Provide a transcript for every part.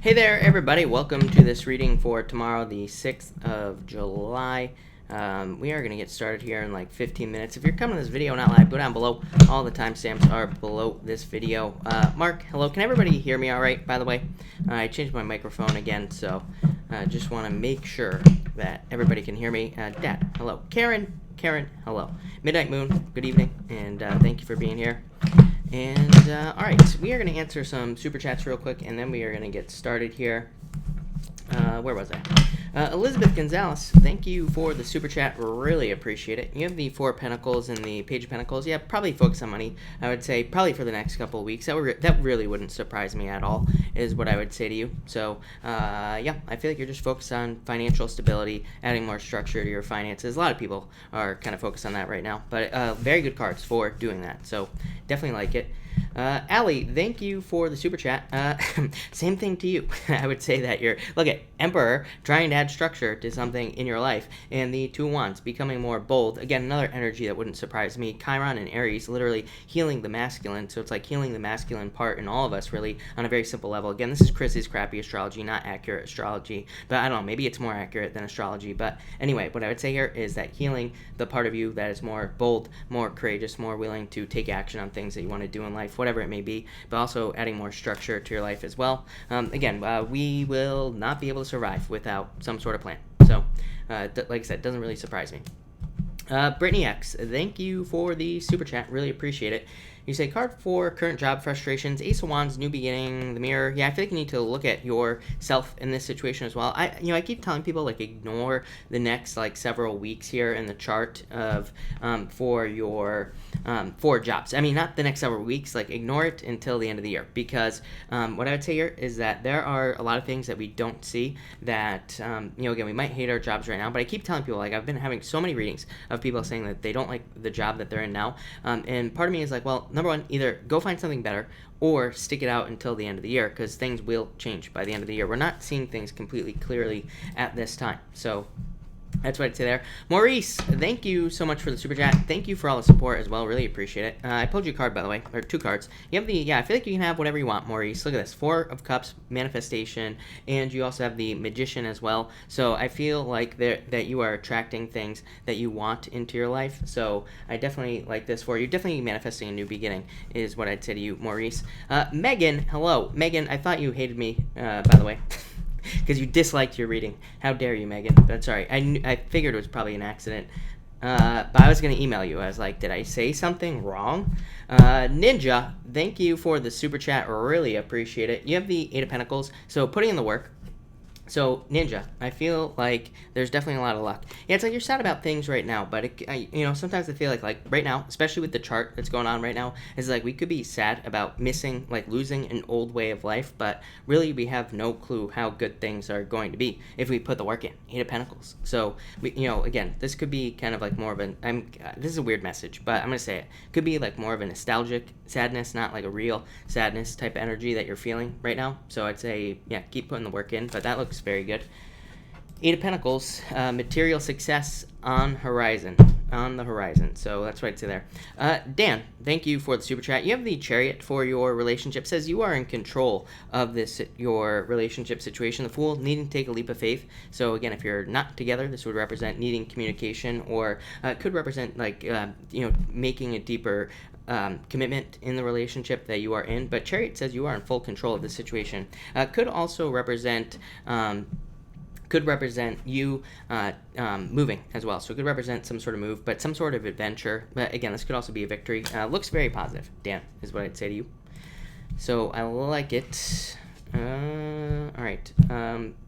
Hey there, everybody. Welcome to this reading for tomorrow, the 6th of July. We are going to get started here in like 15 minutes. If you're coming to this video not live, go down below. All the timestamps are below this video. Mark, hello. Can everybody hear me all right, by the way? I changed my microphone again, so just want to make sure that everybody can hear me. Dad, hello. Karen, hello. Midnight Moon, good evening, and thank you for being here. And, all right, we are going to answer some super chats real quick, and then we are going to get started here. Where was I? Elizabeth Gonzalez, thank you for the super chat. Really appreciate it. You have the Four of Pentacles and the Page of Pentacles. Yeah, probably focus on money. I would say probably for the next couple of weeks. That really wouldn't surprise me at all, is what I would say to you. So, yeah, I feel like you're just focused on financial stability, adding more structure to your finances. A lot of people are kind of focused on that right now, but very good cards for doing that. So, definitely like it. Allie, thank you for the super chat. Same thing to you. I would say that look at Emperor trying to add structure to something in your life, and the Two of Wands becoming more bold. Again, another energy that wouldn't surprise me. Chiron and Aries literally healing the masculine, so it's like healing the masculine part in all of us, really, on a very simple level. Again, this is Chris's crappy astrology, not accurate astrology, but I don't know, maybe it's more accurate than astrology. But anyway, what I would say here is that healing the part of you that is more bold, more courageous, more willing to take action on things that you want to do in life, whatever it may be, but also adding more structure to your life as well. Again, we will not be able to survive without some sort of plan. So, like I said, doesn't really surprise me. Brittany X, thank you for the super chat. Really appreciate it. You say card for current job frustrations, Ace of Wands, new beginning, the Mirror. Yeah, I feel like you need to look at yourself in this situation as well. I keep telling people like ignore the next like several weeks here in the chart of for your for jobs. I mean, not the next several weeks. Like ignore it until the end of the year, because what I would say here is that there are a lot of things that we don't see that again, we might hate our jobs right now, but I keep telling people, like, I've been having so many readings of people saying that they don't like the job that they're in now, and part of me is like, well, number one, either go find something better or stick it out until the end of the year, because things will change by the end of the year. We're not seeing things completely clearly at this time. So that's what I'd say there. Maurice, thank you so much for the super chat. Thank you for all the support as well. Really appreciate it. I pulled you a card, by the way, or two cards. You have I feel like you can have whatever you want, Maurice. Look at this. Four of Cups, manifestation, and you also have the Magician as well. So I feel like that you are attracting things that you want into your life. So I definitely like this for you. Definitely manifesting a new beginning is what I'd say to you, Maurice. Megan, hello. Megan, I thought you hated me, by the way. Because you disliked your reading. How dare you, Megan? But sorry, I figured it was probably an accident. But I was going to email you. I was like, did I say something wrong? Ninja, thank you for the super chat. Really appreciate it. You have the Eight of Pentacles, so putting in the work. So, Ninja, I feel like there's definitely a lot of luck. Yeah, it's like you're sad about things right now, but sometimes I feel like right now, especially with the chart that's going on right now, is like we could be sad about losing an old way of life, but really we have no clue how good things are going to be if we put the work in. Eight of Pentacles. So, again, this could be kind of like more of this is a weird message, but I'm going to say it. Could be like more of a nostalgic sadness, not like a real sadness type of energy that you're feeling right now. So I'd say, yeah, keep putting the work in, but that looks very good. Eight of Pentacles, material success on the horizon. So that's what I'd say there. Dan, thank you for the super chat. You have the Chariot for your relationship. It says you are in control of your relationship situation. The Fool, needing to take a leap of faith. So again, if you're not together, this would represent needing communication, or could represent making a deeper commitment in the relationship that you are in. But Chariot says you are in full control of the situation. Could also represent you moving as well. So it could represent some sort of move, but some sort of adventure. But again, this could also be a victory. Looks very positive, Dan, is what I'd say to you. So I like it. All right.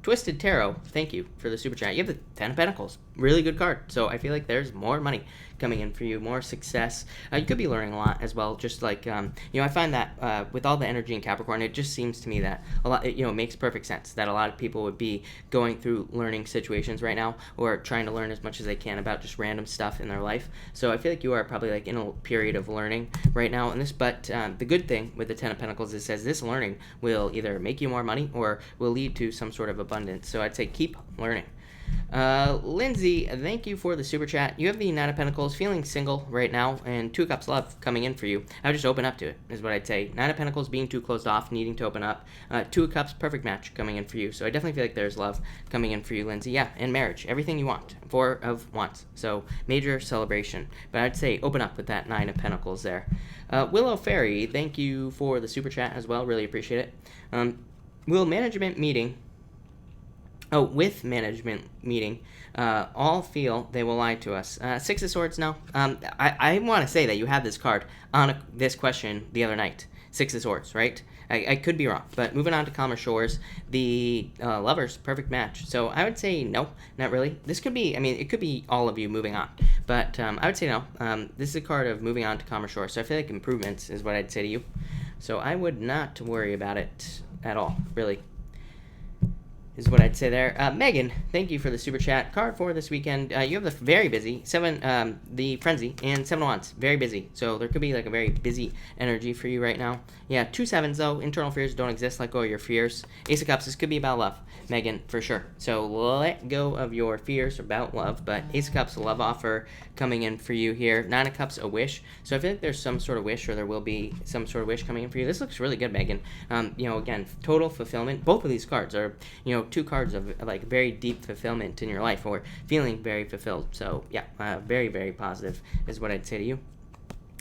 Twisted Tarot, thank you for the super chat. You have the Ten of Pentacles. Really good card. So I feel like there's more money coming in for you, more success. You could be learning a lot as well. Just like, I find that with all the energy in Capricorn, it just seems to me that a lot, it makes perfect sense that a lot of people would be going through learning situations right now, or trying to learn as much as they can about just random stuff in their life. So I feel like you are probably like in a period of learning right now in this. But the good thing with the Ten of Pentacles is it says this learning will either make you more money or will lead to some sort of abundance. So I'd say keep learning. Lindsay, thank you for the super chat. You have the Nine of Pentacles, feeling single right now, and Two of Cups love coming in for you. I would just open up to it, is what I'd say. Nine of Pentacles being too closed off, needing to open up. Two of Cups, perfect match coming in for you. So I definitely feel like there's love coming in for you, Lindsay. Yeah, and marriage, everything you want. Four of Wands, so major celebration. But I'd say open up with that Nine of Pentacles there. Willow Fairy, thank you for the super chat as well. Really appreciate it. Will management meeting... Oh, with management meeting, all feel they will lie to us. Six of Swords, no. I want to say that you had this card on this question the other night. Six of Swords, right? I could be wrong, but moving on to Calmer Shores, the Lovers, perfect match. So I would say no, not really. This could be, I mean, it could be all of you moving on, but I would say no. This is a card of moving on to Calmer Shores, so I feel like improvements is what I'd say to you. So I would not worry about it at all, really. Is what I'd say there. Megan, thank you for the super chat. Card for this weekend. You have the very busy the Frenzy, and 7 of Wands. Very busy. So there could be like a very busy energy for you right now. Yeah, 2 sevens though. Internal fears don't exist. Let go of your fears. Ace of Cups, this could be about love, Megan, for sure. So let go of your fears about love. But Ace of Cups, a love offer coming in for you here. 9 of Cups, a wish. So I feel like there's some sort of wish, or there will be some sort of wish coming in for you. This looks really good, Megan. Again, total fulfillment. Both of these cards are, 2 cards of like very deep fulfillment in your life, or feeling very fulfilled. So yeah, very, very positive is what I'd say to you.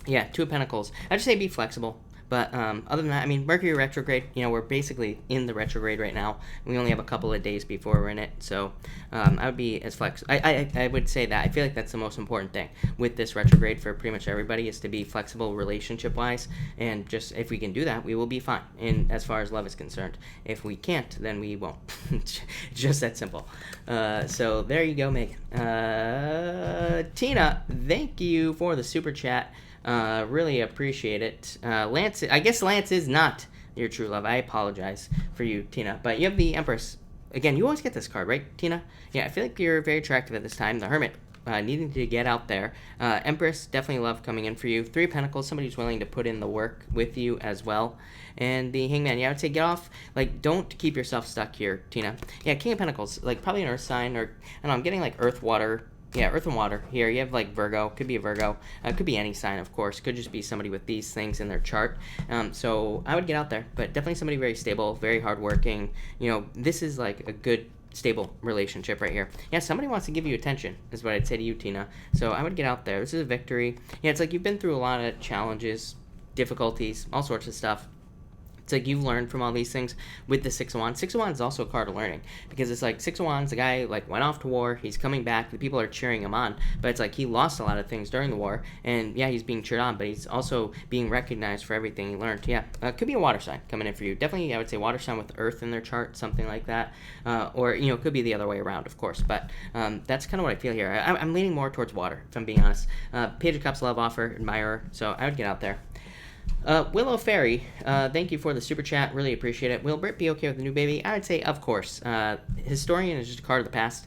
Yeah, 2 of Pentacles. I'd just say be flexible. But other than that, I mean, Mercury retrograde, we're basically in the retrograde right now. We only have a couple of days before we're in it. So I would be as flexible. I would say that. I feel like that's the most important thing with this retrograde for pretty much everybody, is to be flexible relationship-wise. And just if we can do that, we will be fine as far as love is concerned. If we can't, then we won't. It's just that simple. So there you go, Megan. Tina, thank you for the super chat. Really appreciate it. Lance, I guess Lance is not your true love. I apologize for you, Tina. But you have the Empress. Again, you always get this card, right, Tina? Yeah, I feel like you're very attractive at this time. The Hermit, needing to get out there. Empress, definitely love coming in for you. 3 of Pentacles, somebody who's willing to put in the work with you as well. And the Hangman, yeah, I would say get off. Like, don't keep yourself stuck here, Tina. Yeah, King of Pentacles, like probably an Earth sign, or, I don't know, I'm getting like Earth, Water. Yeah, Earth and Water here. You have like Virgo. Could be a Virgo. Could be any sign, of course. Could just be somebody with these things in their chart. So I would get out there. But definitely somebody very stable, very hardworking. This is like a good, stable relationship right here. Yeah, somebody wants to give you attention, is what I'd say to you, Tina. So I would get out there. This is a victory. Yeah, it's like you've been through a lot of challenges, difficulties, all sorts of stuff. It's like you've learned from all these things with the 6 of Wands. 6 of Wands is also a card of learning, because it's like 6 of Wands, the guy like went off to war, he's coming back, the people are cheering him on, but it's like he lost a lot of things during the war, and yeah, he's being cheered on, but he's also being recognized for everything he learned. Yeah, could be a water sign coming in for you. Definitely, I would say water sign with Earth in their chart, something like that, or it could be the other way around, of course, but that's kind of what I feel here. I'm leaning more towards water, if I'm being honest. Page of Cups, love offer, admirer, so I would get out there. Willow Fairy, thank you for the super chat. Really appreciate it. Will Britt be okay with the new baby? I would say, of course. Historian is just a card of the past.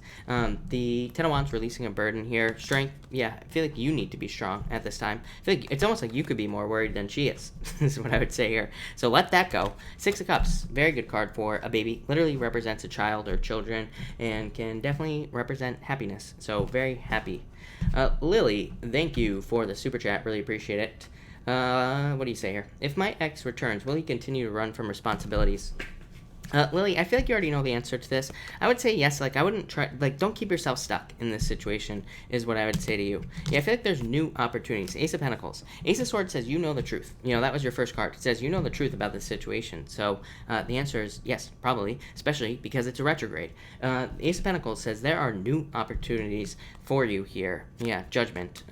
The 10 of Wands releasing a burden here. Strength, yeah, I feel like you need to be strong at this time. I feel like it's almost like you could be more worried than she is, is what I would say here. So let that go. 6 of Cups, very good card for a baby. Literally represents a child or children, and can definitely represent happiness. So very happy. Lily, thank you for the super chat. Really appreciate it. What do you say here? If my ex returns, will he continue to run from responsibilities? Lily, I feel like you already know the answer to this. I would say yes. Like, I wouldn't try, like, don't keep yourself stuck in this situation, is what I would say to you. Yeah, I feel like there's new opportunities. Ace of Pentacles. Ace of Swords says you know the truth. That was your first card. It says you know the truth about this situation. So, the answer is yes, probably, especially because it's a retrograde. Ace of Pentacles says there are new opportunities for you here. Yeah, Judgment.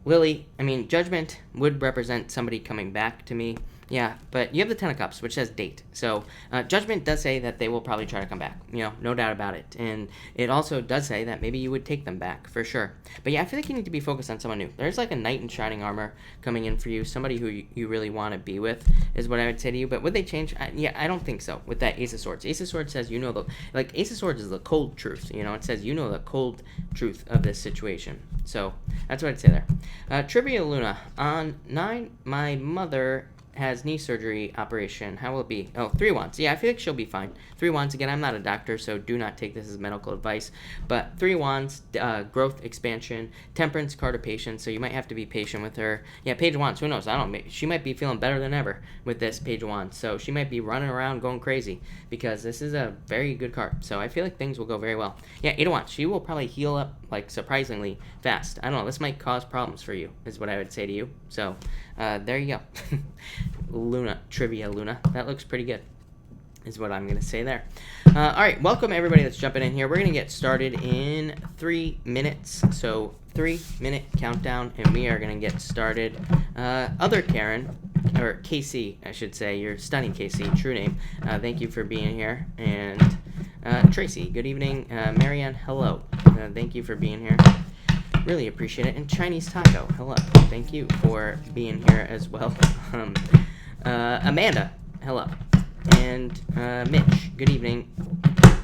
Lily, I mean, Judgment would represent somebody coming back to me. Yeah, but you have the 10 of Cups, which says date. So, Judgment does say that they will probably try to come back. No doubt about it. And it also does say that maybe you would take them back, for sure. But yeah, I feel like you need to be focused on someone new. There's like a knight in shining armor coming in for you. Somebody who you really want to be with, is what I would say to you. But would they change? I don't think so with that Ace of Swords. Ace of Swords says Ace of Swords is the cold truth. It says the cold truth of this situation. So, that's what I'd say there. Trivia Luna. On 9, my mother has knee surgery operation. How will it be? Oh, 3 wands. Yeah, I feel like she'll be fine. 3 wands. Again, I'm not a doctor, so do not take this as medical advice. But 3 wands, growth, expansion, temperance, card of patience. So you might have to be patient with her. Yeah, page of wands. Who knows? I don't know. She might be feeling better than ever with this page of wands. So she might be running around going crazy because this is a very good card. So I feel like things will go very well. Yeah, 8 of wands. She will probably heal up like surprisingly fast. I don't know. This might cause problems for you is what I would say to you. So there you go. Luna, trivia Luna. That looks pretty good is what I'm going to say there. All right, welcome everybody that's jumping in here. We're going to get started in 3 minutes. So 3-minute countdown, and we are going to get started. Other Karen, or Casey, I should say. You're stunning, Casey. True name. Thank you for being here. And Tracy, good evening. Marianne, hello. Thank you for being here. Really appreciate it. And Chinese Taco, hello. Thank you for being here as well. Amanda, hello. And Mitch, good evening.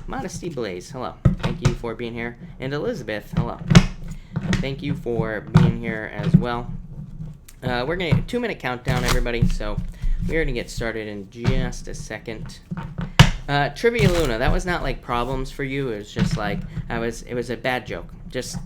Modesty Blaze, hello. Thank you for being here. And Elizabeth, hello. Thank you for being here as well. We're going to 2-minute countdown, everybody. So we're going to get started in just a second. Trivia Luna, that was not like problems for you. It was just like it was a bad joke. Just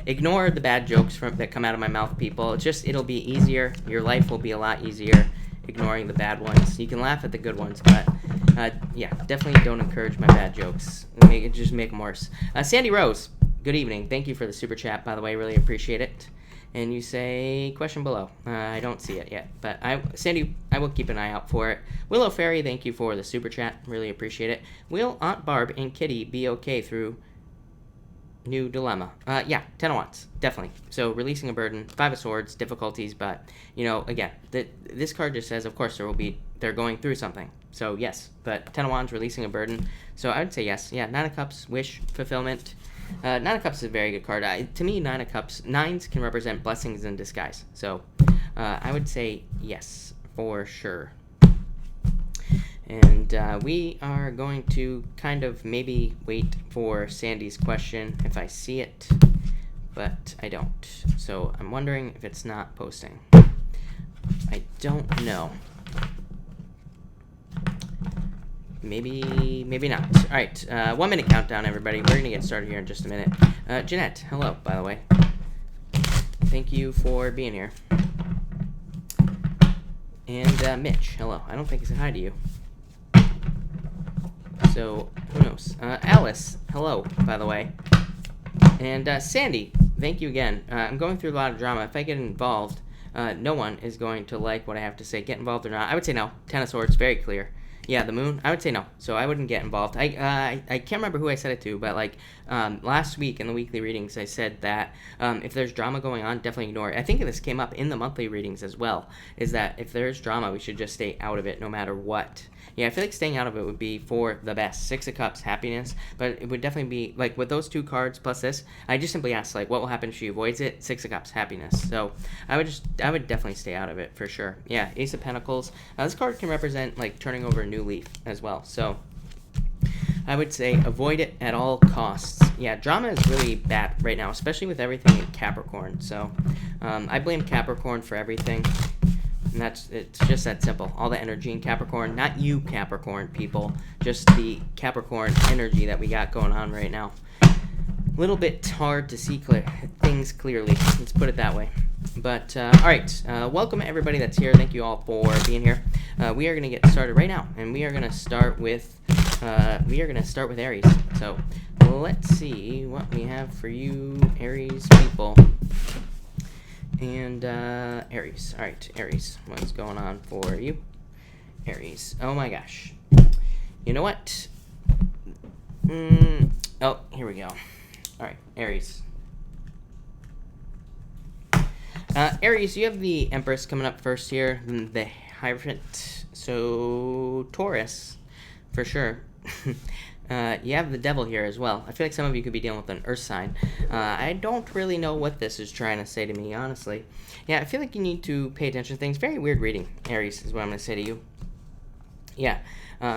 ignore the bad jokes that come out of my mouth, people. It'll be easier. Your life will be a lot easier ignoring the bad ones. You can laugh at the good ones, but yeah, definitely don't encourage my bad jokes. Just make them worse. Sandy Rose, good evening. Thank you for the super chat, by the way. Really appreciate it. And you say, question below. I don't see it yet, but Sandy, I will keep an eye out for it. Willow Fairy, thank you for the super chat. Really appreciate it. Will Aunt Barb and Kitty be okay through new dilemma? Yeah, 10 of Wands, definitely. So releasing a burden, 5 of Swords, difficulties, but, you know, again, this card just says, of course, they're going through something. So yes, but 10 of Wands, releasing a burden. So I would say yes. Yeah, 9 of Cups, wish fulfillment. 9 of Cups is a very good card. To me, 9 of Cups, 9s can represent blessings in disguise. So I would say yes, for sure. And we are going to kind of maybe wait for Sandy's question if I see it, but I don't. So I'm wondering if it's not posting. I don't know. Maybe not. All right, 1-minute countdown, everybody. We're going to get started here in just a minute. Jeanette, hello, by the way. Thank you for being here. And Mitch, hello. I don't think I said hi to you. So, who knows? Alice, hello, by the way. And Sandy, thank you again. I'm going through a lot of drama. If I get involved, no one is going to like what I have to say. Get involved or not? I would say no. 10 of Swords, very clear. Yeah, the moon, I would say no. So I wouldn't get involved. I can't remember who I said it to, but like last week in the weekly readings, I said that if there's drama going on, definitely ignore it. I think this came up in the monthly readings as well, is that if there's drama, we should just stay out of it no matter what. Yeah, I feel like staying out of it would be for the best. 6 of Cups, happiness, but it would definitely be, like, with those 2 cards plus this, I just simply asked, like, what will happen if she avoids it? 6 of Cups, happiness. So I would definitely stay out of it for sure. Yeah, Ace of Pentacles. This card can represent, like, turning over a new leaf as well. So I would say avoid it at all costs. Yeah, drama is really bad right now, especially with everything in Capricorn. So I blame Capricorn for everything. And it's just that simple. All the energy in Capricorn, not you Capricorn people, just the Capricorn energy that we got going on right now. A little bit hard to see things clearly, let's put it that way. But all right, welcome everybody that's here. Thank you all for being here. We are going to get started right now, and we are going to start with Aries. So let's see what we have for you, Aries people. And Aries. All right, Aries. What's going on for you? Aries. Oh my gosh. You know what? Oh, here we go. All right, Aries. Aries, you have the Empress coming up first here, the Hierophant. So Taurus, for sure. You have the Devil here as well. I feel like some of you could be dealing with an Earth sign. I don't really know what this is trying to say to me, honestly. Yeah, I feel like you need to pay attention to things. Very weird reading, Aries, is what I'm going to say to you. Yeah,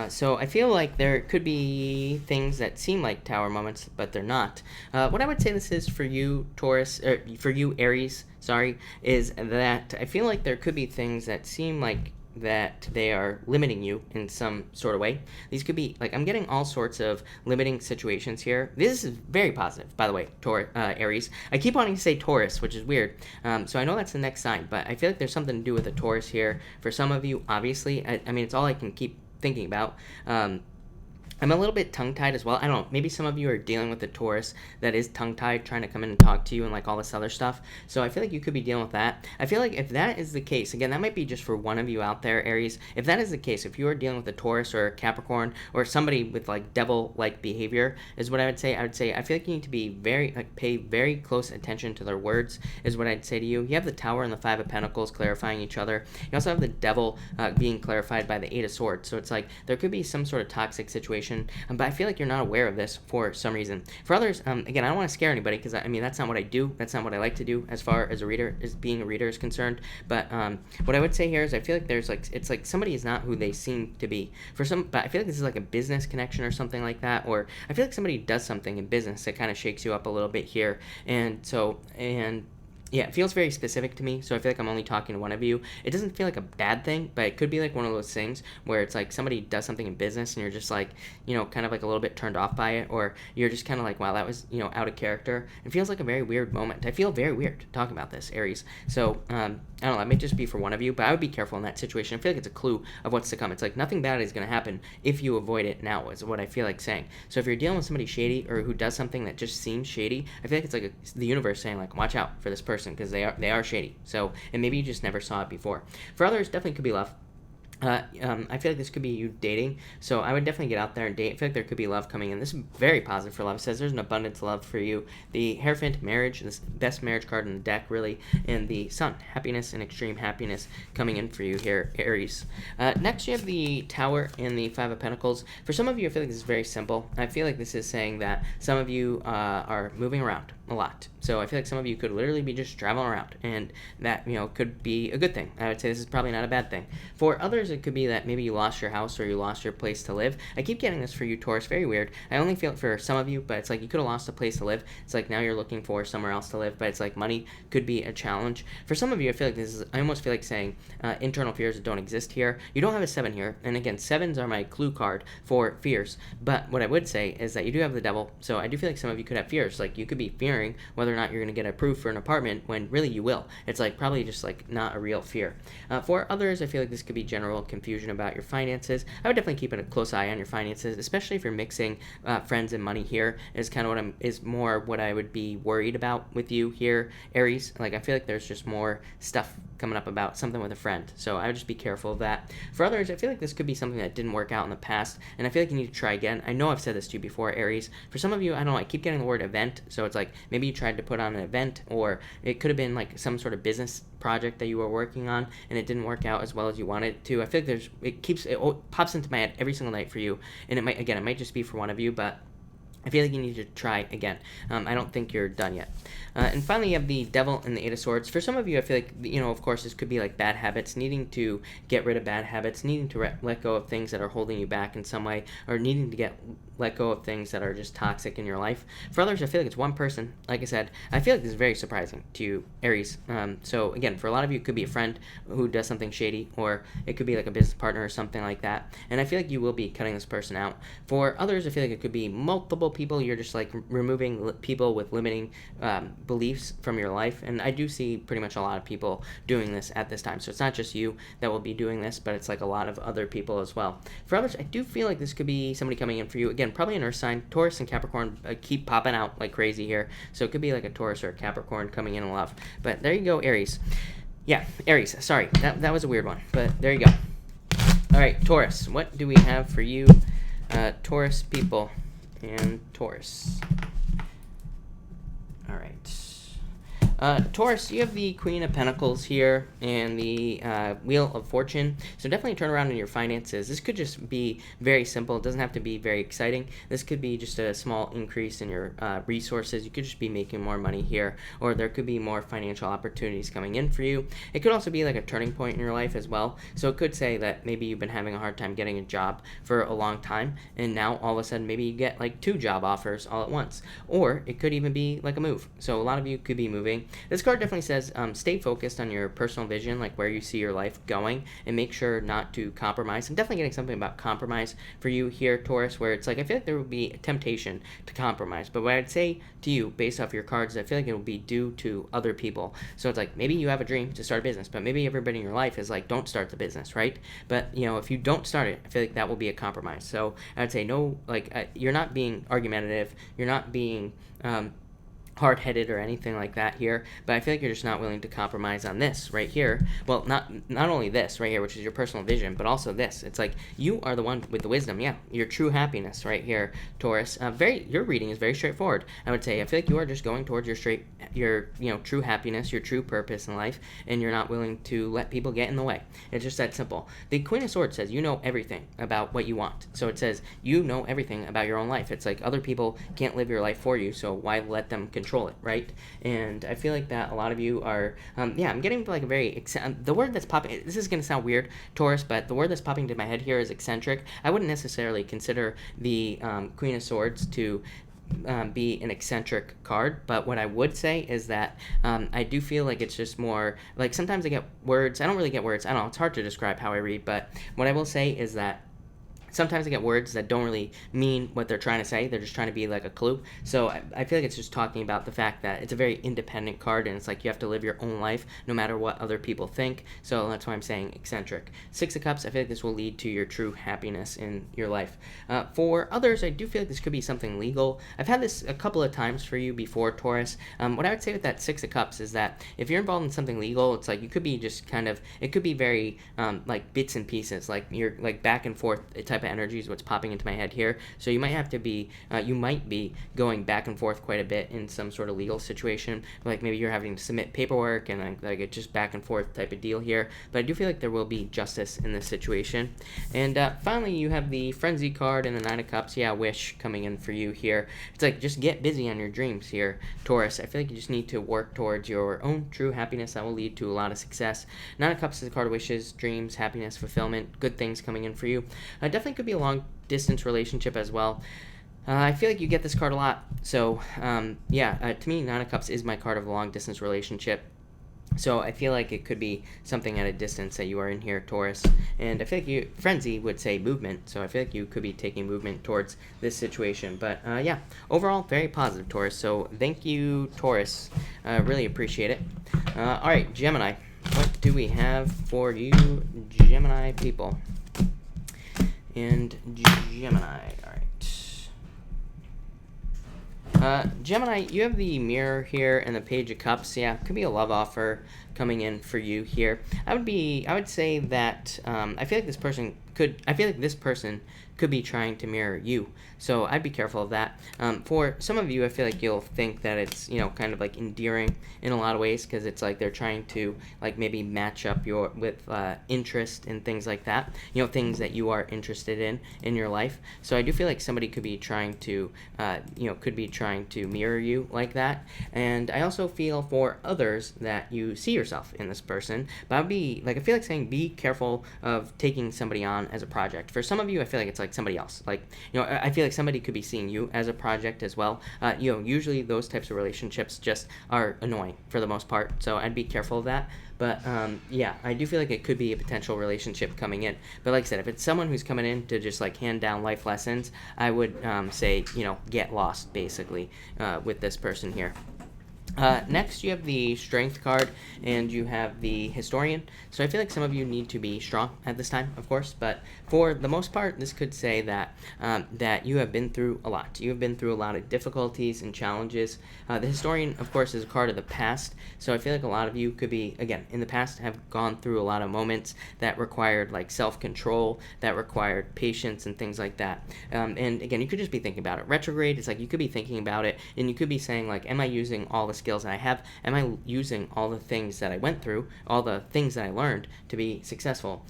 so I feel like there could be things that seem like Tower moments, but they're not. What I would say this is for you, Taurus, or for you, Aries, sorry, is that I feel like there could be things that seem like that they are limiting you in some sort of way. These could be, like, I'm getting all sorts of limiting situations here. This is very positive, by the way, Aries. I keep wanting to say Taurus, which is weird. So I know that's the next sign, but I feel like there's something to do with the Taurus here. For some of you, obviously, I mean, it's all I can keep thinking about. I'm a little bit tongue-tied as well. I don't know, maybe some of you are dealing with a Taurus that is tongue-tied, trying to come in and talk to you and like all this other stuff. So I feel like you could be dealing with that. I feel like if that is the case, again, that might be just for one of you out there, Aries. If that is the case, if you are dealing with a Taurus or a Capricorn or somebody with like devil-like behavior, is what I would say. I feel like you need to be pay very close attention to their words, is what I'd say to you. You have the Tower and the Five of Pentacles clarifying each other. You also have the Devil being clarified by the Eight of Swords. So it's like there could be some sort of toxic situation. But I feel like you're not aware of this for some reason. For others, again, I don't want to scare anybody because I mean that's not what I do. That's not what I like to do as far as being a reader is concerned. But what I would say here is I feel like it's like somebody is not who they seem to be. But I feel like this is like a business connection or something like that. Or I feel like somebody does something in business that kind of shakes you up a little bit here. Yeah, it feels very specific to me, so I feel like I'm only talking to one of you. It doesn't feel like a bad thing, but it could be like one of those things where it's like somebody does something in business and you're just like, you know, kind of like a little bit turned off by it, or you're just kind of like, wow, that was, you know, out of character. It feels like a very weird moment. I feel very weird talking about this, Aries. So, I don't know, that may just be for one of you, but I would be careful in that situation. I feel like it's a clue of what's to come. It's like nothing bad is going to happen if you avoid it now, is what I feel like saying. So if you're dealing with somebody shady or who does something that just seems shady, I feel like it's like the universe saying like, watch out for this person because they are shady. So, and maybe you just never saw it before. For others, definitely could be love. I feel like this could be you dating, so I would definitely get out there and date. I feel like there could be love coming in. This is very positive for love. It says there's an abundance of love for you. The Hierophant, marriage, this best marriage card in the deck, really, and the Sun, happiness and extreme happiness coming in for you here, Aries. Next, you have the Tower and the Five of Pentacles. For some of you, I feel like this is very simple. I feel like this is saying that some of you are moving around a lot. So I feel like some of you could literally be just traveling around, and that, you know, could be a good thing. I would say this is probably not a bad thing. For others, it could be that maybe you lost your house or you lost your place to live. I keep getting this for you, Taurus. Very weird. I only feel it for some of you, but it's like you could have lost a place to live. It's like now you're looking for somewhere else to live, but it's like money could be a challenge. For some of you, I feel like this is, I almost feel like saying internal fears that don't exist here. You don't have a 7 here, and again, 7s are my clue card for fears. But what I would say is that you do have the Devil, so I do feel like some of you could have fears. Like you could be fearing whether or not you're going to get approved for an apartment when really you will. It's like probably just like not a real fear. For others, I feel like this could be general confusion about your finances. I would definitely keep a close eye on your finances, especially if you're mixing friends and money here. Is kind of more what I would be worried about with you here, Aries. Like I feel like there's just more stuff coming up about something with a friend, so I would just be careful of that. For others, I feel like this could be something that didn't work out in the past, and I feel like you need to try again. I know I've said this to you before, Aries. For some of you, I don't know, I keep getting the word event, so it's like maybe you tried to put on an event, or it could have been like some sort of business project that you were working on and it didn't work out as well as you wanted it to. I feel like it pops into my head every single night for you, and it might just be for one of you, but I feel like you need to try again. I don't think you're done yet. And finally, you have the Devil and the Eight of Swords. For some of you, I feel like, you know, of course, this could be like bad habits, needing to get rid of bad habits, needing to let go of things that are holding you back in some way, or needing to let go of things that are just toxic in your life. For others, I feel like it's one person. Like I said, I feel like this is very surprising to you, Aries. So again, for a lot of you, it could be a friend who does something shady, or it could be like a business partner or something like that. And I feel like you will be cutting this person out. For others, I feel like it could be multiple people. You're just like removing people with limiting beliefs from your life, and I do see pretty much a lot of people doing this at this time. So it's not just you that will be doing this, but it's like a lot of other people as well. For others, I do feel like this could be somebody coming in for you. Again, probably an earth sign. Taurus and Capricorn keep popping out like crazy here, so it could be like a Taurus or a Capricorn coming in love. But there you go, Aries. Yeah, Aries. Sorry, that was a weird one, but there you go. All right, Taurus. What do we have for you, Taurus people? And Taurus. All right. Taurus, you have the Queen of Pentacles here and the Wheel of Fortune. So definitely turn around in your finances. This could just be very simple. It doesn't have to be very exciting. This could be just a small increase in your resources. You could just be making more money here, or there could be more financial opportunities coming in for you. It could also be like a turning point in your life as well. So it could say that maybe you've been having a hard time getting a job for a long time, and now all of a sudden maybe you get like 2 job offers all at once. Or it could even be like a move. So a lot of you could be moving. This card definitely says stay focused on your personal vision, like where you see your life going, and make sure not to compromise. I'm definitely getting something about compromise for you here, Taurus, where it's like I feel like there would be a temptation to compromise. But what I'd say to you, based off your cards, I feel like it will be due to other people. So it's like maybe you have a dream to start a business, but maybe everybody in your life is like, don't start the business, right? But if you don't start it, I feel like that will be a compromise. So I'd say no, like you're not being argumentative, you're not being hard-headed or anything like that here, but I feel like you're just not willing to compromise on this right here. Well, not only this right here, which is your personal vision, but also this. It's like you are the one with the wisdom, your true happiness right here, Taurus. Your reading is very straightforward. I would say I feel like you are just going towards your true happiness, your true purpose in life, and you're not willing to let people get in the way. It's just that simple. The Queen of Swords says you know everything about what you want. So it says you know everything about your own life. It's like other people can't live your life for you, so why let them control it, right? And I feel like that a lot of you are, I'm getting like a very, the word that's popping, this is going to sound weird, Taurus, but the word that's popping into my head here is eccentric. I wouldn't necessarily consider the Queen of Swords to be an eccentric card, but what I would say is that I do feel like it's just more, like sometimes I get words, I don't really get words, I don't know, it's hard to describe how I read, but what I will say is that sometimes I get words that don't really mean what they're trying to say. They're just trying to be like a clue. So I feel like it's just talking about the fact that it's a very independent card, and it's like you have to live your own life no matter what other people think. So that's why I'm saying eccentric. Six of Cups, I feel like this will lead to your true happiness in your life. For others, I do feel like this could be something legal. I've had this a couple of times for you before, Taurus. What I would say with that Six of Cups is that if you're involved in something legal, it's like you could be just kind of, it could be very like bits and pieces, like you're like back and forth type of energy is what's popping into my head here. So you might have to be, you might be going back and forth quite a bit in some sort of legal situation. Like maybe you're having to submit paperwork and like it's just back and forth type of deal here. But I do feel like there will be justice in this situation. And finally, you have the Frenzy card and the Nine of Cups. Yeah, wish coming in for you here. It's like just get busy on your dreams here, Taurus. I feel like you just need to work towards your own true happiness. That will lead to a lot of success. Nine of Cups is a card of wishes, dreams, happiness, fulfillment, good things coming in for you. Definitely could be a long distance relationship as well. I feel like you get this card a lot. So to me, Nine of Cups is my card of a long distance relationship. So I feel like it could be something at a distance that you are in here, Taurus. And I feel like Frenzy would say movement. So I feel like you could be taking movement towards this situation. But overall, very positive, Taurus. So thank you, Taurus. Really appreciate it. All right, Gemini. What do we have for you, Gemini people? And Gemini, all right. Gemini, you have the Mirror here and the Page of Cups. Yeah, could be a love offer coming in for you here. I would say that I feel like this person could be trying to mirror you. So I'd be careful of that. For some of you, I feel like you'll think that it's, kind of like endearing in a lot of ways, because it's like they're trying to like maybe match up with interest and things like that, things that you are interested in your life. So I do feel like somebody could be trying to, mirror you like that. And I also feel for others that you see yourself in this person, but I feel like saying be careful of taking somebody on as a project. For some of you, I feel like it's like somebody else. Like, I feel like somebody could be seeing you as a project as well. Usually those types of relationships just are annoying for the most part. So I'd be careful of that. But I do feel like it could be a potential relationship coming in. But like I said, if it's someone who's coming in to just like hand down life lessons, I would say, get lost basically with this person here. Next, you have the Strength card, and you have the Historian. So I feel like some of you need to be strong at this time, of course, but for the most part, this could say that that you have been through a lot. You have been through a lot of difficulties and challenges. The Historian, of course, is a card of the past, so I feel like a lot of you could be, again, in the past, have gone through a lot of moments that required like self-control, that required patience and things like that. And again, you could just be thinking about it. Retrograde, it's like you could be thinking about it, and you could be saying like, am I using all the skills that I have? Am I using all the things that I went through, all the things that I learned to be successful?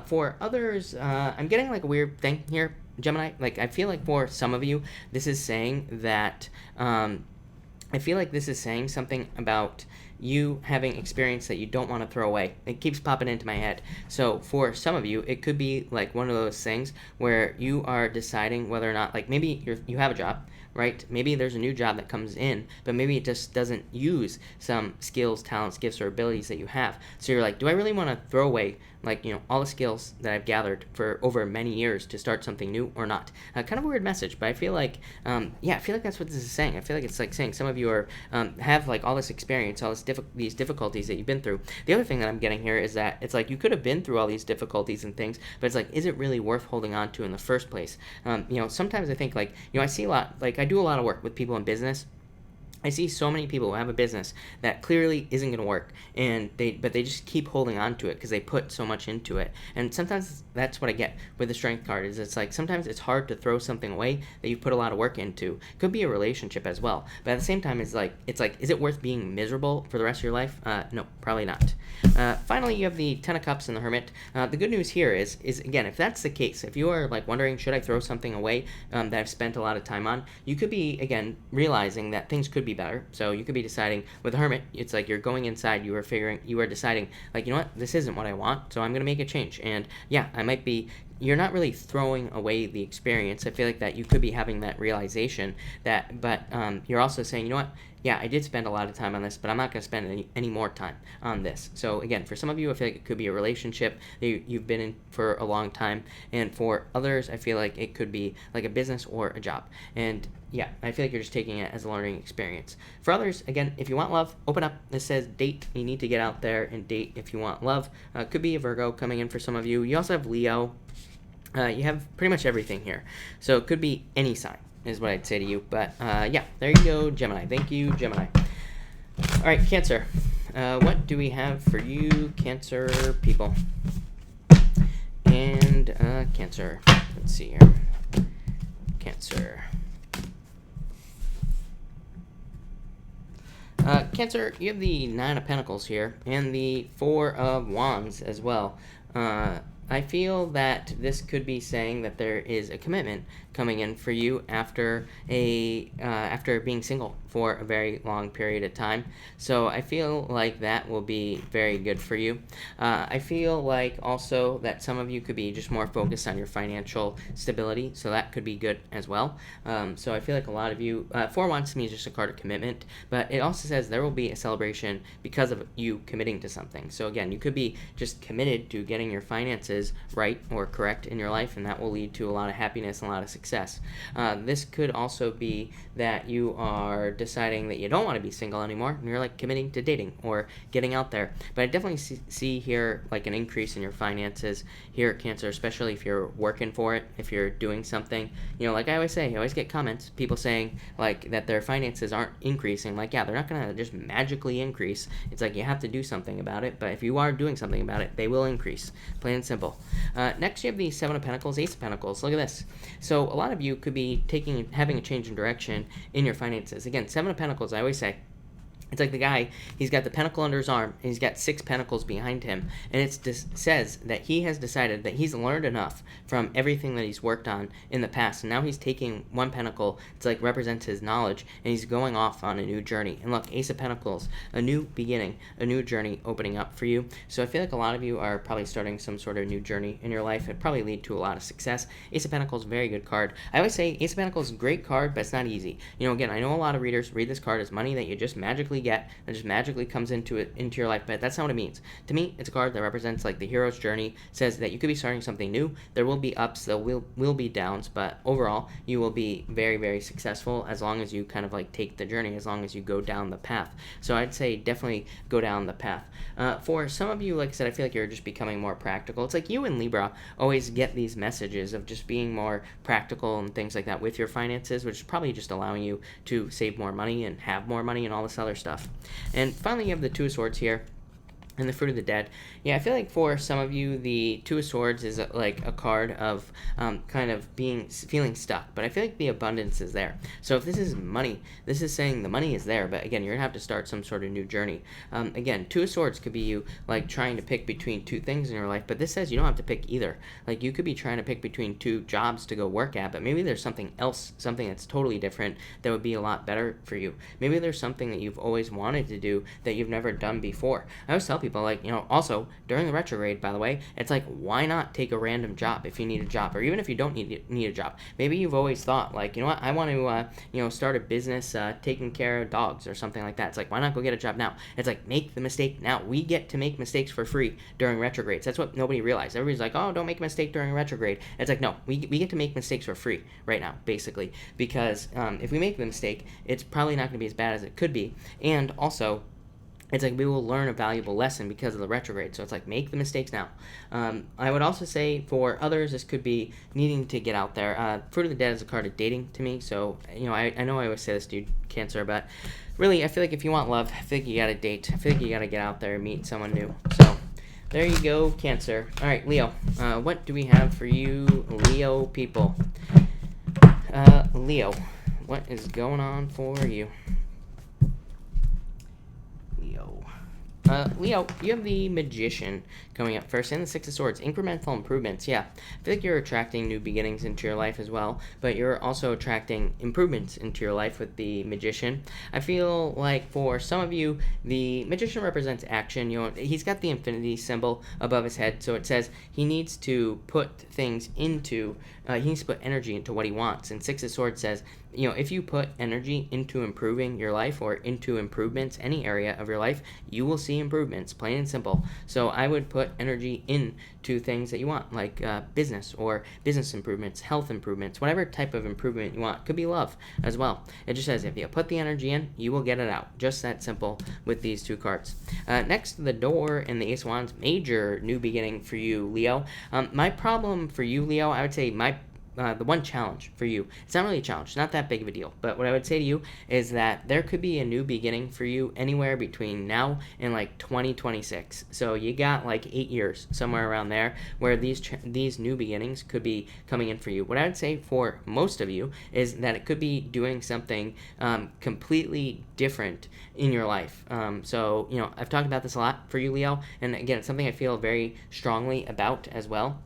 For others, I'm getting like a weird thing here, Gemini. Like I feel like for some of you, this is saying that I feel like this is saying something about you having experience that you don't want to throw away. It keeps popping into my head. So for some of you, it could be like one of those things where you are deciding whether or not, like maybe you have a job, right? Maybe there's a new job that comes in, but maybe it just doesn't use some skills, talents, gifts, or abilities that you have. So you're like, do I really want to throw away all the skills that I've gathered for over many years to start something new or not? Kind of a weird message, but I feel like, I feel like that's what this is saying. I feel like it's like saying some of you are have like all this experience, all these difficulties that you've been through. The other thing that I'm getting here is that it's like you could have been through all these difficulties and things, but it's like, is it really worth holding on to in the first place? Sometimes I think I see a lot, I do a lot of work with people in business. I see so many people who have a business that clearly isn't going to work, but they just keep holding on to it because they put so much into it. And sometimes that's what I get with the Strength card. Is it's like sometimes it's hard to throw something away that you put a lot of work into. Could be a relationship as well, but at the same time, it's like is it worth being miserable for the rest of your life? No, probably not. Finally, you have the Ten of Cups and the Hermit. The good news here is again, if that's the case, if you are wondering, should I throw something away that I've spent a lot of time on, you could be again realizing that things could be better. So you could be deciding with the Hermit, it's like you're going inside, you are deciding this isn't what I want, so I'm going to make a change. And you're not really throwing away the experience. I feel like that you could be having that realization but you're also saying, I did spend a lot of time on this, but I'm not going to spend any more time on this. So again, for some of you, I feel like it could be a relationship that you've been in for a long time. And for others, I feel like it could be like a business or a job. And I feel like you're just taking it as a learning experience. For others, again, if you want love, open up. This says date. You need to get out there and date if you want love. Could be a Virgo coming in for some of you. You also have Leo. You have pretty much everything here. So it could be any sign is what I'd say to you. But there you go, Gemini. Thank you, Gemini. All right, Cancer. What do we have for you, Cancer people? And Cancer. Let's see here. Cancer. Cancer, you have the Nine of Pentacles here and the Four of Wands as well. I feel that this could be saying that there is a commitment coming in for you after being single for a very long period of time. So I feel like that will be very good for you. I feel like also that some of you could be just more focused on your financial stability, so that could be good as well. So I feel like a lot of you, Four Wands to me is just a card of commitment, but it also says there will be a celebration because of you committing to something. So again, you could be just committed to getting your finances right or correct in your life, and that will lead to a lot of happiness and a lot of success. This could also be that you are deciding that you don't want to be single anymore, and you're committing to dating or getting out there. But I definitely see here an increase in your finances here at Cancer, especially if you're working for it, if you're doing something. Like I always say, I always get comments, people saying that their finances aren't increasing. They're not going to just magically increase. It's you have to do something about it, but if you are doing something about it, they will increase. Plain and simple. Next, you have the Seven of Pentacles, Ace of Pentacles. Look at this. So a lot of you could be having a change in direction in your finances. Again, Seven of Pentacles, I always say, it's like the guy, he's got the pentacle under his arm, and he's got 6 pentacles behind him, and it says that he has decided that he's learned enough from everything that he's worked on in the past, and now he's taking one pentacle to represents his knowledge, and he's going off on a new journey. And look, Ace of Pentacles, a new beginning, a new journey opening up for you. So I feel like a lot of you are probably starting some sort of new journey in your life. It'd probably lead to a lot of success. Ace of Pentacles, very good card. I always say Ace of Pentacles is a great card, but it's not easy. Again, I know a lot of readers read this card as money that you just magically get that just magically comes into your life, but that's not what it means. To me, it's a card that represents the hero's journey. Says that you could be starting something new. There will be ups, there will be downs, but overall you will be very, very successful as long as you kind of take the journey, as long as you go down the path. So I'd say definitely go down the path. For some of you, like I said, I feel like you're just becoming more practical. It's you and Libra always get these messages of just being more practical and things like that with your finances, which is probably just allowing you to save more money and have more money and all this other stuff. And finally, you have the Two of Swords here and the Fruit of the Dead. I feel like for some of you, the Two of Swords is a card of kind of feeling stuck, but I feel like the abundance is there. So if this is money, this is saying the money is there, but again, you're gonna have to start some sort of new journey. Again, Two of Swords could be you trying to pick between two things in your life, but this says you don't have to pick either. You could be trying to pick between two jobs to go work at, but maybe there's something else, something that's totally different that would be a lot better for you. Maybe there's something that you've always wanted to do that you've never done before. I always tell people, people, like, also during the retrograde, by the way, it's like, why not take a random job if you need a job, or even if you don't need a job? Maybe you've always thought, like, you know what, I want to start a business taking care of dogs or something like that. It's like, why not go get a job now? It's like, make the mistake now. We get to make mistakes for free during retrogrades. That's what nobody realized. Everybody's like, oh, don't make a mistake during retrograde. It's like, no, we get to make mistakes for free right now, basically, because if we make the mistake, it's probably not going to be as bad as it could be. And also, it's like we will learn a valuable lesson because of the retrograde. So it's like, make the mistakes now. I would also say for others, this could be needing to get out there. Fruit of the Dead is a card of dating to me. So, I know I always say this, dude, Cancer, but really, I feel like if you want love, I feel like you got to date. I feel like you got to get out there and meet someone new. So there you go, Cancer. All right, Leo. What do we have for you, Leo people? Leo, what is going on for you? Leo, you have the Magician coming up first, and the Six of Swords. Incremental improvements, yeah. I feel like you're attracting new beginnings into your life as well, but you're also attracting improvements into your life with the Magician. I feel like for some of you, the Magician represents action. He's got the infinity symbol above his head, so it says he needs to put things into, he needs to put energy into what he wants. And Six of Swords says, if you put energy into improving your life or into improvements, any area of your life, you will see improvements, plain and simple. So I would put energy into things that you want, like business or business improvements, health improvements, whatever type of improvement you want. Could be love as well. It just says if you put the energy in, you will get it out. Just that simple with these two cards. Next, the Door and the Ace of Wands, major new beginning for you, Leo. My problem for you, Leo, I would say the one challenge for you, it's not really a challenge, not that big of a deal, but what I would say to you is that there could be a new beginning for you anywhere between now and like 2026. So you got like 8 years, somewhere around there, where these new beginnings could be coming in for you. What I would say for most of you is that it could be doing something completely different in your life. So I've talked about this a lot for you, Leo, and again, it's something I feel very strongly about as well,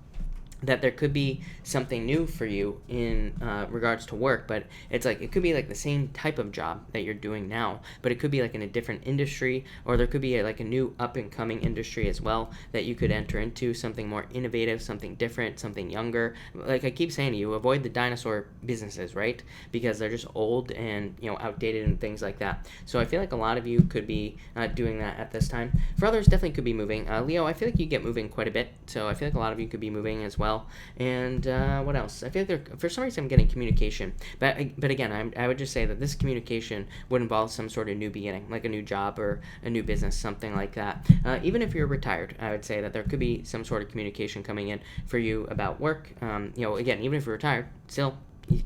that there could be something new for you in regards to work, but it's like it could be like the same type of job that you're doing now, but it could be like in a different industry, or there could be like a new up-and-coming industry as well that you could enter into, something more innovative, something different, something younger. Like I keep saying to you, avoid the dinosaur businesses, right? Because they're just old and outdated and things like that. So I feel like a lot of you could be doing that at this time. For others, definitely could be moving. Leo, I feel like you get moving quite a bit, so I feel like a lot of you could be moving as well. And what else? I feel like for some reason I'm getting communication, but again, I would just say that this communication would involve some sort of new beginning, like a new job or a new business, something like that. Even if you're retired, I would say that there could be some sort of communication coming in for you about work. Again, even if you're retired, still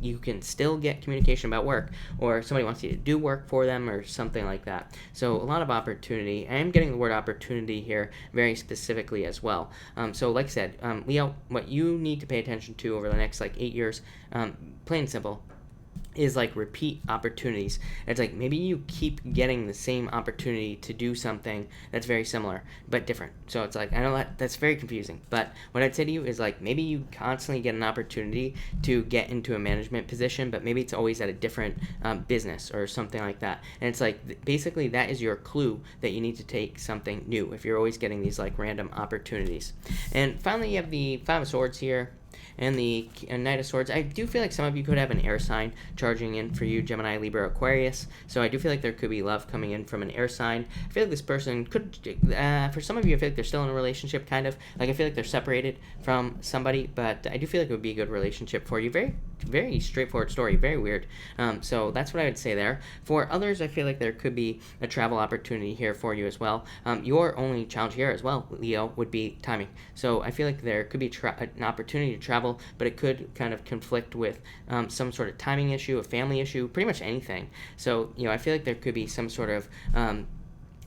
you can still get communication about work, or somebody wants you to do work for them or something like that. So a lot of opportunity. I am getting the word opportunity here very specifically as well. So like I said, Leo, what you need to pay attention to over the next like 8 years, plain and simple, is like repeat opportunities. It's like maybe you keep getting the same opportunity to do something that's very similar but different. So it's like, I know that's very confusing, but what I'd say to you is like maybe you constantly get an opportunity to get into a management position, but maybe it's always at a different business or something like that. And it's like basically that is your clue that you need to take something new if you're always getting these like random opportunities. And finally, you have the Five of Swords here and the Knight of Swords. I do feel like some of you could have an air sign charging in for you, Gemini, Libra, Aquarius. So I do feel like there could be love coming in from an air sign. I feel like this person could, for some of you, I feel like they're still in a relationship, kind of. Like I feel like they're separated from somebody, but I do feel like it would be a good relationship for you. Very, very straightforward story. Very weird. So that's what I would say there. For others, I feel like there could be a travel opportunity here for you as well. Your only challenge here as well, Leo, would be timing. So I feel like there could be an opportunity to travel, but it could kind of conflict with some sort of timing issue, a family issue, pretty much anything. So, I feel like there could be some sort of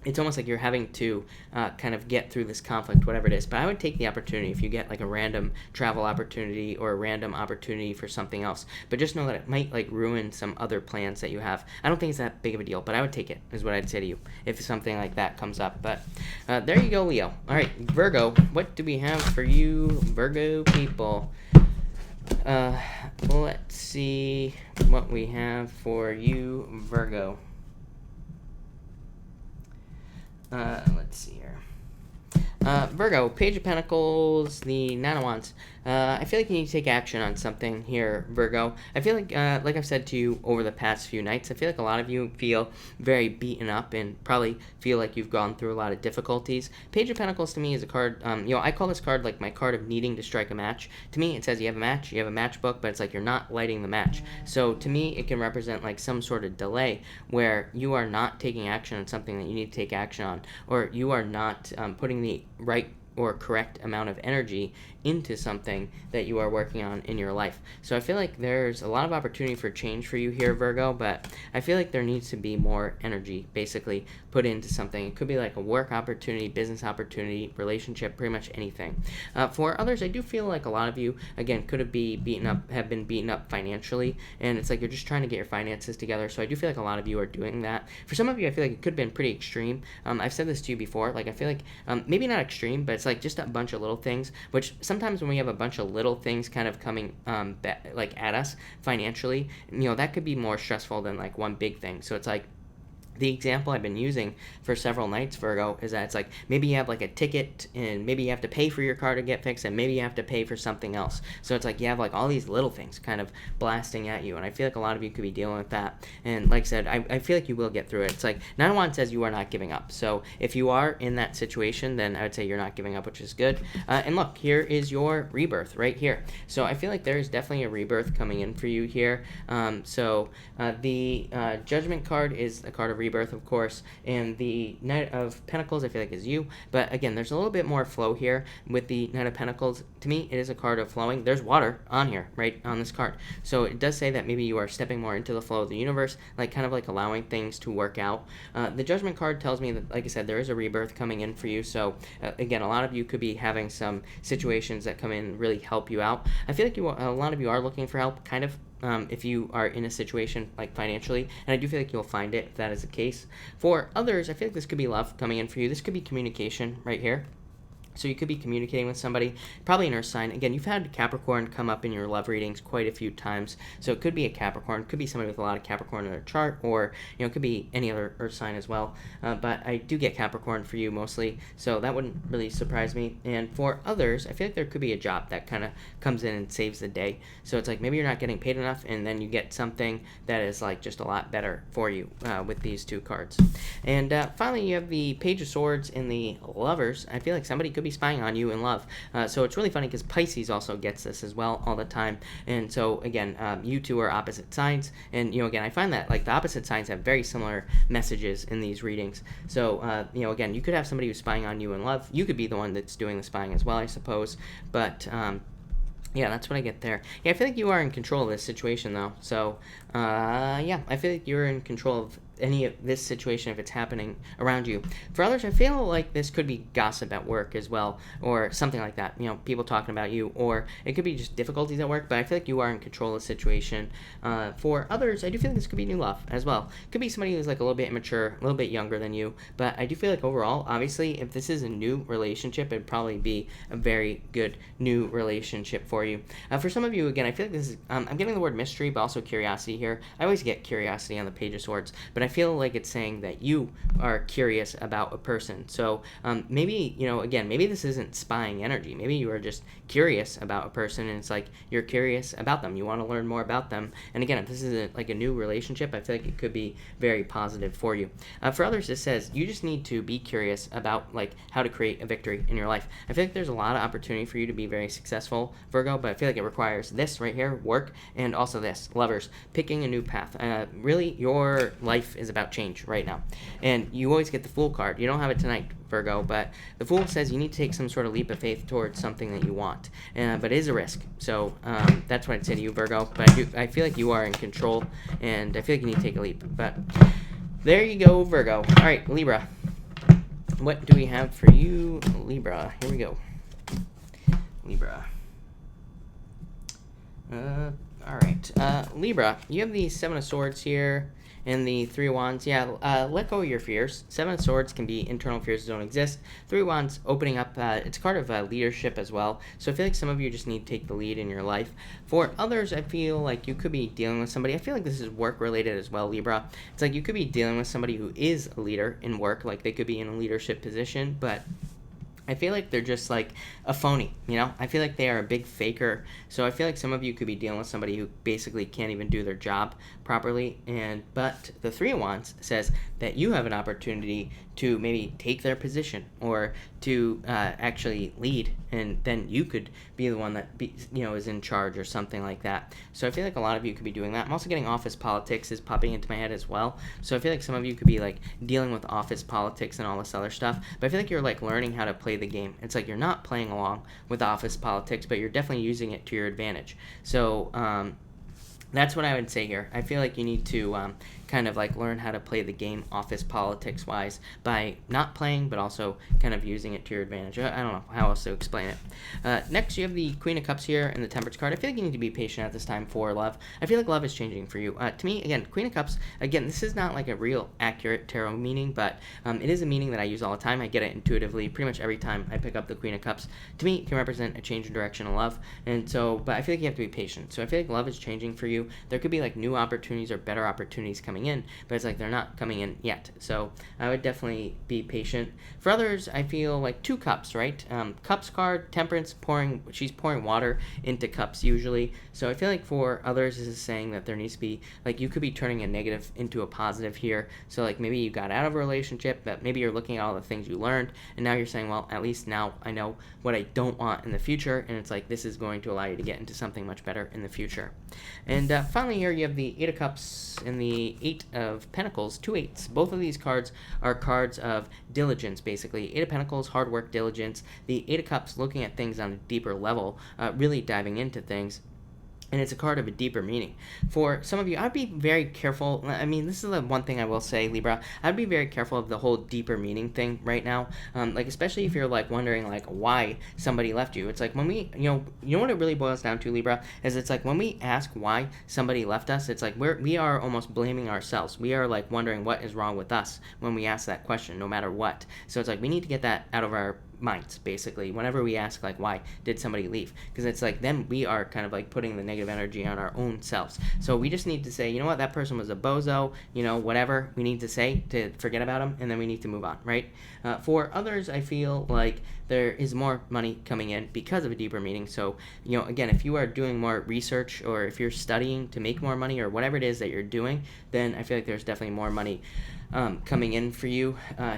it's almost like you're having to kind of get through this conflict, whatever it is. But I would take the opportunity if you get like a random travel opportunity or a random opportunity for something else. But just know that it might like ruin some other plans that you have. I don't think it's that big of a deal, but I would take it, is what I'd say to you, if something like that comes up. But there you go, Leo. All right, Virgo, what do we have for you, Virgo people? Let's see what we have for you, Virgo. Let's see here. Virgo, Page of Pentacles, the Nine of Wands. I feel like you need to take action on something here, Virgo. I feel like I've said to you over the past few nights, I feel like a lot of you feel very beaten up and probably feel like you've gone through a lot of difficulties. Page of Pentacles to me is a card, I call this card like my card of needing to strike a match. To me, it says you have a match, you have a matchbook, but it's like you're not lighting the match. So to me, it can represent like some sort of delay where you are not taking action on something that you need to take action on, or you are not putting the right or correct amount of energy into something that you are working on in your life. So I feel like there's a lot of opportunity for change for you here, Virgo, but I feel like there needs to be more energy basically put into something. It could be like a work opportunity, business opportunity, relationship, pretty much anything. For others, I do feel like a lot of you, again, could have been beaten up financially, and it's like you're just trying to get your finances together. So I do feel like a lot of you are doing that. For some of you, I feel like it could have been pretty extreme. I've said this to you before, like I feel like maybe not extreme, but it's like just a bunch of little things, which sometimes when we have a bunch of little things kind of coming like at us financially, that could be more stressful than like one big thing. So it's like the example I've been using for several nights, Virgo, is that it's like maybe you have like a ticket and maybe you have to pay for your car to get fixed and maybe you have to pay for something else. So it's like you have like all these little things kind of blasting at you, and I feel like a lot of you could be dealing with that. And like I said, I feel like you will get through it. It's like Nine of Wands says you are not giving up. So if you are in that situation, then I would say you're not giving up, which is good. And look, here is your rebirth right here. So I feel like there is definitely a rebirth coming in for you here. The Judgment card is a card of rebirth, of course, and the Knight of Pentacles I feel like is you, but again, there's a little bit more flow here with the Knight of Pentacles. To me, it is a card of flowing. There's water on here, right on this card, so it does say that maybe you are stepping more into the flow of the universe, like kind of like allowing things to work out. The Judgment card tells me that, like I said, there is a rebirth coming in for you. So again, a lot of you could be having some situations that come in and really help you out. I feel like a lot of you are looking for help, kind of. If you are in a situation like financially, and I do feel like you'll find it if that is the case. For others, I feel like this could be love coming in for you. This could be communication right here. So you could be communicating with somebody, probably an earth sign. Again, you've had Capricorn come up in your love readings quite a few times. So it could be a Capricorn, could be somebody with a lot of Capricorn in their chart, or it could be any other earth sign as well. But I do get Capricorn for you mostly, so that wouldn't really surprise me. And for others, I feel like there could be a job that kind of comes in and saves the day. So it's like maybe you're not getting paid enough, and then you get something that is like just a lot better for you with these two cards. And finally, you have the Page of Swords and the Lovers. I feel like somebody could be spying on you in love. So it's really funny because Pisces also gets this as well all the time. And so again, you two are opposite signs. And again, I find that like the opposite signs have very similar messages in these readings. So again, you could have somebody who's spying on you in love. You could be the one that's doing the spying as well, I suppose. But yeah, that's what I get there. Yeah, I feel like you are in control of this situation, though. So, yeah, I feel like you're in control of any of this situation if it's happening around you. For others, I feel like this could be gossip at work as well, or something like that. People talking about you, or it could be just difficulties at work, but I feel like you are in control of the situation. For others, I do feel like this could be new love as well. Could be somebody who's like a little bit immature, a little bit younger than you, but I do feel like overall, obviously, if this is a new relationship, it'd probably be a very good new relationship for you. For some of you, again, I feel like this is, I'm getting the word mystery, but also curiosity here. I always get curiosity on the Page of Swords, but I feel like it's saying that you are curious about a person. So maybe, again, maybe this isn't spying energy. Maybe you are just curious about a person, and it's like you're curious about them. You want to learn more about them. And again, if this is like a new relationship, I feel like it could be very positive for you. For others, it says you just need to be curious about like how to create a victory in your life. I feel like there's a lot of opportunity for you to be very successful, Virgo, but I feel like it requires this right here, work, and also this, lovers, picking a new path. Really, your life is about change right now. And you always get the Fool card. You don't have it tonight, Virgo, but the Fool says you need to take some sort of leap of faith towards something that you want. But it is a risk. So that's what I'd say to you, Virgo. But I feel like you are in control, and I feel like you need to take a leap. But there you go, Virgo. All right, Libra. What do we have for you, Libra? Here we go. Libra. All right. Libra, you have the Seven of Swords here and the Three of Wands. Yeah, let go of your fears. Seven of Swords can be internal fears that don't exist. Three of Wands, opening up. It's a card of leadership as well. So I feel like some of you just need to take the lead in your life. For others, I feel like you could be dealing with somebody. I feel like this is work-related as well, Libra. It's like you could be dealing with somebody who is a leader in work. Like they could be in a leadership position, but I feel like they're just like a phony, you know? I feel like they are a big faker. So I feel like some of you could be dealing with somebody who basically can't even do their job properly. But the Three of Wands says that you have an opportunity to maybe take their position or to actually lead, and then you could be the one that is in charge or something like that. So I feel like a lot of you could be doing that. I'm also getting office politics is popping into my head as well. So I feel like some of you could be like dealing with office politics and all this other stuff. But I feel like you're like learning how to play the game. It's like you're not playing along with office politics, but you're definitely using it to your advantage. So that's what I would say here. I feel like you need to kind of like learn how to play the game office politics wise by not playing, but also kind of using it to your advantage. I don't know how else to explain it. Next, you have the Queen of Cups here and the Temperance card. I feel like you need to be patient at this time for love. I feel like love is changing for you. To me, again, Queen of Cups, again, this is not like a real accurate tarot meaning, but it is a meaning that I use all the time. I get it intuitively pretty much every time I pick up the Queen of Cups. To me, it can represent a change in direction of love. And so, but I feel like you have to be patient. So I feel like love is changing for you. There could be like new opportunities or better opportunities coming in, but it's like they're not coming in yet. So I would definitely be patient. For others, I feel like 2 cups, right? Cups card, Temperance, she's pouring water into cups usually. So I feel like for others, this is saying that there needs to be, like, you could be turning a negative into a positive here. So like maybe you got out of a relationship, but maybe you're looking at all the things you learned, and now you're saying, well, at least now I know what I don't want in the future, and it's like this is going to allow you to get into something much better in the future. And finally here you have the 8 of Cups and the 8 of Pentacles, 2 8s. Both of these cards are cards of diligence, basically. 8 of Pentacles, hard work, diligence. The 8 of Cups, looking at things on a deeper level, really diving into things. And it's a card of a deeper meaning. For some of you, I'd be very careful. I mean, this is the one thing I will say, Libra. I'd be very careful of the whole deeper meaning thing right now. Like, especially if you're, like, wondering, like, why somebody left you. It's like when we, you know what it really boils down to, Libra, is it's like when we ask why somebody left us, it's like we are almost blaming ourselves. We are, like, wondering what is wrong with us when we ask that question, no matter what. So it's like we need to get that out of our minds, basically, whenever we ask, like, why did somebody leave? Because it's like then we are kind of like putting the negative energy on our own selves. So we just need to say, you know what, that person was a bozo, whatever we need to say to forget about them, and then we need to move on, right? For others, I feel like there is more money coming in because of a deeper meaning. So, again, if you are doing more research or if you're studying to make more money or whatever it is that you're doing, then I feel like there's definitely more money coming in for you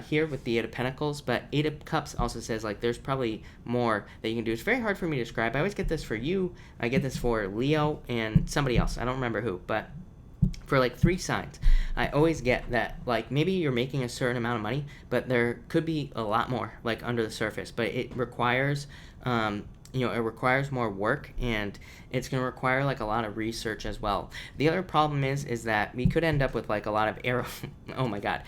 here with the 8 of Pentacles. But 8 of Cups also says, like, there's probably more that you can do. It's very hard for me to describe. I always get this for you. I get this for Leo and somebody else. I don't remember who, but for like 3 signs, I always get that, like, maybe you're making a certain amount of money, but there could be a lot more, like, under the surface. But it requires it requires more work, and it's going to require, like, a lot of research as well. The other problem is that we could end up with, like, a lot of arrows. Oh my god.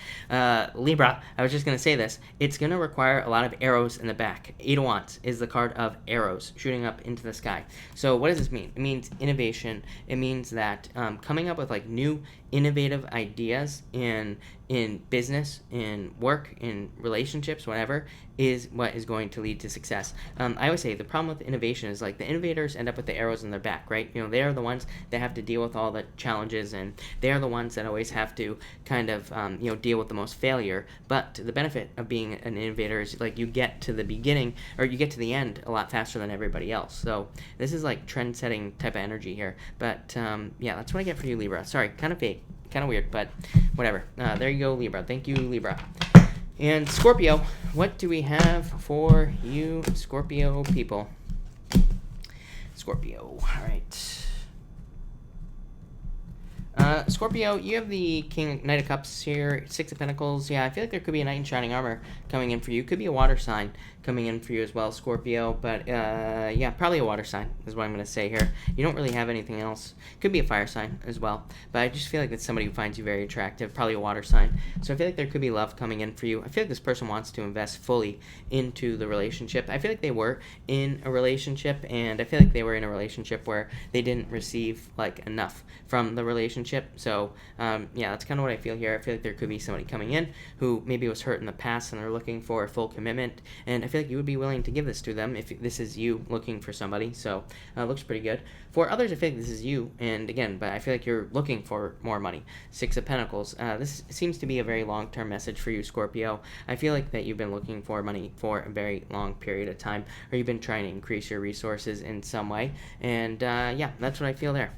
Libra, I was just going to say this. It's going to require a lot of arrows in the back. 8 of Wands is the card of arrows shooting up into the sky. So what does this mean? It means innovation. It means that coming up with, like, new innovative ideas in business, in work, in relationships, whatever, is what is going to lead to success. I always say the problem with innovation is, like, the innovators end up with the arrows in their back, right? They are the ones that have to deal with all the challenges, and they are the ones that always have to kind of deal with the most failure. But the benefit of being an innovator is, like, you get to the beginning, or you get to the end a lot faster than everybody else. So this is like trend-setting type of energy here. But yeah, that's what I get for you, Libra. Sorry, kind of fake, kind of weird, but whatever. There you go, Libra. Thank you, Libra. And Scorpio, what do we have for you, Scorpio people? Scorpio, all right. Scorpio, you have the Knight of Cups here, 6 of Pentacles. Yeah, I feel like there could be a Knight in Shining Armor coming in for you. Could be a water sign coming in for you as well, Scorpio. But, yeah, probably a water sign is what I'm going to say here. You don't really have anything else. Could be a fire sign as well. But I just feel like it's somebody who finds you very attractive. Probably a water sign. So I feel like there could be love coming in for you. I feel like this person wants to invest fully into the relationship. I feel like they were in a relationship, and I feel like they were in a relationship where they didn't receive, like, enough from the relationship. So, yeah, that's kind of what I feel here. I feel like there could be somebody coming in who maybe was hurt in the past and they're looking for a full commitment. And I feel feel like you would be willing to give this to them if this is you looking for somebody. So it looks pretty good. For others, I feel like this is you, and again, but I feel like you're looking for more money. Six of Pentacles. This seems to be a very long-term message for you, Scorpio. I feel like that you've been looking for money for a very long period of time, or you've been trying to increase your resources in some way, and yeah, that's what I feel there.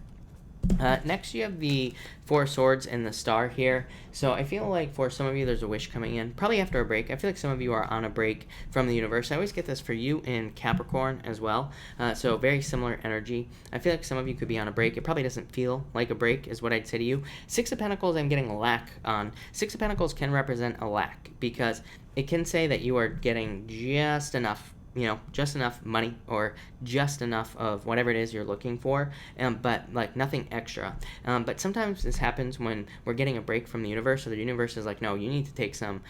Next, you have the Four of Swords and the Star here. So I feel like for some of you, there's a wish coming in, probably after a break. I feel like some of you are on a break from the universe. I always get this for you in Capricorn as well. So very similar energy. I feel like some of you could be on a break. It probably doesn't feel like a break is what I'd say to you. Six of Pentacles, I'm getting a lack on. Six of Pentacles can represent a lack because it can say that you are getting just enough, just enough money or just enough of whatever it is you're looking for, but like nothing extra. But sometimes this happens when we're getting a break from the universe, or the universe is like, no, you need to take some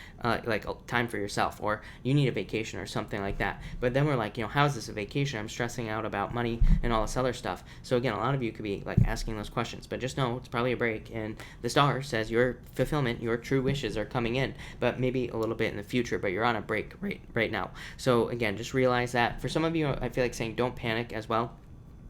time for yourself, or you need a vacation or something like that. But then we're like, how is this a vacation? I'm stressing out about money and all this other stuff. So again, a lot of you could be like asking those questions, but just know it's probably a break, and the star says your fulfillment, your true wishes are coming in, but maybe a little bit in the future, but you're on a break right now. So again, just realize that. For some of you, I feel like saying don't panic as well.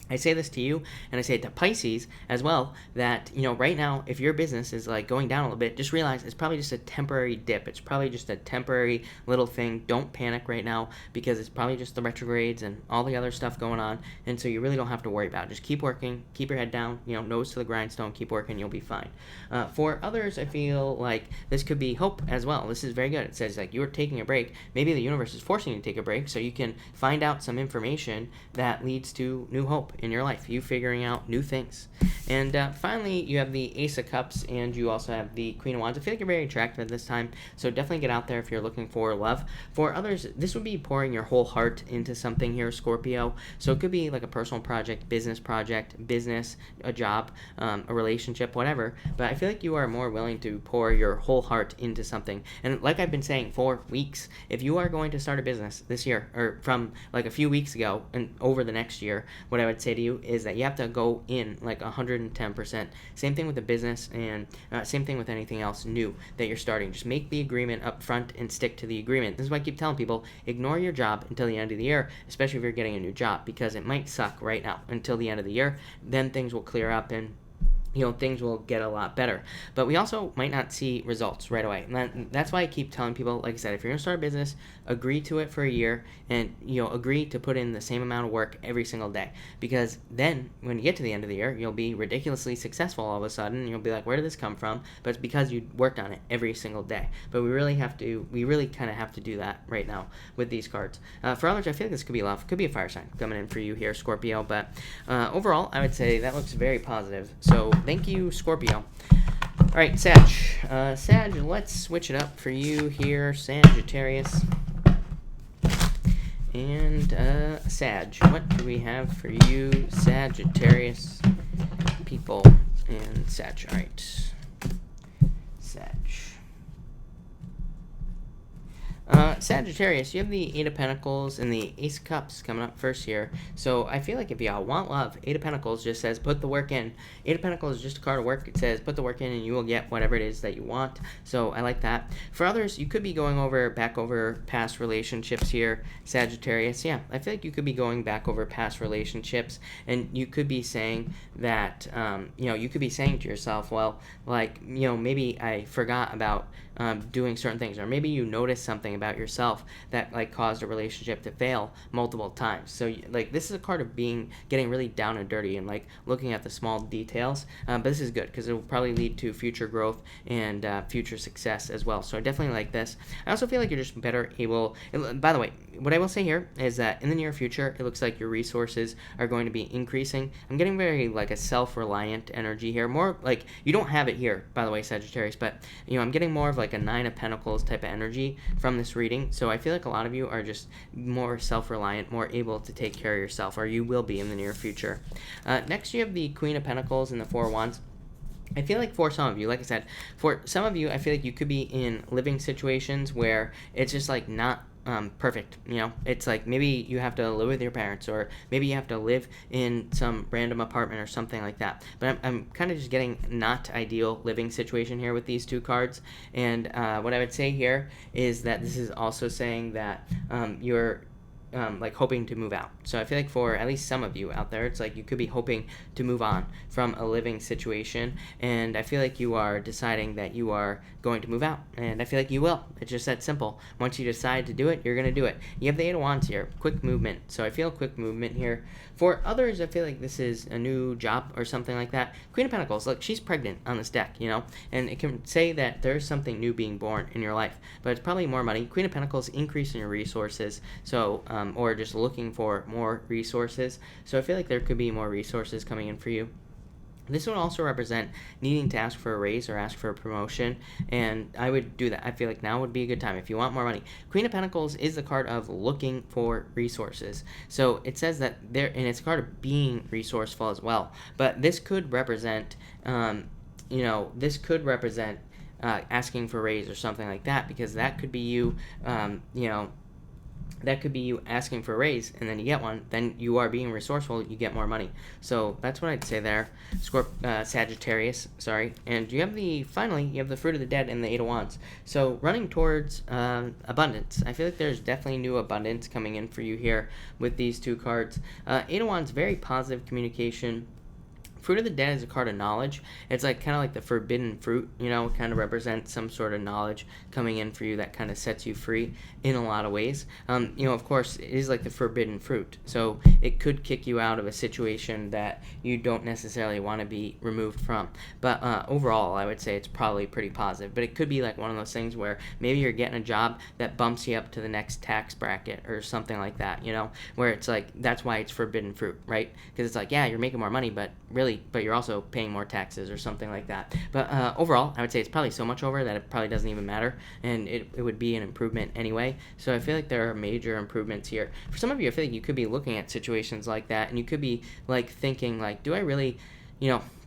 I say this to you, and I say it to Pisces as well, that, right now, if your business is like going down a little bit, just realize it's probably just a temporary dip. It's probably just a temporary little thing. Don't panic right now, because it's probably just the retrogrades and all the other stuff going on, and so you really don't have to worry about it. Just keep working, keep your head down, nose to the grindstone, keep working, you'll be fine. For others, I feel like this could be hope as well. This is very good. It says like you're taking a break. Maybe the universe is forcing you to take a break so you can find out some information that leads to new hope in your life, you figuring out new things. And finally, you have the Ace of Cups, and you also have the Queen of Wands. I feel like you're very attractive at this time, so definitely get out there if you're looking for love. For others, this would be pouring your whole heart into something here, Scorpio. So it could be like a personal project, business, a job, a relationship, whatever. But I feel like you are more willing to pour your whole heart into something. And like I've been saying for weeks, if you are going to start a business this year, or from like a few weeks ago and over the next year, what I would say to you is that you have to go in like 110%. Same thing with the business, and same thing with anything else new that you're starting. Just make the agreement up front and stick to the agreement. This is why I keep telling people, ignore your job until the end of the year, especially if you're getting a new job, because it might suck right now until the end of the year. Then things will clear up, and things will get a lot better. But we also might not see results right away. And that's why I keep telling people, like I said, if you're going to start a business, agree to it for a year, and, agree to put in the same amount of work every single day. Because then when you get to the end of the year, you'll be ridiculously successful all of a sudden. And you'll be like, where did this come from? But it's because you worked on it every single day. But we really kind of have to do that right now with these cards. For others, I feel like this could be love. Could be a fire sign coming in for you here, Scorpio. But overall, I would say that looks very positive. So thank you, Scorpio. All right, Sag. Sag, let's switch it up for you here, Sagittarius. And Sag, what do we have for you, Sagittarius people? And Sag, all right. Sag. Sagittarius, you have the Eight of Pentacles and the Ace of Cups coming up first here. So I feel like if y'all want love, Eight of Pentacles just says put the work in. Eight of Pentacles is just a card of work. It says put the work in and you will get whatever it is that you want. So I like that. For others, you could be going back over past relationships here, Sagittarius. Yeah, I feel like you could be going back over past relationships, and you could be saying that, you could be saying to yourself, well, like, maybe I forgot about doing certain things, or maybe you noticed something about yourself that like caused a relationship to fail multiple times. So like this is a card of getting really down and dirty and like looking at the small details, but this is good because it will probably lead to future growth and future success as well. So I definitely like this. I also feel like you're just better able, by the way, what I will say here is that in the near future, it looks like your resources are going to be increasing. I'm getting very like a self-reliant energy here. More like, you don't have it here, by the way, Sagittarius, but I'm getting more of like a Nine of Pentacles type of energy from this reading. So I feel like a lot of you are just more self-reliant, more able to take care of yourself, or you will be in the near future. Next, you have the Queen of Pentacles and the Four of Wands. I feel like for some of you, like I said, for some of you, I feel like you could be in living situations where it's just like not perfect. You know, it's like maybe you have to live with your parents, or maybe you have to live in some random apartment or something like that. But I'm kind of just getting not ideal living situation here with these two cards. And what I would say here is that this is also saying that you're like hoping to move out. So I feel like for at least some of you out there, it's like you could be hoping to move on from a living situation, and I feel like you are deciding that you are going to move out, and I feel like you will. It's just that simple. Once you decide to do it, you're going to do it. You have the Eight of Wands here, quick movement. So I feel quick movement here. For others, I feel like this is a new job or something like that. Queen of Pentacles, look, she's pregnant on this deck, you know, and it can say that there's something new being born in your life, but it's probably more money. Queen of Pentacles, increase in your resources, so or just looking for more resources. So I feel like there could be more resources coming in for you. This would also represent needing to ask for a raise or ask for a promotion, and I would do that. I feel like now would be a good time if you want more money. Queen of Pentacles is the card of looking for resources. So it says that there, and it's a card of being resourceful as well. But this could represent, this could represent asking for a raise or something like that, because that could be you, that could be you asking for a raise, and then you get one. Then you are being resourceful, you get more money. So that's what I'd say there. Sagittarius, sorry. And you have finally, you have the Fruit of the Dead and the Eight of Wands. So running towards abundance. I feel like there's definitely new abundance coming in for you here with these two cards. Eight of Wands, very positive communication. Fruit of the Dead is a card of knowledge. It's like kind of like the forbidden fruit, you know, kind of represents some sort of knowledge coming in for you that kind of sets you free in a lot of ways. Of course, it is like the forbidden fruit. So it could kick you out of a situation that you don't necessarily want to be removed from. But overall, I would say it's probably pretty positive. But it could be like one of those things where maybe you're getting a job that bumps you up to the next tax bracket or something like that, you know, where it's like, that's why it's forbidden fruit, right? Because it's like, yeah, you're making more money, but you're also paying more taxes or something like that. But overall, I would say it's probably so much over that it probably doesn't even matter, and it would be an improvement anyway. So I feel like there are major improvements here. For some of you, I feel like you could be looking at situations like that, and you could be like thinking like, do I really,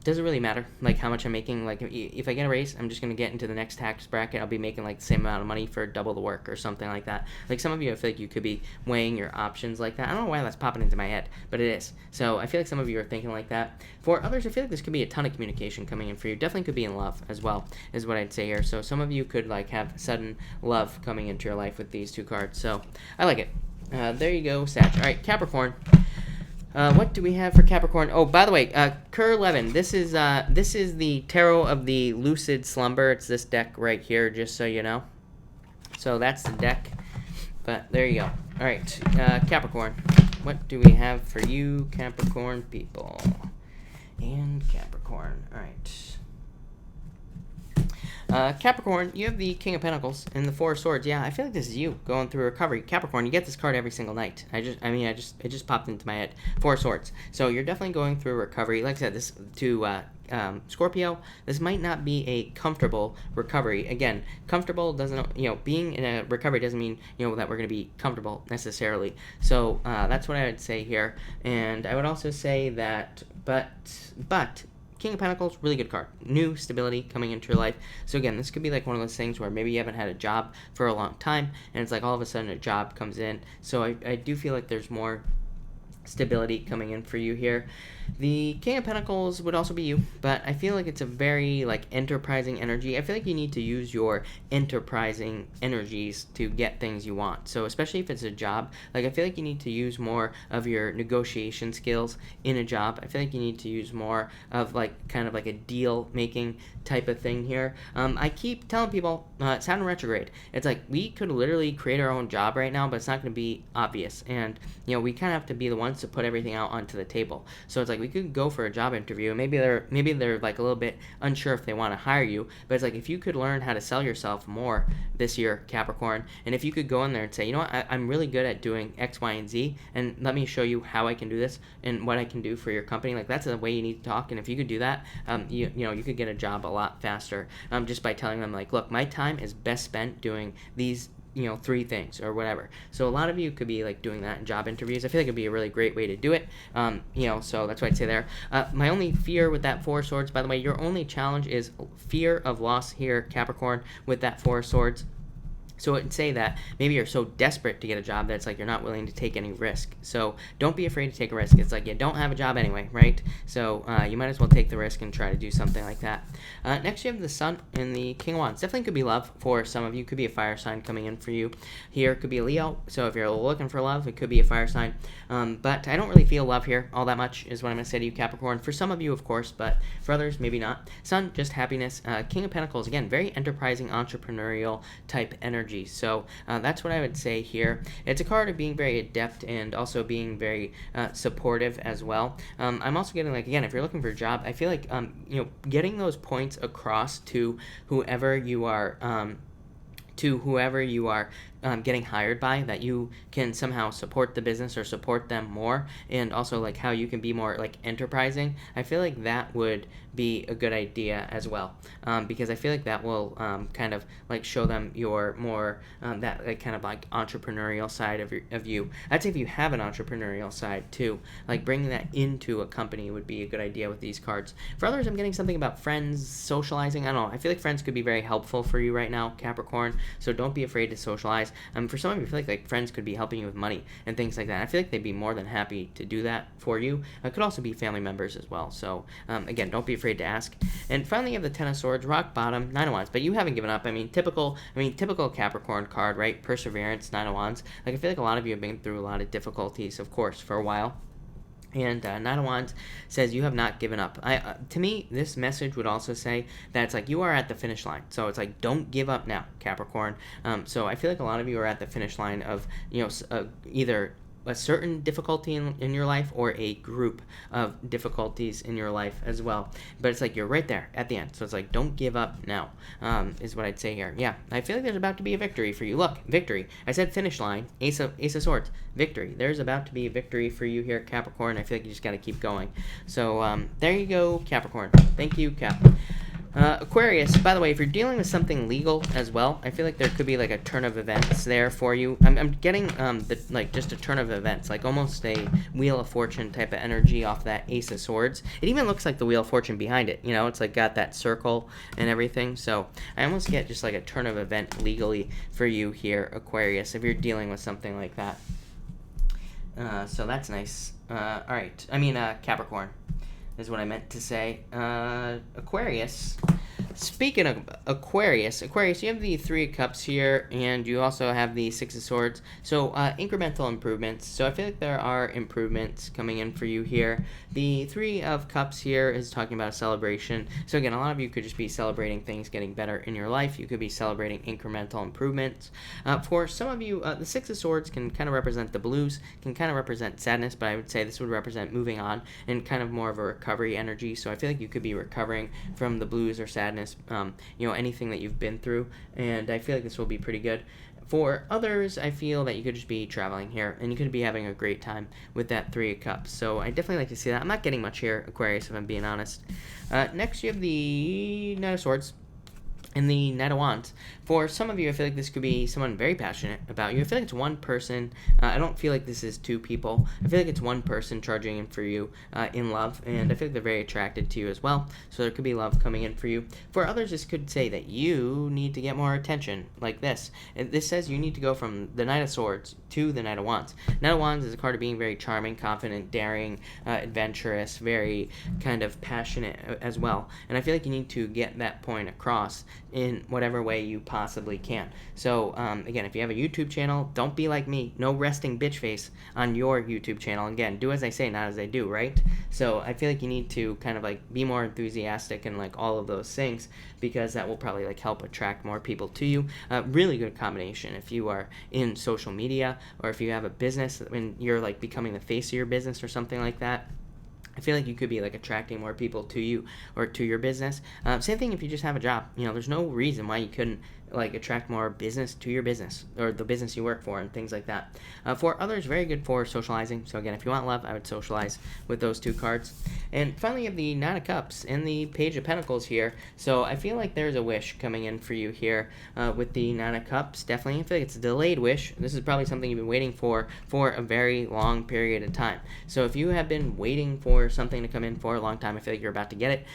does it really matter like how much I'm making? Like if I get a raise, I'm just going to get into the next tax bracket. I'll be making like the same amount of money for double the work or something like that. Like some of you, I feel like you could be weighing your options like that. I don't know why that's popping into my head, but it is. So I feel like some of you are thinking like that. For others, I feel like this could be a ton of communication coming in for you. Definitely could be in love as well, is what I'd say here. So some of you could like have sudden love coming into your life with these two cards. So I like it. There you go, Sag. All right, Capricorn. What do we have for Capricorn? Oh, by the way, Cur 11. This is the Tarot of the Lucid Slumber. It's this deck right here, just so you know. So that's the deck. But there you go. All right, Capricorn. What do we have for you, Capricorn people? And Capricorn. All right. Capricorn, you have the King of Pentacles and the Four of Swords. Yeah, I feel like this is you going through recovery. Capricorn, you get this card every single night. It just popped into my head. Four of Swords. So you're definitely going through recovery. Like I said, this to Scorpio, this might not be a comfortable recovery. Again, comfortable doesn't, being in a recovery doesn't mean, that we're going to be comfortable necessarily. So that's what I would say here. And I would also say that, but King of Pentacles, really good card. New stability coming into your life. So again, this could be like one of those things where maybe you haven't had a job for a long time, and it's like all of a sudden a job comes in. So I do feel like there's more stability coming in for you here. The King of Pentacles would also be you, but I feel like it's a very like enterprising energy. I feel like you need to use your enterprising energies to get things you want. So especially if it's a job, like I feel like you need to use more of your negotiation skills in a job. I feel like you need to use more of like kind of like a deal making type of thing here. I keep telling people Saturn retrograde. It's like we could literally create our own job right now, but it's not going to be obvious, and we kind of have to be the ones to put everything out onto the table. So it's like we could go for a job interview, and maybe they're like a little bit unsure if they want to hire you, but it's like if you could learn how to sell yourself more this year, Capricorn, and if you could go in there and say, I'm really good at doing X, Y, and Z, and let me show you how I can do this and what I can do for your company. Like that's the way you need to talk, and if you could do that, you could get a job a lot faster just by telling them like, look, my time is best spent doing these 3 things or whatever. So a lot of you could be like doing that in job interviews. I feel like it'd be a really great way to do it. So that's what I'd say there. My only fear with that Four of Swords, by the way, your only challenge is fear of loss here, Capricorn, with that Four of Swords. So it would say that maybe you're so desperate to get a job that it's like you're not willing to take any risk. So don't be afraid to take a risk. It's like you don't have a job anyway, right? So you might as well take the risk and try to do something like that. Next, you have the Sun and the King of Wands. Definitely could be love for some of you. Could be a fire sign coming in for you. Here could be a Leo. So if you're looking for love, it could be a fire sign. But I don't really feel love here all that much is what I'm going to say to you, Capricorn. For some of you, of course, but for others, maybe not. Sun, just happiness. King of Pentacles, again, very enterprising, entrepreneurial type energy. So that's what I would say here. It's a card of being very adept and also being very supportive as well. I'm also getting, like, again, if you're looking for a job, I feel like getting those points across to whoever you are getting hired by, that you can somehow support the business or support them more, and also like how you can be more like enterprising. I feel like that would be a good idea as well, because I feel like that will kind of like show them your more that like kind of like entrepreneurial side of you. I'd say if you have an entrepreneurial side too, like bringing that into a company would be a good idea with these cards. For others, I'm getting something about friends, socializing. I don't know. I feel like friends could be very helpful for you right now, Capricorn. So don't be afraid to socialize. For some of you, I feel like friends could be helping you with money and things like that. I feel like they'd be more than happy to do that for you. It could also be family members as well. So again, don't be afraid to ask. And finally, you have the Ten of Swords, rock bottom, Nine of Wands. But you haven't given up. Typical Capricorn card, right? Perseverance, Nine of Wands. Like I feel like a lot of you have been through a lot of difficulties, of course, for a while. And Nine of Wands says you have not given up. To me, this message would also say that it's like you are at the finish line. So it's like, don't give up now, Capricorn. So I feel like a lot of you are at the finish line of, either a certain difficulty in your life or a group of difficulties in your life as well. But it's like you're right there at the end. So it's like, don't give up now, is what I'd say here. Yeah, I feel like there's about to be a victory for you. Look, victory. I said finish line, Ace of Swords, victory. There's about to be a victory for you here, Capricorn. I feel like you just got to keep going. So there you go, Capricorn. Thank you, Cap. Aquarius, by the way, if you're dealing with something legal as well, I feel like there could be like a turn of events there for you. I'm getting just a turn of events, like almost a Wheel of Fortune type of energy off that Ace of Swords. It even looks like the Wheel of Fortune behind it. It's like got that circle and everything. So I almost get just like a turn of event legally for you here, Aquarius, if you're dealing with something like that. So that's nice. All right. Capricorn is what I meant to say. Aquarius. Speaking of Aquarius, you have the Three of Cups here, and you also have the Six of Swords. So incremental improvements. So I feel like there are improvements coming in for you here. The Three of Cups here is talking about a celebration. So again, a lot of you could just be celebrating things getting better in your life. You could be celebrating incremental improvements. For some of you, the Six of Swords can kind of represent the blues, can kind of represent sadness, but I would say this would represent moving on and kind of more of a recovery energy. So I feel like you could be recovering from the blues or sadness, anything that you've been through, and I feel like this will be pretty good. For others, I feel that you could just be traveling here, and you could be having a great time with that Three of Cups. So I definitely like to see that. I'm not getting much here, Aquarius, if I'm being honest. Next, you have the Knight of Swords and the Knight of Wands. For some of you, I feel like this could be someone very passionate about you. I feel like it's one person. I don't feel like this is two people. I feel like it's one person charging in for you in love, and I feel like they're very attracted to you as well. So there could be love coming in for you. For others, this could say that you need to get more attention, like this. And this says you need to go from the Knight of Swords to the Knight of Wands. Knight of Wands is a card of being very charming, confident, daring, adventurous, very kind of passionate as well. And I feel like you need to get that point across in whatever way you possibly can. So again, if you have a YouTube channel, don't be like me. No resting bitch face on your YouTube channel. Again, do as I say, not as I do, right? So I feel like you need to kind of like be more enthusiastic and like all of those things, because that will probably like help attract more people to you. Really good combination if you are in social media, or if you have a business and you're like becoming the face of your business or something like that. I feel like you could be like attracting more people to you or to your business. Same thing if you just have a job. There's no reason why you couldn't like attract more business to your business or the business you work for and things like that. For others, very good for socializing. So again, if you want love, I would socialize with those two cards. And finally, you have the Nine of Cups and the Page of Pentacles here. So I feel like there's a wish coming in for you here with the Nine of Cups. Definitely, I feel like it's a delayed wish. This is probably something you've been waiting for a very long period of time. So if you have been waiting for something to come in for a long time, I feel like you're about to get it.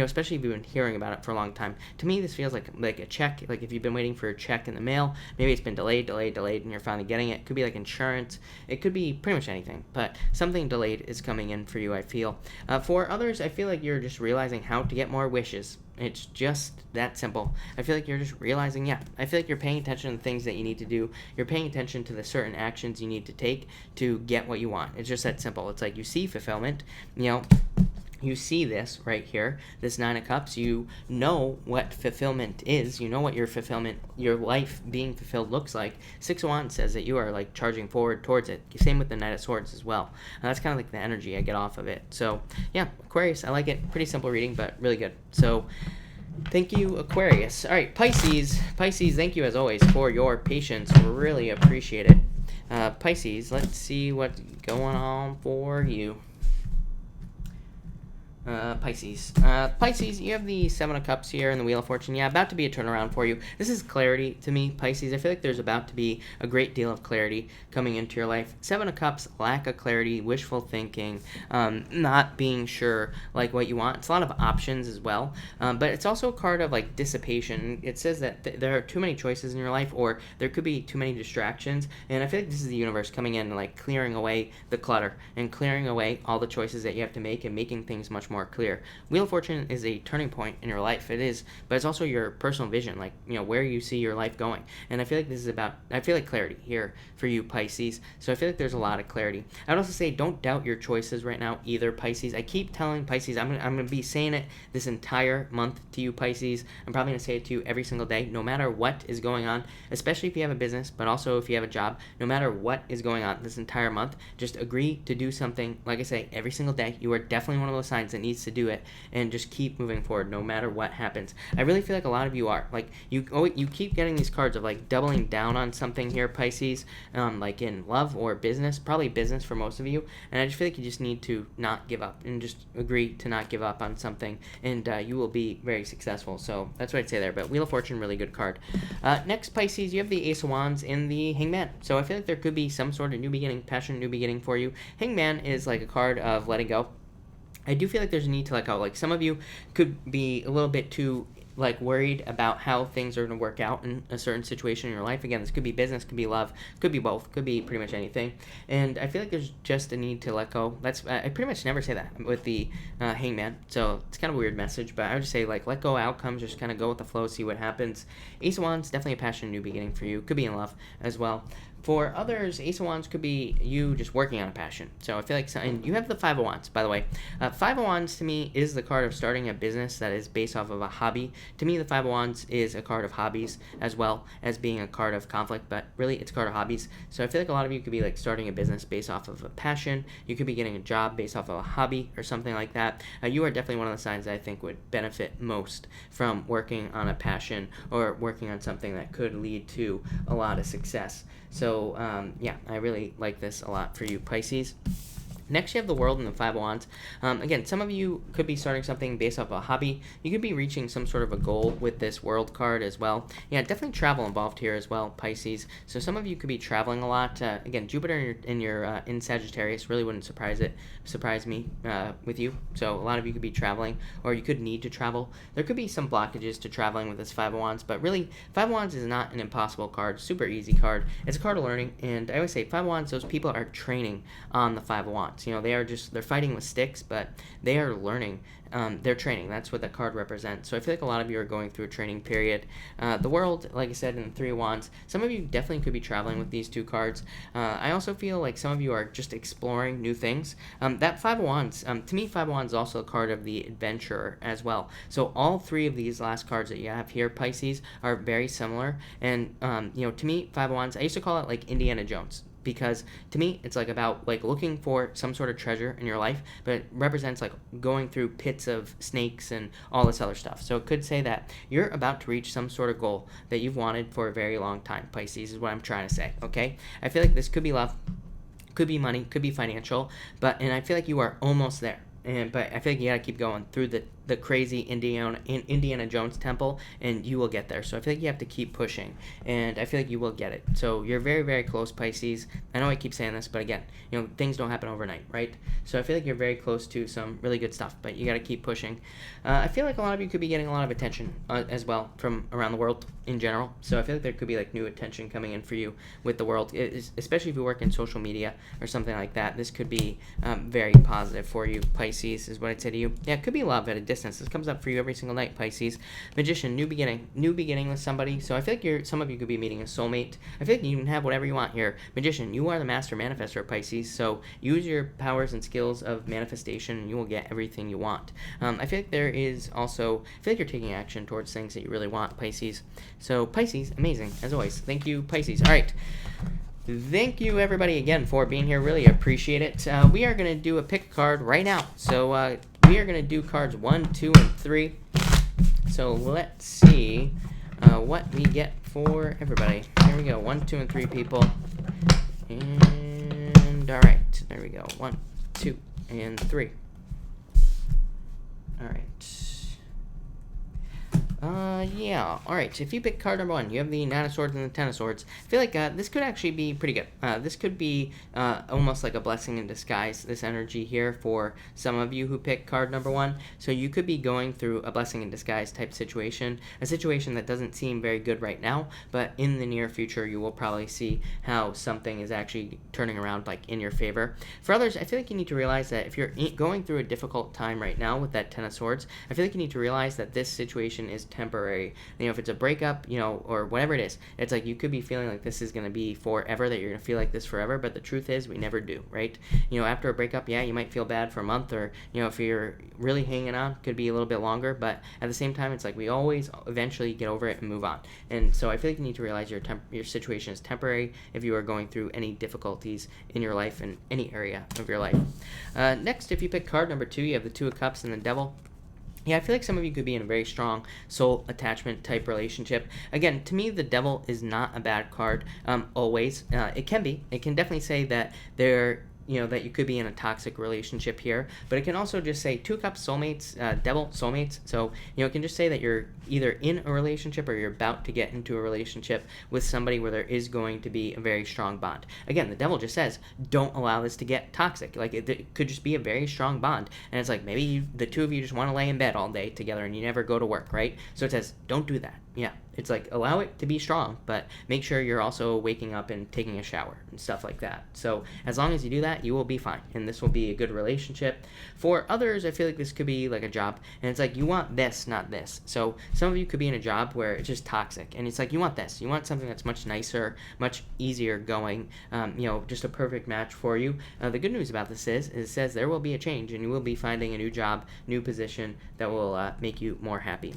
Especially if you've been hearing about it for a long time. To me, this feels like a check. Like if you've you've been waiting for a check in the mail. Maybe it's been delayed, and you're finally getting it. It could be like insurance. It could be pretty much anything, but something delayed is coming in for you, I feel. For others, I feel like you're just realizing how to get more wishes. It's just that simple. I feel like you're just realizing, I feel like you're paying attention to the things that you need to do. You're paying attention to the certain actions you need to take to get what you want. It's just that simple. It's like you see fulfillment, you see this right here, this Nine of Cups. You know what fulfillment is. You know what your fulfillment, your life being fulfilled looks like. Six of Wands says that you are like charging forward towards it. Same with the Knight of Swords as well. That's kind of like the energy I get off of it. So yeah, Aquarius, I like it. Pretty simple reading, but really good. So thank you, Aquarius. All right, Pisces. Pisces, thank you as always for your patience. Really appreciate it. Pisces, let's see what's going on for you. Pisces. Pisces, you have the Seven of Cups here and the Wheel of Fortune. Yeah, about to be a turnaround for you. This is clarity to me, Pisces. I feel like there's about to be a great deal of clarity coming into your life. Seven of Cups, lack of clarity, wishful thinking, not being sure like what you want. It's a lot of options as well, but it's also a card of like dissipation. It says that there are too many choices in your life, or there could be too many distractions, and I feel like this is the universe coming in and like clearing away the clutter and clearing away all the choices that you have to make and making things much more clear. Wheel of Fortune is a turning point in your life. It is, but it's also your personal vision, like where you see your life going. And I feel like this is about, I feel like clarity here for you, Pisces. So I feel like there's a lot of clarity. I would also say don't doubt your choices right now either, Pisces. I keep telling Pisces, I'm gonna be saying it this entire month to you, Pisces. I'm probably gonna say it to you every single day, no matter what is going on, especially if you have a business, but also if you have a job. No matter what is going on this entire month, just agree to do something. Like I say, every single day. You are definitely one of those signs that needs to do it, and just keep moving forward no matter what happens. I really feel like a lot of you are like you keep getting these cards of like doubling down on something here, Pisces, like in love or business, probably business for most of you, and I just feel like you just need to not give up and just agree to not give up on something, and you will be very successful. So that's what I'd say there. But Wheel of Fortune, really good card. Next, Pisces, you have the Ace of Wands and the Hangman. So I feel like there could be some sort of new beginning, passion, new beginning for you. Hangman is like a card of letting go. I do feel like there's a need to let go. Like some of you could be a little bit too like worried about how things are going to work out in a certain situation in your life. Again, this could be business, could be love, could be both, could be pretty much anything. And I feel like there's just a need to let go. That's I pretty much never say that with the Hangman, so it's kind of a weird message, but I would just say like let go outcomes, just kind of go with the flow, see what happens. Ace of Wands, definitely a passion, new beginning for you. Could be in love as well. For others, Ace of Wands could be you just working on a passion. So I feel like, and you have the Five of Wands, by the way. Five of Wands to me is the card of starting a business that is based off of a hobby. To me, the Five of Wands is a card of hobbies as well as being a card of conflict, but really it's a card of hobbies. So I feel like a lot of you could be like starting a business based off of a passion. You could be getting a job based off of a hobby or something like that. You are definitely one of the signs that I think would benefit most from working on a passion or working on something that could lead to a lot of success. So, yeah, I really like this a lot for you, Pisces. Next, you have the World and the Five of Wands. Again, some of you could be starting something based off a hobby. You could be reaching some sort of a goal with this World card as well. Yeah, definitely travel involved here as well, Pisces. So some of you could be traveling a lot. Again, Jupiter in Sagittarius really wouldn't surprise me with you. So a lot of you could be traveling, or you could need to travel. There could be some blockages to traveling with this Five of Wands, but really, Five of Wands is not an impossible card. Super easy card. It's a card of learning, and I always say Five of Wands, those people are training on the Five of Wands. They're fighting with sticks, but they are learning. They're training. That's what that card represents. So I feel like a lot of you are going through a training period. The World, like I said, in the Three of Wands, some of you definitely could be traveling with these two cards. I also feel like some of you are just exploring new things. That Five of Wands, to me, Five of Wands is also a card of the adventurer as well. So all three of these last cards that you have here, Pisces, are very similar. And, to me, Five of Wands, I used to call it like Indiana Jones. Because to me, it's like about like looking for some sort of treasure in your life, but it represents like going through pits of snakes and all this other stuff. So it could say that you're about to reach some sort of goal that you've wanted for a very long time, Pisces, is what I'm trying to say, okay? I feel like this could be love, could be money, could be financial, and I feel like you are almost there. But I feel like you gotta keep going through the crazy Indiana Jones temple, and you will get there. So I feel like you have to keep pushing, and I feel like you will get it. So you're very, very close, Pisces. I know I keep saying this, but again, things don't happen overnight, right? So I feel like you're very close to some really good stuff, but you got to keep pushing. I feel like a lot of you could be getting a lot of attention as well from around the world in general. So I feel like there could be like new attention coming in for you with the world, especially if you work in social media or something like that. This could be very positive for you, Pisces, is what I'd say to you. Yeah, it could be love at a distance. This comes up for you every single night, Pisces. Magician, new beginning with somebody. So I feel like some of you could be meeting a soulmate. I feel like you can have whatever you want here. Magician, you are the master manifestor, Pisces. So use your powers and skills of manifestation, and you will get everything you want. I feel like there is also, I feel like you're taking action towards things that you really want, Pisces. So Pisces, amazing as always. Thank you, Pisces. All right. Thank you, everybody, again, for being here. Really appreciate it. We are going to do a pick card right now. So we are going to do cards 1, 2, and 3. So let's see what we get for everybody. Here we go. 1, 2, and 3 people. And all right. There we go. 1, 2, and 3. All right. Yeah. All right. So if you pick card number 1, you have the Nine of Swords and the Ten of Swords. I feel like this could actually be pretty good. This could be almost like a blessing in disguise, this energy here for some of you who pick card number 1. So you could be going through a blessing in disguise type situation, a situation that doesn't seem very good right now, but in the near future, you will probably see how something is actually turning around like in your favor. For others, I feel like you need to realize that if you're going through a difficult time right now with that Ten of Swords, I feel like you need to realize that this situation is temporary. If it's a breakup, or whatever it is, it's like you could be feeling like this is going to be forever, that you're going to feel like this forever, but the truth is we never do, right? After a breakup, yeah, you might feel bad for a month, or, if you're really hanging on, could be a little bit longer, but at the same time, it's like we always eventually get over it and move on. And so I feel like you need to realize your situation is temporary if you are going through any difficulties in your life, in any area of your life. Next, if you pick card number 2, you have the Two of Cups and the Devil. Yeah, I feel like some of you could be in a very strong soul attachment type relationship. Again, to me, the Devil is not a bad card, always. It can be. It can definitely say that that you could be in a toxic relationship here, but it can also just say Two Cups, soulmates, Devil, soulmates. So, it can just say that you're either in a relationship or you're about to get into a relationship with somebody where there is going to be a very strong bond. Again, the Devil just says, don't allow this to get toxic. Like, it could just be a very strong bond, and it's like maybe the two of you just want to lay in bed all day together and you never go to work, right? So it says, don't do that. Yeah, it's like allow it to be strong, but make sure you're also waking up and taking a shower and stuff like that. So as long as you do that, you will be fine, and this will be a good relationship. For others, I feel like this could be like a job, and it's like you want this, not this. So some of you could be in a job where it's just toxic, and it's like you want this. You want something that's much nicer, much easier going, just a perfect match for you. The good news about this is it says there will be a change, and you will be finding a new job, new position that will make you more happy.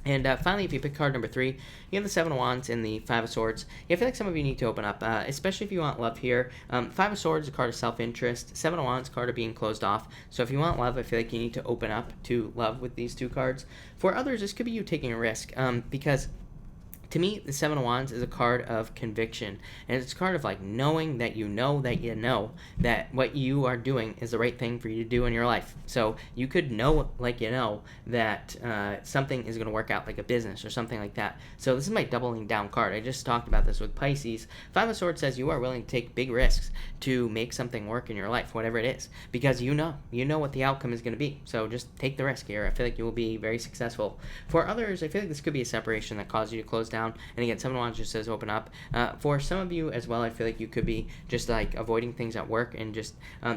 And finally, if you pick card number 3, you have the Seven of Wands and the Five of Swords. Yeah, I feel like some of you need to open up, especially if you want love here. Five of Swords is a card of self-interest. Seven of Wands, card of being closed off. So if you want love, I feel like you need to open up to love with these two cards. For others, this could be you taking a risk, because to me, the Seven of Wands is a card of conviction, and it's a card of like knowing that you know that what you are doing is the right thing for you to do in your life. So you could know, like that something is going to work out, like a business or something like that. So this is my doubling down card. I just talked about this with Pisces. Five of Swords says you are willing to take big risks to make something work in your life, whatever it is, because you know what the outcome is going to be. So just take the risk here. I feel like you will be very successful. For others, I feel like this could be a separation that caused you to close down. And again, Seven of Wands just says open up. For some of you as well, I feel like you could be just like avoiding things at work and just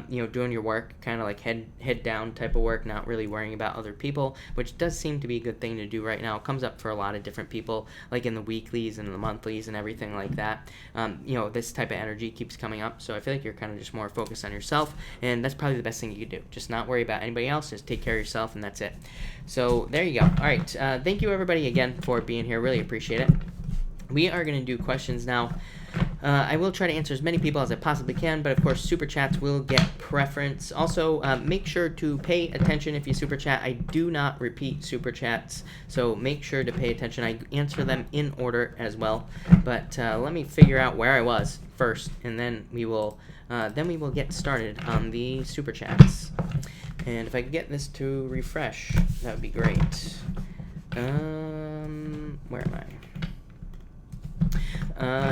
doing your work kind of like head down type of work, not really worrying about other people, which does seem to be a good thing to do right now. It comes up for a lot of different people, like in the weeklies and the monthlies and everything like that. This type of energy keeps coming up, so I feel like you're kind of just more focused on yourself, and that's probably the best thing you could do. Just not worry about anybody else, just take care of yourself, and that's it. So there you go. All right, thank you everybody again for being here. Really appreciate it. We are going to do questions now. I will try to answer as many people as I possibly can, but of course super chats will get preference. Also, make sure to pay attention if you super chat. I do not repeat super chats, so make sure to pay attention. I answer them in order as well, but let me figure out where I was first, and then we will get started on the super chats. And if I could get this to refresh, that would be great. Where am I?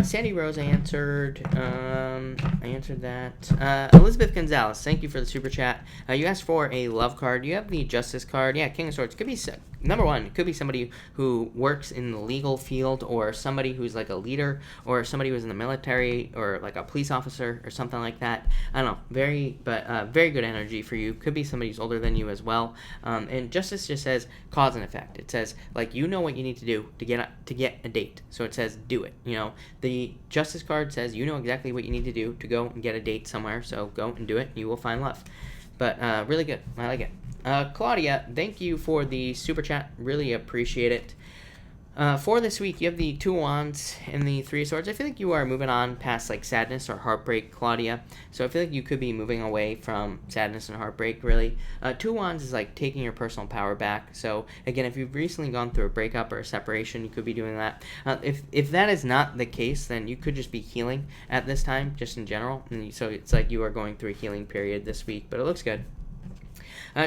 Sandy Rose, I answered. I answered that. Elizabeth Gonzalez, thank you for the super chat. You asked for a love card. You have the Justice card. Yeah, King of Swords. Could be number one. It could be somebody who works in the legal field, or somebody who's like a leader, or somebody who's in the military, or like a police officer, or something like that. I don't know. Very good energy for you. Could be somebody who's older than you as well. And Justice just says cause and effect. It says like you know what you need to do to get a date. So it says do it. You know, the Justice card says you know exactly what you need to do to go and get a date somewhere. So go and do it. You will find love. But really good. I like it. Claudia, thank you for the super chat. Really appreciate it. For this week, you have the 2 Wands and the 3 of Swords. I feel like you are moving on past like sadness or heartbreak, Claudia. So I feel like you could be moving away from sadness and heartbreak, really. 2 Wands is like taking your personal power back. So again, if you've recently gone through a breakup or a separation, you could be doing that. If that is not the case, then you could just be healing at this time, just in general. And so it's like you are going through a healing period this week, but it looks good.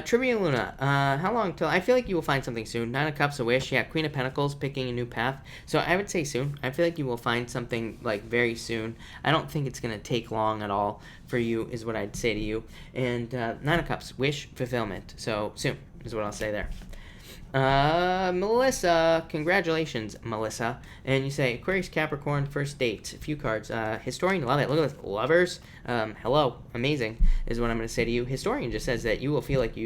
Trivia Luna, how long till? I feel like you will find something soon. 9 of Cups, a wish. Yeah, Queen of Pentacles, picking a new path. So I would say soon. I feel like you will find something like very soon. I don't think it's going to take long at all for you, is what I'd say to you. And 9 of Cups, wish, fulfillment. So soon is what I'll say there. Melissa, congratulations, Melissa. And you say, Aquarius, Capricorn, first dates, a few cards. Historian, love it. Look at this. Lovers, hello, amazing, is what I'm going to say to you. Historian just says that you will feel like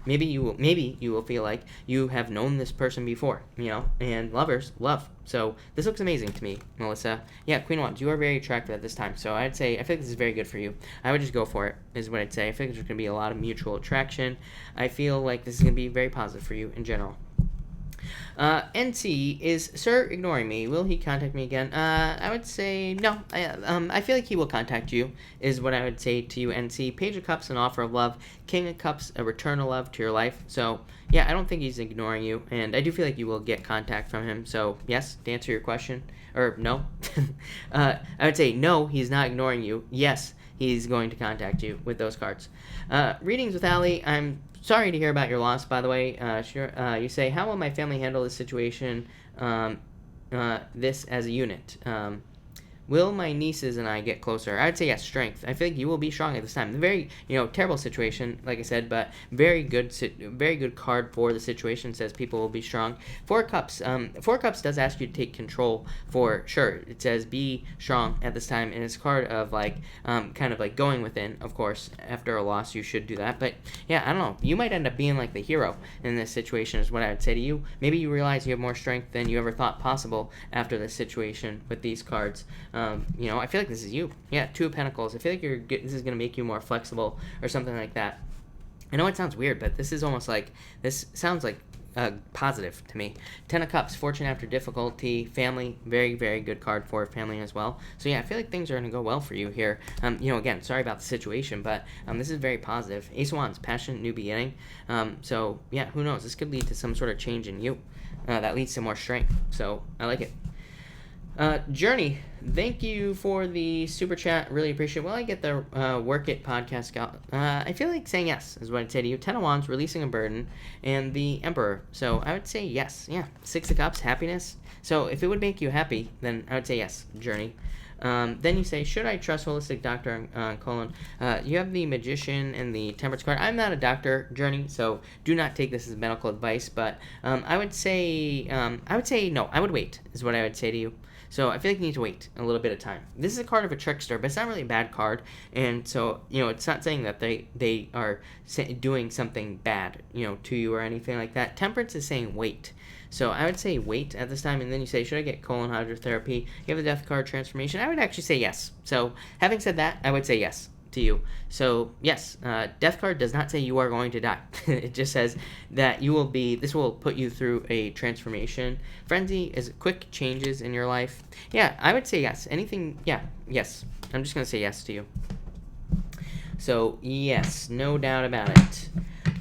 maybe you will feel like you have known this person before, you know, and lovers, love. So this looks amazing to me, Melissa. Yeah, Queen of Wands, you are very attractive at this time. So I'd say, I feel like this is very good for you. I would just go for it, is what I'd say. I feel like there's going to be a lot of mutual attraction. I feel like this is going to be very positive for you in general. NC, is Sir ignoring me? Will he contact me again? I would say no. I feel like he will contact you, is what I would say to you, NC. Page of Cups, an offer of love. King of Cups, a return of love to your life. So, yeah, I don't think he's ignoring you, and I do feel like you will get contact from him. So, yes, to answer your question, or no. I would say no, he's not ignoring you. Yes, he's going to contact you with those cards. Readings with Allie, I'm sorry to hear about your loss, by the way. You say, how will my family handle this situation, this as a unit? Will my nieces and I get closer? I'd say yes, strength. I feel like you will be strong at this time. Very, terrible situation, like I said, but very good card for the situation. Says people will be strong. 4 of Cups. 4 of Cups does ask you to take control for sure. It says be strong at this time, and it's a card of like, kind of like going within. Of course, after a loss, you should do that. But yeah, I don't know. You might end up being like the hero in this situation, is what I would say to you. Maybe you realize you have more strength than you ever thought possible after this situation with these cards. I feel like this is you. Yeah, 2 of Pentacles. I feel like this is going to make you more flexible or something like that. I know it sounds weird, but this sounds like positive to me. 10 of Cups, fortune after difficulty, family, very, very good card for family as well. So yeah, I feel like things are going to go well for you here. Again, sorry about the situation, but this is very positive. Ace of Wands, passion, new beginning. So yeah, who knows? This could lead to some sort of change in you that leads to more strength. So I like it. Journey, thank you for the super chat. Really appreciate it. Well, I get the Work It podcast. I feel like saying yes is what I'd say to you. 10 of Wands, releasing a burden, and the Emperor. So I would say yes. Yeah. 6 of Cups, happiness. So if it would make you happy, then I would say yes, Journey. Then you say, should I trust holistic doctor? You have the Magician and the Temperance card. I'm not a doctor, Journey, so do not take this as medical advice. But I would say no. I would wait, is what I would say to you. So I feel like you need to wait a little bit of time. This is a card of a trickster, but it's not really a bad card. And so, it's not saying that they are doing something bad, to you or anything like that. Temperance is saying wait. So I would say wait at this time, and then you say, should I get colon hydrotherapy? You have the Death card transformation. I would actually say yes. So having said that, I would say yes to you. So yes, Death card does not say you are going to die. It just says that this will put you through a transformation. Frenzy is quick changes in your life. Yeah, I would say yes. Yes. I'm just going to say yes to you. So yes, no doubt about it.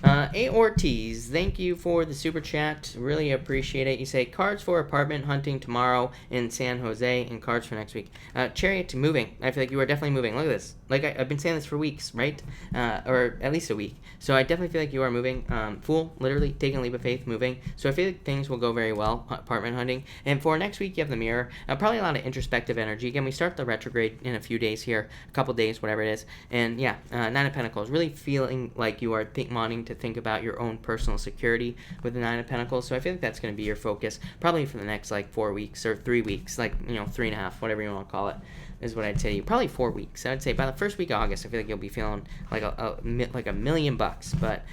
A. Ortiz, thank you for the super chat. Really appreciate it. You say cards for apartment hunting tomorrow in San Jose and cards for next week. Chariot moving. I feel like you are definitely moving. Look at this. Like I've been saying this for weeks, right? Or at least a week. So I definitely feel like you are moving. Fool, literally taking a leap of faith, moving. So I feel like things will go very well, apartment hunting. And for next week, you have the mirror. Probably a lot of introspective energy. Again, we start the retrograde in a few days here, a couple days, whatever it is. And yeah, Nine of Pentacles, really feeling like you are wanting to think about your own personal security with the Nine of Pentacles. So I feel like that's going to be your focus probably for the next like 4 weeks or 3 weeks, like 3.5, whatever you want to call it, is what I'd say to you. Probably 4 weeks. I would say by the first week of August, I feel like you'll be feeling like like $1 million. But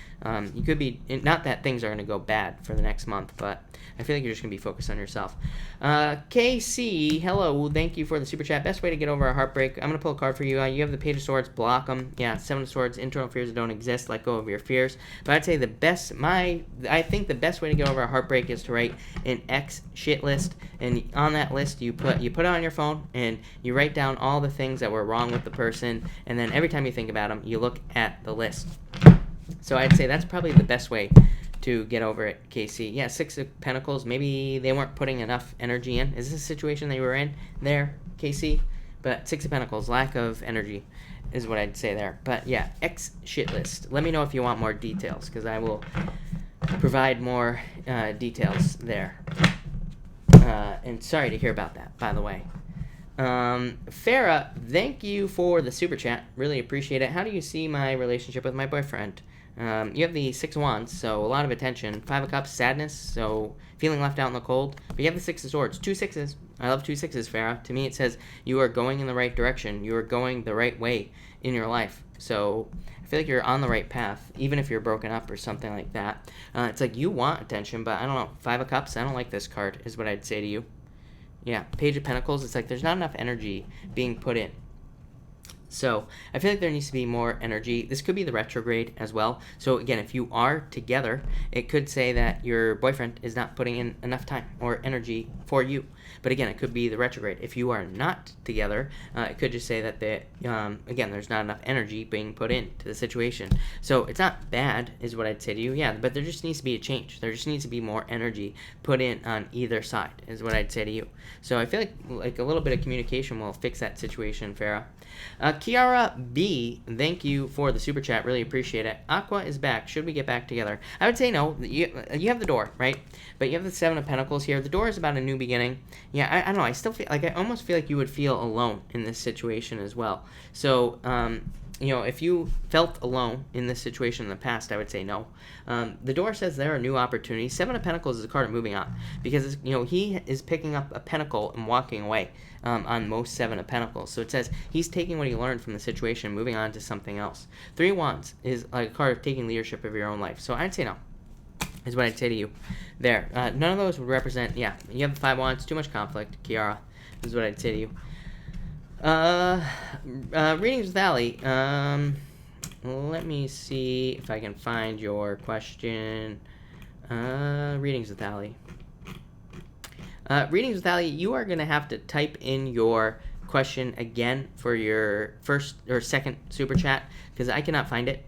you could be, not that things are going to go bad for the next month, but I feel like you're just going to be focused on yourself. KC, hello, thank you for the super chat. Best way to get over a heartbreak. I'm going to pull a card for you. You have the Page of Swords, block them. Yeah, Seven of Swords, internal fears that don't exist, let go of your fears. But I'd say I think the best way to get over a heartbreak is to write an X shit list. And on that list, you put it on your phone and you write down all the things that were wrong with the person. And then every time you think about them, you look at the list. So I'd say that's probably the best way to get over it, Casey. Yeah, Six of Pentacles. Maybe they weren't putting enough energy in. Is this a situation they were in there, Casey? But Six of Pentacles, lack of energy is what I'd say there. But yeah, X shit list. Let me know if you want more details, because I will provide more details there. And sorry to hear about that, by the way. Farah, thank you for the super chat. Really appreciate it. How do you see my relationship with my boyfriend? You have the Six of Wands, so a lot of attention. Five of Cups, sadness, so feeling left out in the cold. But you have the Six of Swords, 2 sixes. I love 2 sixes, Farah. To me, it says you are going in the right direction. You are going the right way in your life. So I feel like you're on the right path, even if you're broken up or something like that. It's like you want attention, but I don't know. Five of Cups, I don't like this card, is what I'd say to you. Yeah, Page of Pentacles, it's like there's not enough energy being put in. So I feel like there needs to be more energy. This could be the retrograde as well. So again, if you are together, it could say that your boyfriend is not putting in enough time or energy for you. But again, it could be the retrograde. If you are not together, it could just say that again, there's not enough energy being put into the situation. So it's not bad, is what I'd say to you. Yeah, but there just needs to be a change. There just needs to be more energy put in on either side, is what I'd say to you. So I feel like a little bit of communication will fix that situation, Farah. Kiara B, thank you for the super chat. Really appreciate it. Aqua is back. Should we get back together? I would say no. You have the door, right? But you have the Seven of Pentacles here. The door is about a new beginning. Yeah, I don't know. I still feel like I almost feel like you would feel alone in this situation as well. So, if you felt alone in this situation in the past, I would say no. The door says there are new opportunities. Seven of Pentacles is a card of moving on because, he is picking up a pentacle and walking away on most Seven of Pentacles. So it says he's taking what he learned from the situation and moving on to something else. Three of Wands is like a card of taking leadership of your own life. So I'd say no, is what I'd say to you there. None of those would represent, you have the Five of Wands, too much conflict, Kiara, is what I'd say to you. Readings with Ali. Let me see if I can find your question. Readings with Ali. Readings with Ali, you are going to have to type in your question again for your first or second super chat because I cannot find it.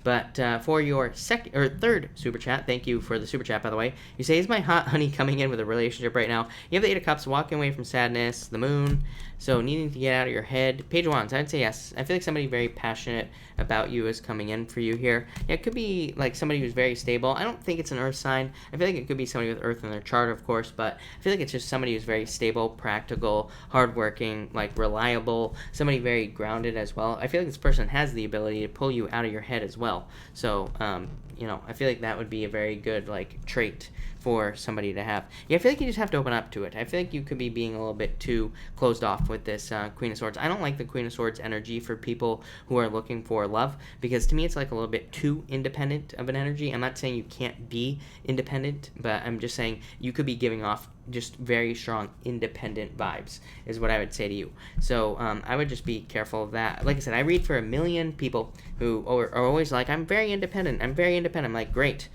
But for your second or third super chat, thank you for the super chat, by the way. You say, is my hot honey coming in with a relationship right now? You have the Eight of Cups, walking away from sadness, the Moon, so needing to get out of your head. Page of Wands, I'd say yes. I feel like somebody very passionate about you is coming in for you here. Yeah, it could be like somebody who's very stable. I don't think it's an Earth sign. I feel like it could be somebody with Earth in their chart, of course, but I feel like it's just somebody who's very stable, practical, hardworking, like reliable, somebody very grounded as well. I feel like this person has the ability to pull you out of your head as well. So, I feel like that would be a very good, trait for somebody to have. Yeah, I feel like you just have to open up to it. I feel like you could be being a little bit too closed off with this Queen of Swords. I don't like the Queen of Swords energy for people who are looking for love, because to me it's like a little bit too independent of an energy. I'm not saying you can't be independent, but I'm just saying you could be giving off just very strong independent vibes is what I would say to you. So I would just be careful of that. Like I said, I read for 1 million people who are always like, I'm very independent. I'm like, great.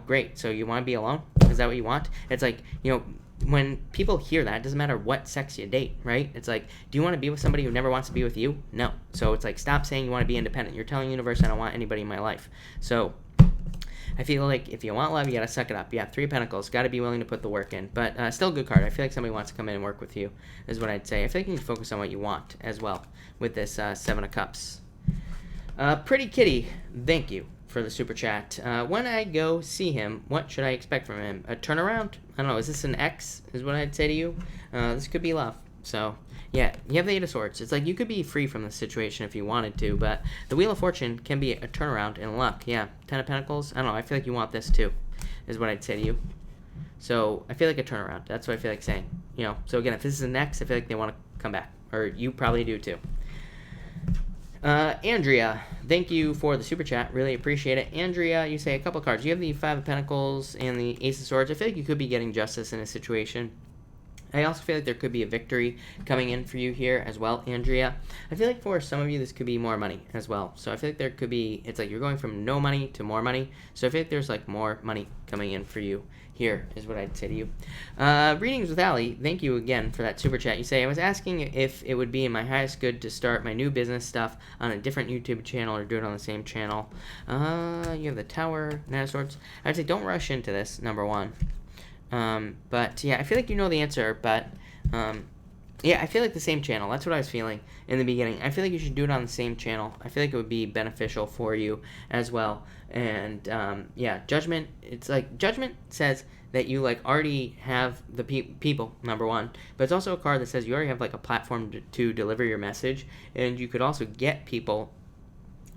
Great. So you want to be alone? Is that what you want? It's like, when people hear that, it doesn't matter what sex you date, right? It's like, do you want to be with somebody who never wants to be with you? No. So it's like, stop saying you want to be independent. You're telling the universe, I don't want anybody in my life. So I feel like if you want love, you got to suck it up. Yeah, 3 of Pentacles. Got to be willing to put the work in. But still a good card. I feel like somebody wants to come in and work with you, is what I'd say. I feel like you need to focus on what you want as well with this 7 of Cups. Pretty Kitty, thank you for the super chat. When I go see him, what should I expect from him? A turnaround? I don't know. Is this an X, is what I'd say to you? This could be love. So, yeah, you have the 8 of Swords. It's like you could be free from this situation if you wanted to, but the Wheel of Fortune can be a turnaround in luck. Yeah, 10 of Pentacles. I don't know. I feel like you want this too, is what I'd say to you. So, I feel like a turnaround. That's what I feel like saying. You know, so again, if this is an X, I feel like they want to come back. Or you probably do too. Andrea, thank you for the super chat. Really appreciate it. Andrea, you say a couple cards. You have the 5 of Pentacles and the Ace of Swords. I feel like you could be getting justice in a situation. I also feel like there could be a victory coming in for you here as well, Andrea. I feel like for some of you, this could be more money as well. So I feel like there could be, it's like you're going from no money to more money. So I feel like there's like more money coming in for you here, is what I'd say to you. Readings with Allie, thank you again for that super chat. You say, I was asking if it would be in my highest good to start my new business stuff on a different YouTube channel or do it on the same channel. You have the Tower, Knight of Swords. I'd say don't rush into this, number one. But yeah, I feel like you know the answer, but yeah, I feel like the same channel. That's what I was feeling in the beginning. I feel like you should do it on the same channel. I feel like it would be beneficial for you as well. And yeah, Judgment, it's like Judgment says that you like already have the people, number one, but it's also a card that says you already have like a platform to deliver your message, and you could also get people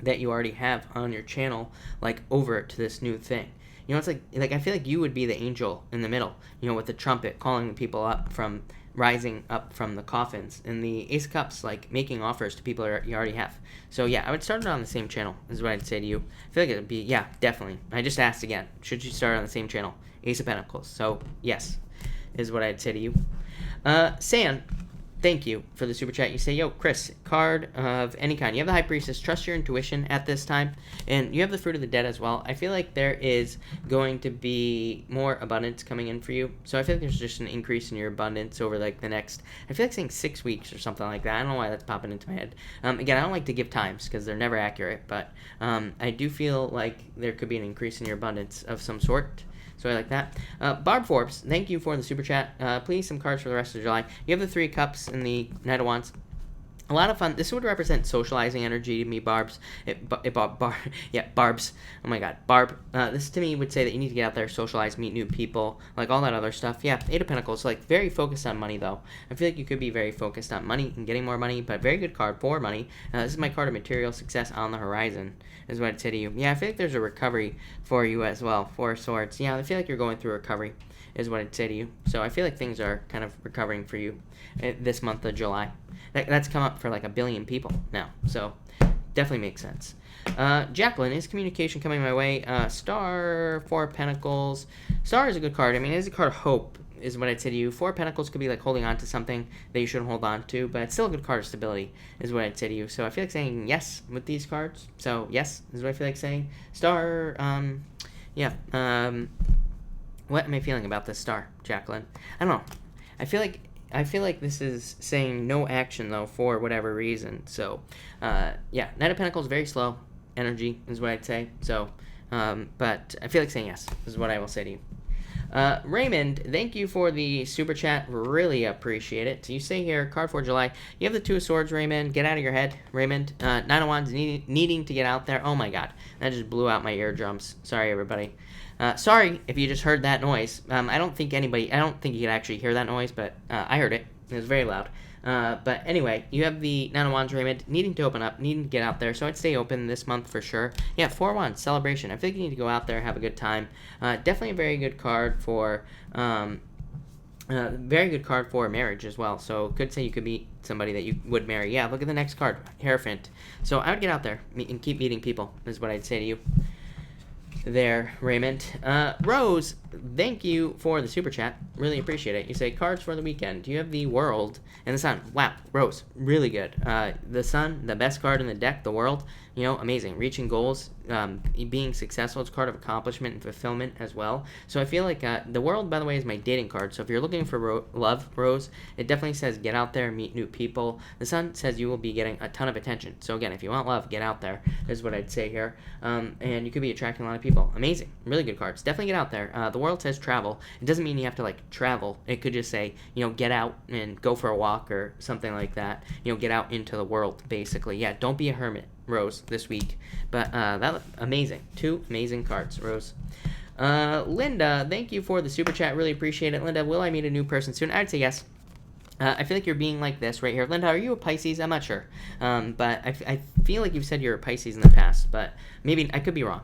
that you already have on your channel like over to this new thing. You know, it's like I feel like you would be the angel in the middle, you know, with the trumpet calling the people up from, rising up from the coffins, and the Ace of Cups, like, making offers to people you already have. So, yeah, I would start it on the same channel, is what I'd say to you. I feel like it would be, yeah, definitely. I just asked again, should you start on the same channel? Ace of Pentacles. So, yes, is what I'd say to you. San, thank you for the super chat. You say, yo, Chris, card of any kind. You have the High Priestess. Trust your intuition at this time. And you have the Fruit of the Dead as well. I feel like there is going to be more abundance coming in for you. So I feel like there's just an increase in your abundance over like the next, I feel like saying 6 weeks or something like that. I don't know why that's popping into my head. Again, I don't like to give times because they're never accurate. But I do feel like there could be an increase in your abundance of some sort. So I like that. Barb Forbes, thank you for the super chat. Please, some cards for the rest of July. You have the 3 Cups and the Knight of Wands. A lot of fun. This would represent socializing energy to me, Barbs. Barbs. Oh my God, Barb. This to me would say that you need to get out there, socialize, meet new people, like all that other stuff. Yeah, 8 of Pentacles. Like very focused on money though. I feel like you could be very focused on money and getting more money, but very good card for money. This is my card of material success on the horizon, is what I'd say to you. Yeah, I feel like there's a recovery for you as well. 4 of Swords. Yeah, I feel like you're going through recovery, is what I'd say to you. So I feel like things are kind of recovering for you this month of July. That's come up for like 1 billion people now, so definitely makes sense. Jacqueline, is communication coming my way? Star, 4 of Pentacles. Star is a good card. I mean, it is a card of hope, is what I'd say to you. 4 of Pentacles could be like holding on to something that you shouldn't hold on to, but it's still a good card of stability, is what I'd say to you. So I feel like saying yes with these cards. So yes, is what I feel like saying. Star, yeah. What am I feeling about this star, Jacqueline? I don't know. I feel like this is saying no action, though, for whatever reason. So, yeah, Knight of Pentacles, very slow energy, is what I'd say. So, but I feel like saying yes, is what I will say to you. Raymond, thank you for the super chat. Really appreciate it. You say here, card for July. You have the 2 of Swords, Raymond. Get out of your head, Raymond. 9 of Wands, needing to get out there. Oh, my God. That just blew out my eardrums. Sorry, everybody. Sorry if you just heard that noise. I don't think you could actually hear that noise, but I heard it. It was very loud. But anyway, you have the 9 of Wands, Raymond, needing to open up, needing to get out there. So I'd stay open this month for sure. Yeah, 4 of Wands, celebration. I think you need to go out there, have a good time. Definitely a very good card for marriage as well. So could say you could meet somebody that you would marry. Yeah, look at the next card, Hierophant. So I would get out there and keep meeting people, is what I'd say to you there, Raymond. Rose, thank you for the super chat. Really appreciate it. You say cards for the weekend. Do you have the World and the Sun? Wow, Rose, really good. The Sun, the best card in the deck. The World, you know, amazing. Reaching goals, being successful. It's a card of accomplishment and fulfillment as well. So I feel like the World, by the way, is my dating card. So if you're looking for love, Rose, it definitely says get out there, meet new people. The Sun says you will be getting a ton of attention. So again, if you want love, get out there is what I'd say here. And you could be attracting a lot of people. Amazing, really good cards. Definitely get out there. The World says travel. It doesn't mean you have to like travel. It could just say, you know, get out and go for a walk or something like that. You know, get out into the world, basically. Yeah, don't be a hermit, Rose, this week. But that amazing. 2 amazing cards, Rose. Linda, thank you for the super chat. Really appreciate it. Linda, will I meet a new person soon? I'd say yes. I feel like you're being like this right here. Linda, are you a Pisces? I'm not sure. But I feel like you've said you're a Pisces in the past, but maybe I could be wrong.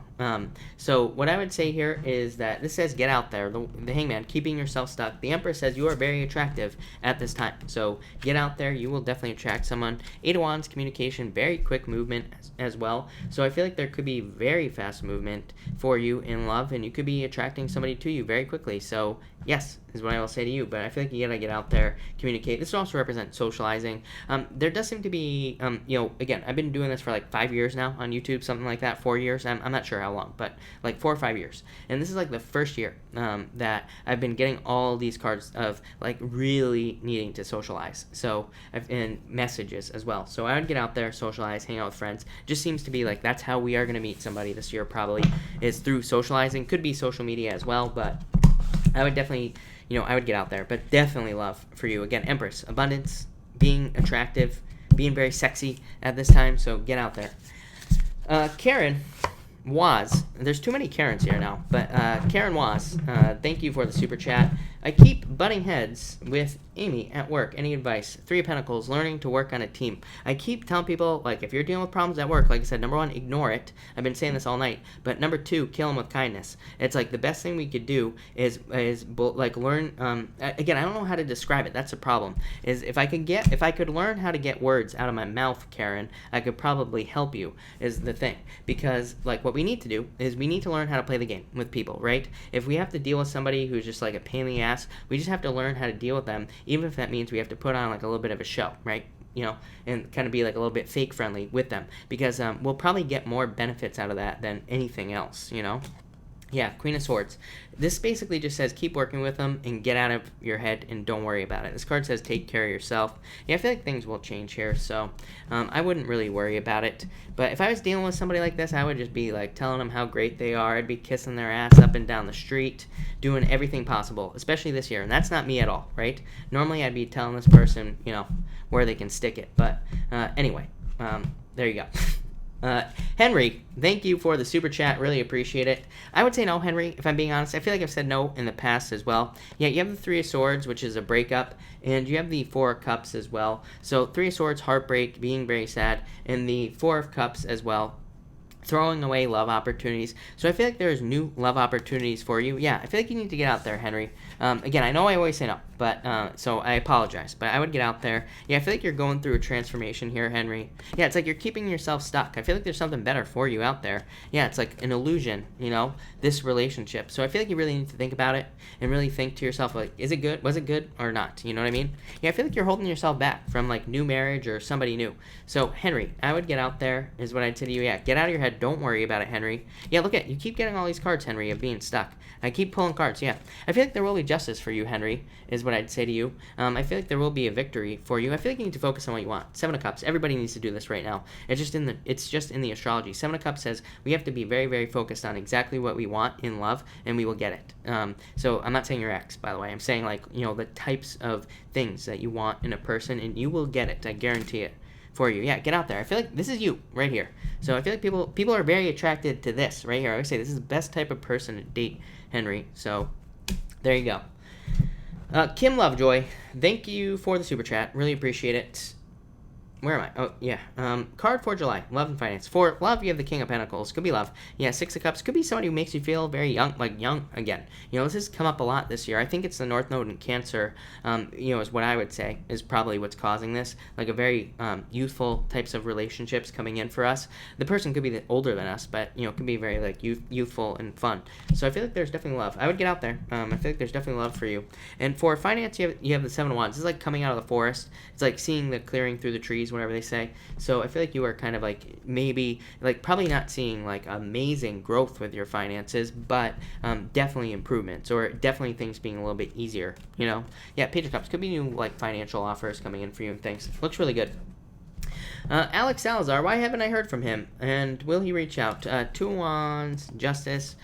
So what I would say here is that this says get out there. The Hangman, keeping yourself stuck. The Empress says you are very attractive at this time. So get out there. You will definitely attract someone. 8 of Wands, communication, very quick movement as well. So I feel like there could be very fast movement for you in love, and you could be attracting somebody to you very quickly. So yes, is what I will say to you, but I feel like you gotta get out there, communicate. This also represents socializing. There does seem to be, you know, again, I've been doing this for like 5 years now on YouTube, something like that, 4 years. I'm not sure how long, but like 4 or 5 years. And this is like the first year that I've been getting all these cards of like really needing to socialize. So, and messages as well. So I would get out there, socialize, hang out with friends. Just seems to be like that's how we are gonna meet somebody this year probably, is through socializing. Could be social media as well, but I would definitely, you know, I would get out there, but definitely love for you. Again, Empress, abundance, being attractive, being very sexy at this time, so get out there. Karen Waz, there's too many Karens here now, but Karen Waz, thank you for the super chat. I keep butting heads with Amy at work. Any advice? 3 of Pentacles, learning to work on a team. I keep telling people, like, if you're dealing with problems at work, like I said, number 1, ignore it. I've been saying this all night. But number 2, kill them with kindness. It's like the best thing we could do is like learn. Again, I don't know how to describe it. That's a problem. Is if I could learn how to get words out of my mouth, Karen, I could probably help you. Is the thing, because like what we need to do is we need to learn how to play the game with people, right? If we have to deal with somebody who's just like a pain in the ass, we just have to learn how to deal with them, even if that means we have to put on like a little bit of a show, right? You know, and kind of be like a little bit fake friendly with them, because we'll probably get more benefits out of that than anything else, you know? Yeah, Queen of Swords. This basically just says keep working with them and get out of your head and don't worry about it. This card says take care of yourself. Yeah, I feel like things will change here, so I wouldn't really worry about it. But if I was dealing with somebody like this, I would just be like telling them how great they are. I'd be kissing their ass up and down the street, doing everything possible, especially this year. And that's not me at all, right? Normally I'd be telling this person, you know, where they can stick it. But anyway, there you go. Henry, thank you for the super chat. Really appreciate it. I would say no, Henry, if I'm being honest. I feel like I've said no in the past as well. Yeah, you have the 3 of Swords, which is a breakup, and you have the 4 of Cups as well. So 3 of Swords, heartbreak, being very sad, and the 4 of Cups as well, throwing away love opportunities. So I feel like there's new love opportunities for you. Yeah, I feel like you need to get out there, Henry. Again, I know I always say no, but so I apologize. But I would get out there. Yeah, I feel like you're going through a transformation here, Henry. Yeah, it's like you're keeping yourself stuck. I feel like there's something better for you out there. Yeah, it's like an illusion, you know, this relationship. So I feel like you really need to think about it and really think to yourself, like, is it good? Was it good or not? You know what I mean? Yeah, I feel like you're holding yourself back from, like, new marriage or somebody new. So, Henry, I would get out there is what I'd say to you. Yeah, get out of your head. Don't worry about it, Henry. Yeah, look at you keep getting all these cards, Henry, of being stuck. I keep pulling cards. Yeah, I feel like there will be justice for you, Henry, is what I'd say to you. I feel like there will be a victory for you. I feel like you need to focus on what you want. 7 of Cups. Everybody needs to do this right now. It's just in the astrology. 7 of Cups says we have to be very, very focused on exactly what we want in love, and we will get it. So I'm not saying your ex, by the way. I'm saying, like, you know, the types of things that you want in a person, and you will get it. I guarantee it. For you. Yeah, get out there. I feel like this is you right here. So I feel like people are very attracted to this right here. I always say this is the best type of person to date, Henry. So there you go. Kim Lovejoy, thank you for the super chat. Really appreciate it. where am I? Oh, yeah. Card for July. Love and finance. For love, you have the King of Pentacles. Could be love. Yeah, Six of Cups. Could be somebody who makes you feel very young, like young again. You know, this has come up a lot this year. I think it's the North Node in Cancer, you know, is what I would say is probably what's causing this. Like a very youthful types of relationships coming in for us. The person could be older than us, but, you know, could be very, like, youthful and fun. So I feel like there's definitely love. I would get out there. I feel like there's definitely love for you. And for finance, you have the Seven of Wands. This is like coming out of the forest. It's like seeing the clearing through the trees, whatever they say. So I feel like you are kind of like maybe like probably not seeing like amazing growth with your finances, but definitely improvements or definitely things being a little bit easier, you know. Yeah, Page of Cups could be new like financial offers coming in for you and things. Looks really good. Alex Salazar, why haven't I heard from him? And will he reach out? Two Wands, Justice.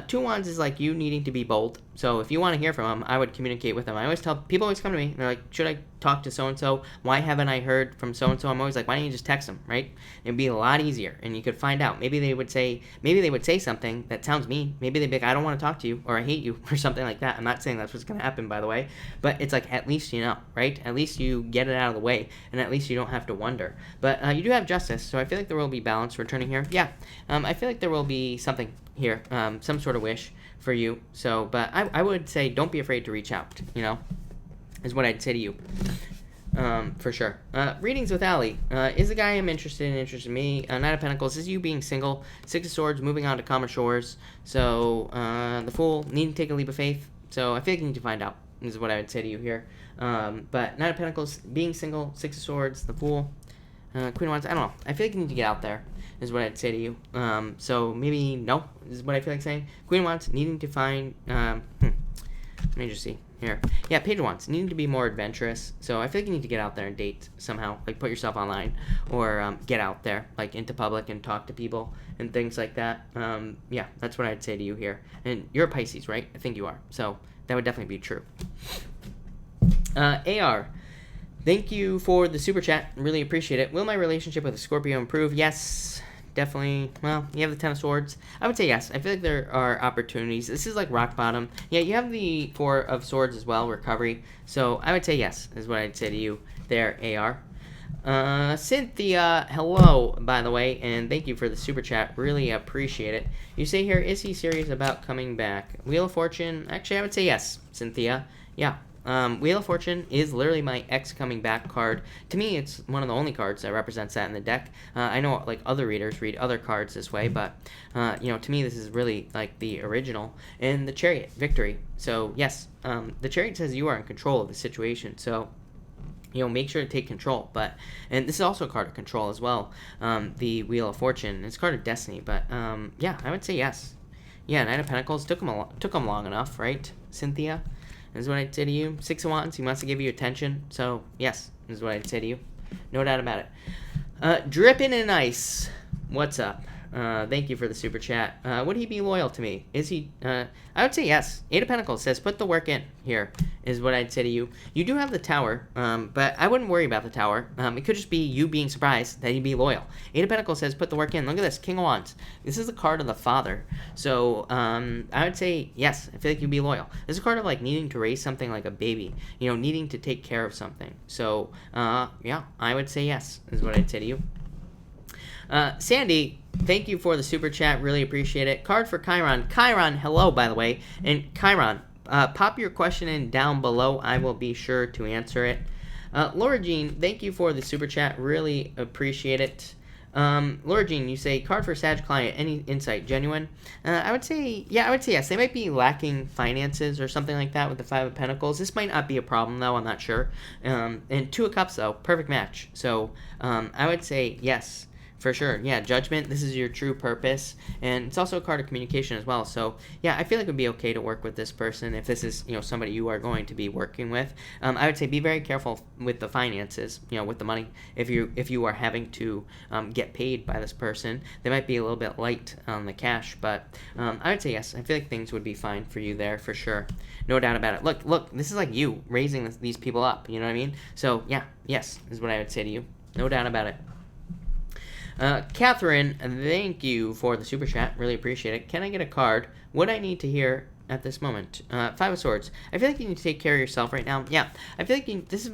Two Wands is like you needing to be bold. So if you want to hear from him, I would communicate with him. I always tell people always come to me. They're like, should I talk to so and so? Why haven't I heard from so and so? I'm always like, why don't you just text them, right? It'd be a lot easier, and you could find out. Maybe they would say something that sounds mean. Maybe they'd be like, I don't want to talk to you, or I hate you, or something like that. I'm not saying that's what's going to happen, by the way, but it's like at least you know, right? At least you get it out of the way, and at least you don't have to wonder. But you do have Justice, so I feel like there will be balance returning here. Yeah, I feel like there will be something here, some sort of wish for you. So, but I would say don't be afraid to reach out, you know, is what I'd say to you. For sure. Readings with Allie. Is the guy I'm interested in me? Knight of Pentacles. Is you being single? Six of Swords, moving on to calmer shores. So, the Fool, need to take a leap of faith. So, I feel like you need to find out, is what I would say to you here. But Knight of Pentacles, being single, Six of Swords, the Fool, Queen of Wands, I don't know. I feel like you need to get out there, is what I'd say to you. So, maybe no, is what I feel like saying. Queen of Wands, needing to find, let me just see. Here. Yeah, Page of Wands, needing to be more adventurous. So I feel like you need to get out there and date somehow. Like put yourself online or get out there, like into public and talk to people and things like that. Yeah, that's what I'd say to you here. And you're a Pisces, right? I think you are. So that would definitely be true. AR, thank you for the super chat. Really appreciate it. Will my relationship with a Scorpio improve? Yes. Definitely. Well, you have the Ten of Swords. I would say yes. I feel like there are opportunities. This is like rock bottom. Yeah, you have the Four of Swords as well, recovery. So I would say yes, is what I'd say to you there, AR. Cynthia, hello, by the way, and thank you for the super chat. Really appreciate it. You say here, is he serious about coming back? Wheel of Fortune. Actually, I would say yes, Cynthia. Yeah. Wheel of Fortune is literally my ex coming back card. To me, it's one of the only cards that represents that in the deck. I know like other readers read other cards this way, but you know, to me, this is really like the original. And the Chariot, victory. So yes, the Chariot says you are in control of the situation. So you know, make sure to take control. And this is also a card of control as well. The Wheel of Fortune. It's a card of destiny. But yeah, I would say yes. Yeah, Knight of Pentacles took him long enough, right, Cynthia? Is what I'd say to you. Six of Wands, he wants to give you attention. So, yes, is what I'd say to you. No doubt about it. Dripping in Ice. What's up? Thank you for the super chat. Would he be loyal to me? Is he? I would say yes. Eight of Pentacles says put the work in here, is what I'd say to you. You do have the Tower, but I wouldn't worry about the Tower. It could just be you being surprised that he'd be loyal. Eight of Pentacles says put the work in. Look at this, King of Wands. This is the card of the father. So I would say yes. I feel like you'd be loyal. This is a card of like needing to raise something like a baby. You know, needing to take care of something. So yeah, I would say yes, is what I'd say to you. Sandy, thank you for the super chat. Really appreciate it. Card for Chiron. Chiron, hello, by the way. And Chiron, pop your question in down below. I will be sure to answer it. Laura Jean, thank you for the super chat. Really appreciate it. Laura Jean, you say, card for Sag client. Any insight? Genuine? I would say yes. They might be lacking finances or something like that with the Five of Pentacles. This might not be a problem, though. I'm not sure. And Two of Cups, though. Perfect match. So I would say yes. For sure. Yeah, Judgment, this is your true purpose. And it's also a card of communication as well. So, yeah, I feel like it would be okay to work with this person if this is, you know, somebody you are going to be working with. I would say be very careful with the finances, you know, with the money. If you are having to get paid by this person, they might be a little bit light on the cash. But I would say yes. I feel like things would be fine for you there for sure. No doubt about it. Look, this is like you raising these people up. You know what I mean? So, yeah, yes, is what I would say to you. No doubt about it. Catherine, thank you for the super chat. Really appreciate it. Can I get a card? Would I need to hear at this moment? Five of Swords. I feel like you need to take care of yourself right now. Yeah, I feel like this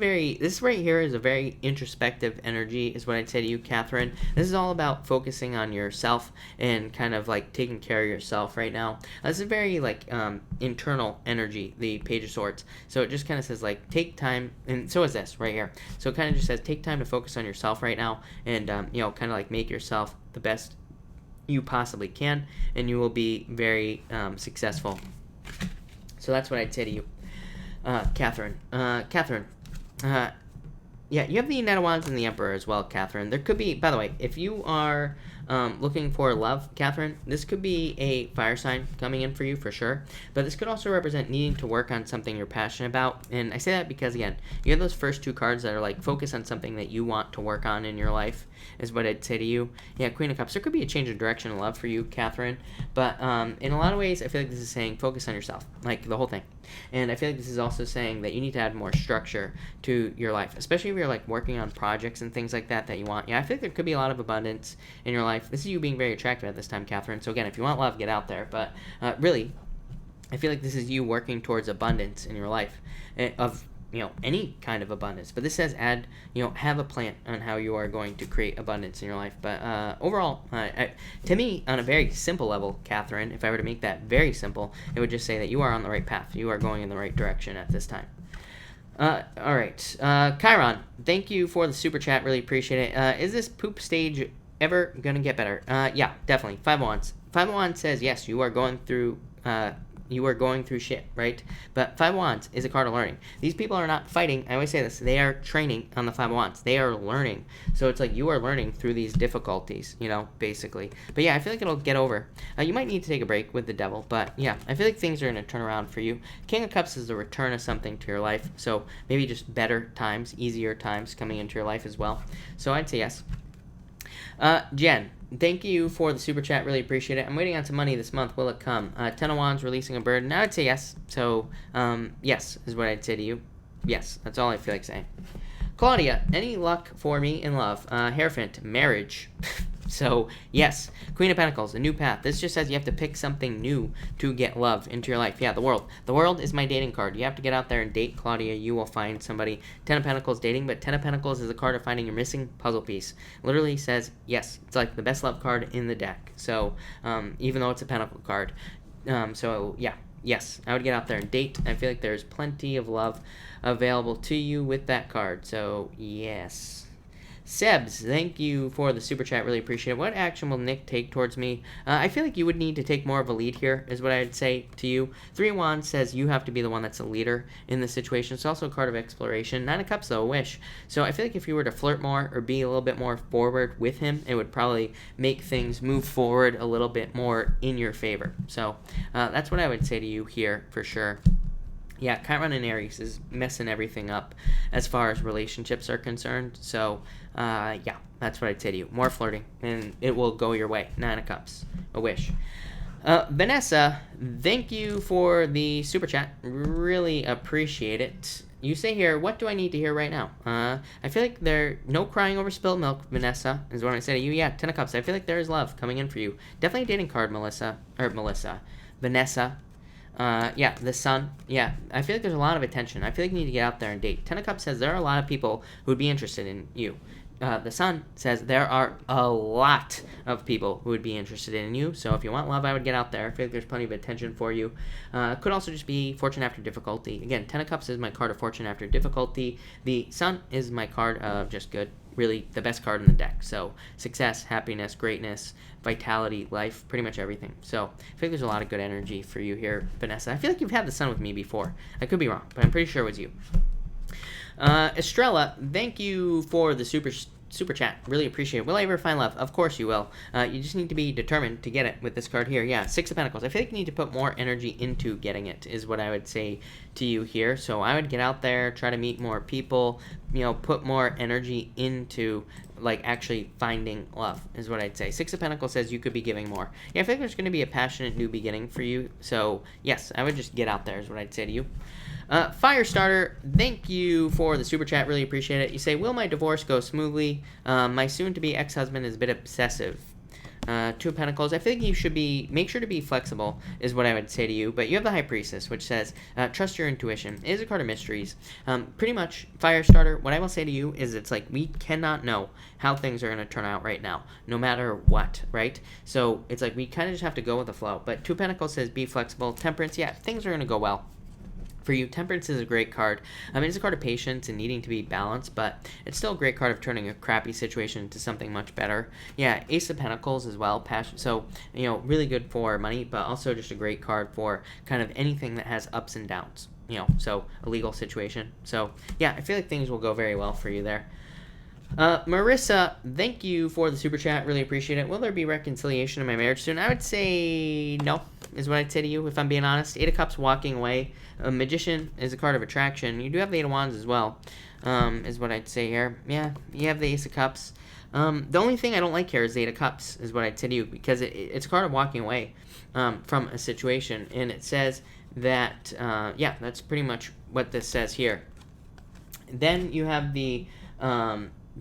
right here is a very introspective energy, is what I'd say to you, Catherine. This is all about focusing on yourself and kind of like taking care of yourself right now. This is very like internal energy, the Page of Swords. So it just kind of says like take time, and so is this right here. So it kind of just says take time to focus on yourself right now, and kind of like make yourself the best you possibly can, and you will be very successful. So that's what I'd say to you, Catherine. Catherine, yeah, you have the Knight of Wands and the Emperor as well, Catherine. There could be, by the way, if you are looking for love, Catherine, this could be a fire sign coming in for you for sure. But this could also represent needing to work on something you're passionate about. And I say that because, again, you have those first two cards that are like focus on something that you want to work on in your life, is what I'd say to you. Yeah, Queen of Cups. There could be a change of direction of love for you, Catherine. But in a lot of ways, I feel like this is saying focus on yourself, like the whole thing. And I feel like this is also saying that you need to add more structure to your life, especially if you're like working on projects and things like that that you want. Yeah, I feel like there could be a lot of abundance in your life. This is you being very attractive at this time, Catherine. So again, if you want love, get out there. But really, I feel like this is you working towards abundance in your life of any kind of abundance. But this says add, have a plan on how you are going to create abundance in your life. But overall, to me, on a very simple level, Catherine, if I were to make that very simple, it would just say that you are on the right path. You are going in the right direction at this time. All right. Chiron, thank you for the super chat. Really appreciate it. Is this poop stage ever going to get better? Yeah, definitely. Five of Wands. Five of Wands says, yes, you are going through shit, right? But Five of Wands is a card of learning. These people are not fighting. I always say this. They are training on the Five of Wands. They are learning. So it's like you are learning through these difficulties, basically. But yeah, I feel like it'll get over. You might need to take a break with the Devil. But yeah, I feel like things are going to turn around for you. King of Cups is the return of something to your life. So maybe just better times, easier times coming into your life as well. So I'd say yes. Jen, thank you for the super chat. Really appreciate it. I'm waiting on some money this month. Will it come? Ten of Wands, releasing a bird. And I would say yes. So, yes is what I'd say to you. Yes, that's all I feel like saying. Claudia, any luck for me in love? Hierophant, marriage. So, yes. Queen of Pentacles, a new path. This just says you have to pick something new to get love into your life. Yeah, the World. The World is my dating card. You have to get out there and date, Claudia. You will find somebody. Ten of Pentacles, dating. But Ten of Pentacles is a card of finding your missing puzzle piece. Literally says, yes. It's like the best love card in the deck. So, even though it's a Pentacle card. So, yeah. Yes, I would get out there and date. I feel like there's plenty of love available to you with that card. So, yes. Sebs, thank you for the super chat. Really appreciate it. What action will Nick take towards me? I feel like you would need to take more of a lead here, is what I'd say to you. Three of Wands says you have to be the one that's a leader in this situation. It's also a card of exploration. Nine of Cups, though, a wish. So I feel like if you were to flirt more or be a little bit more forward with him, it would probably make things move forward a little bit more in your favor. So that's what I would say to you here for sure. Yeah, Chiron and Aries is messing everything up as far as relationships are concerned. So, yeah, that's what I'd say to you. More flirting, and it will go your way. Nine of Cups, a wish. Vanessa, thank you for the super chat. Really appreciate it. You say here, what do I need to hear right now? I feel like no crying over spilled milk, Vanessa, is what I say to you. Yeah, Ten of Cups. I feel like there is love coming in for you. Definitely a dating card, Vanessa. Yeah, the Sun. Yeah, I feel like there's a lot of attention. I feel like you need to get out there and date. Ten of Cups says there are a lot of people who would be interested in you. The Sun says there are a lot of people who would be interested in you. So if you want love, I would get out there. I feel like there's plenty of attention for you. Could also just be fortune after difficulty. Again, Ten of Cups is my card of fortune after difficulty. The Sun is my card of just good. Really the best card in the deck. So success, happiness, greatness, vitality, life, pretty much everything. So I feel like there's a lot of good energy for you here, Vanessa. I feel like you've had the Sun with me before. I could be wrong, but I'm pretty sure it was you. Estrella, thank you for the super chat. Really appreciate it. Will I ever find love? Of course you will. You just need to be determined to get it with this card here. Yeah, Six of Pentacles. I feel like you need to put more energy into getting it, is what I would say to you here. So I would get out there, try to meet more people, put more energy into like actually finding love, is what I'd say. Six of Pentacles says you could be giving more. Yeah, I think there's going to be a passionate new beginning for you. So yes, I would just get out there, is what I'd say to you. Firestarter, thank you for the super chat. Really appreciate it. You say, will my divorce go smoothly? My soon-to-be ex-husband is a bit obsessive. Two of Pentacles. I think you should make sure to be flexible, is what I would say to you. But you have the High Priestess, which says, trust your intuition. It is a card of mysteries. Pretty much, fire starter, what I will say to you is it's like we cannot know how things are going to turn out right now, no matter what, right? So it's like we kind of just have to go with the flow. But Two of Pentacles says be flexible. Temperance, yeah, things are going to go well. For you, Temperance is a great card. It's a card of patience and needing to be balanced, but it's still a great card of turning a crappy situation into something much better. Yeah, Ace of Pentacles as well. Passion. So, really good for money, but also just a great card for kind of anything that has ups and downs. So a legal situation. So, yeah, I feel like things will go very well for you there. Marissa, thank you for the super chat. Really appreciate it. Will there be reconciliation in my marriage soon? I would say no, is what I'd say to you, if I'm being honest. Eight of Cups, walking away. Magician is a card of attraction. You do have the Eight of Wands as well, is what I'd say here. Yeah, you have the Ace of Cups. The only thing I don't like here is the Eight of Cups, is what I'd say to you, because it's a card of walking away from a situation. And it says that, yeah, that's pretty much what this says here. Then you have the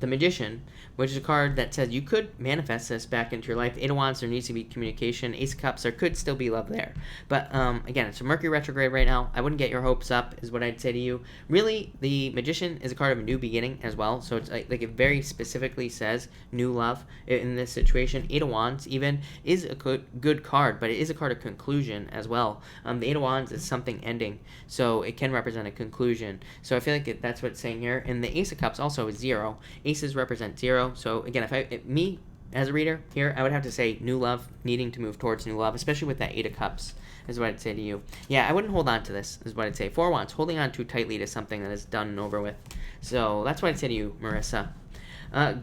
Magician, which is a card that says you could manifest this back into your life. Eight of Wands, there needs to be communication. Ace of Cups, there could still be love there. But, again, it's a Mercury retrograde right now. I wouldn't get your hopes up, is what I'd say to you. Really, the Magician is a card of a new beginning as well. So it's like it very specifically says new love in this situation. Eight of Wands, even, is a good card, but it is a card of conclusion as well. The Eight of Wands is something ending, so it can represent a conclusion. So I feel like that's what it's saying here. And the Ace of Cups also is 0. Aces represent 0. So again, me as a reader here, I would have to say new love, needing to move towards new love, especially with that Eight of Cups, is what I'd say to you. Yeah, I wouldn't hold on to this, is what I'd say. Four of Wands, holding on too tightly to something that is done and over with. So that's what I'd say to you, Marissa.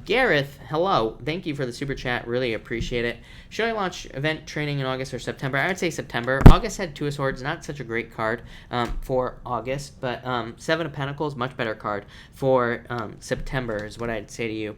Gareth, hello. Thank you for the super chat. Really appreciate it. Should I launch event training in August or September? I would say September. August had Two of Swords, not such a great card for August, but Seven of Pentacles, much better card for September, is what I'd say to you.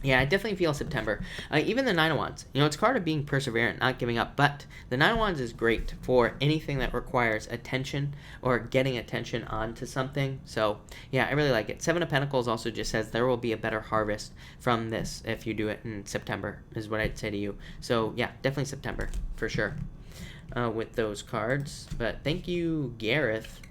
Yeah, I definitely feel September. Even the Nine of Wands. It's a card of being perseverant, not giving up. But the Nine of Wands is great for anything that requires attention or getting attention onto something. So, yeah, I really like it. Seven of Pentacles also just says there will be a better harvest from this if you do it in September, is what I'd say to you. So, yeah, definitely September, for sure, with those cards. But thank you, Gareth.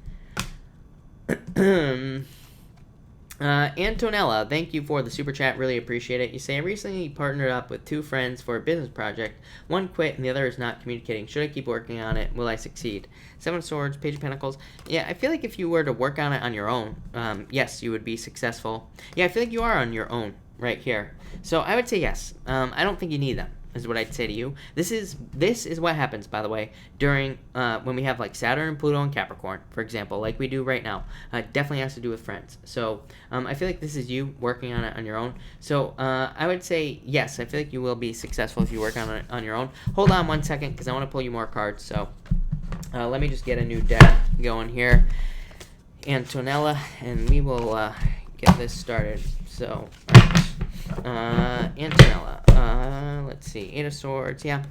Antonella, thank you for the super chat. Really appreciate it. You say, I recently partnered up with two friends for a business project. One quit and the other is not communicating. Should I keep working on it? Will I succeed? Seven of Swords, Page of Pentacles. Yeah, I feel like if you were to work on it on your own, yes, you would be successful. Yeah, I feel like you are on your own right here. So I would say yes. I don't think you need them, is what I'd say to you. This is what happens, by the way, during when we have like Saturn, Pluto, and Capricorn, for example, like we do right now. Definitely has to do with friends. So I feel like this is you working on it on your own. So I would say yes. I feel like you will be successful if you work on it on your own. Hold on one second, because I want to pull you more cards. So let me just get a new deck going here, Antonella, and we will get this started. So Antonella, let's see, Eight of Swords, yeah,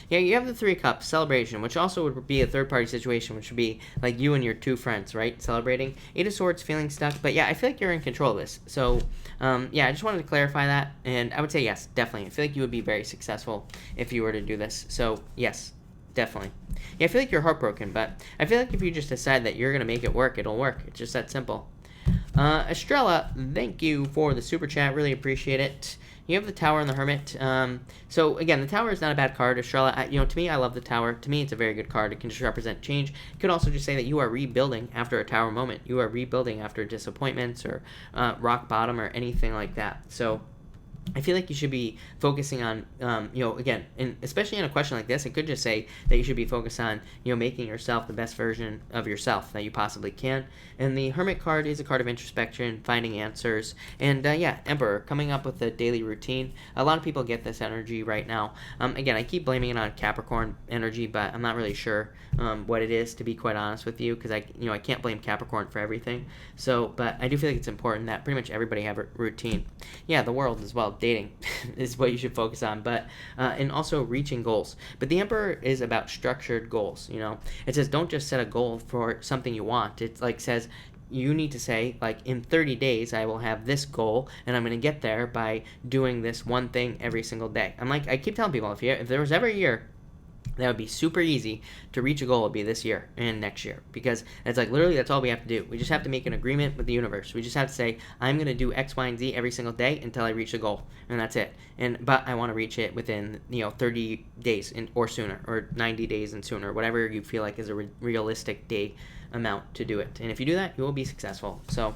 you have the Three of Cups, celebration, which also would be a third-party situation, which would be like you and your two friends, right, celebrating. Eight of Swords, feeling stuck, but yeah, I feel like you're in control of this. So yeah, I just wanted to clarify that, and I would say yes, definitely. I feel like you would be very successful if you were to do this. So yes, definitely. Yeah, I feel like you're heartbroken, but I feel like if you just decide that you're going to make it work, it'll work. It's just that simple. Estrella, thank you for the super chat. Really appreciate it. You have the Tower and the Hermit. So again, the Tower is not a bad card. Estrella, to me, I love the Tower. To me, it's a very good card. It can just represent change. It could also just say that you are rebuilding after a Tower moment. You are rebuilding after disappointments or rock bottom or anything like that. So I feel like you should be focusing on, again, and especially in a question like this, it could just say that you should be focused on, making yourself the best version of yourself that you possibly can. And the Hermit card is a card of introspection, finding answers, and yeah, Emperor, coming up with a daily routine. A lot of people get this energy right now. Again, I keep blaming it on Capricorn energy, but I'm not really sure what it is, to be quite honest with you, because I can't blame Capricorn for everything. So, but I do feel like it's important that pretty much everybody have a routine. Yeah, the world as well. Dating is what you should focus on, but and also reaching goals. But the Emperor is about structured goals. It says don't just set a goal for something you want. It like says you need to say, like, in 30 days, I will have this goal, and I'm going to get there by doing this one thing every single day. I keep telling people, if there was ever a year that would be super easy to reach a goal, would be this year and next year, because it's like literally that's all we have to do. We just have to make an agreement with the universe. We just have to say, I'm going to do X, Y, and Z every single day until I reach a goal, and that's it. But I want to reach it within 30 days or sooner, or 90 days and sooner, whatever you feel like is a realistic day amount to do it. And if you do that, you will be successful. So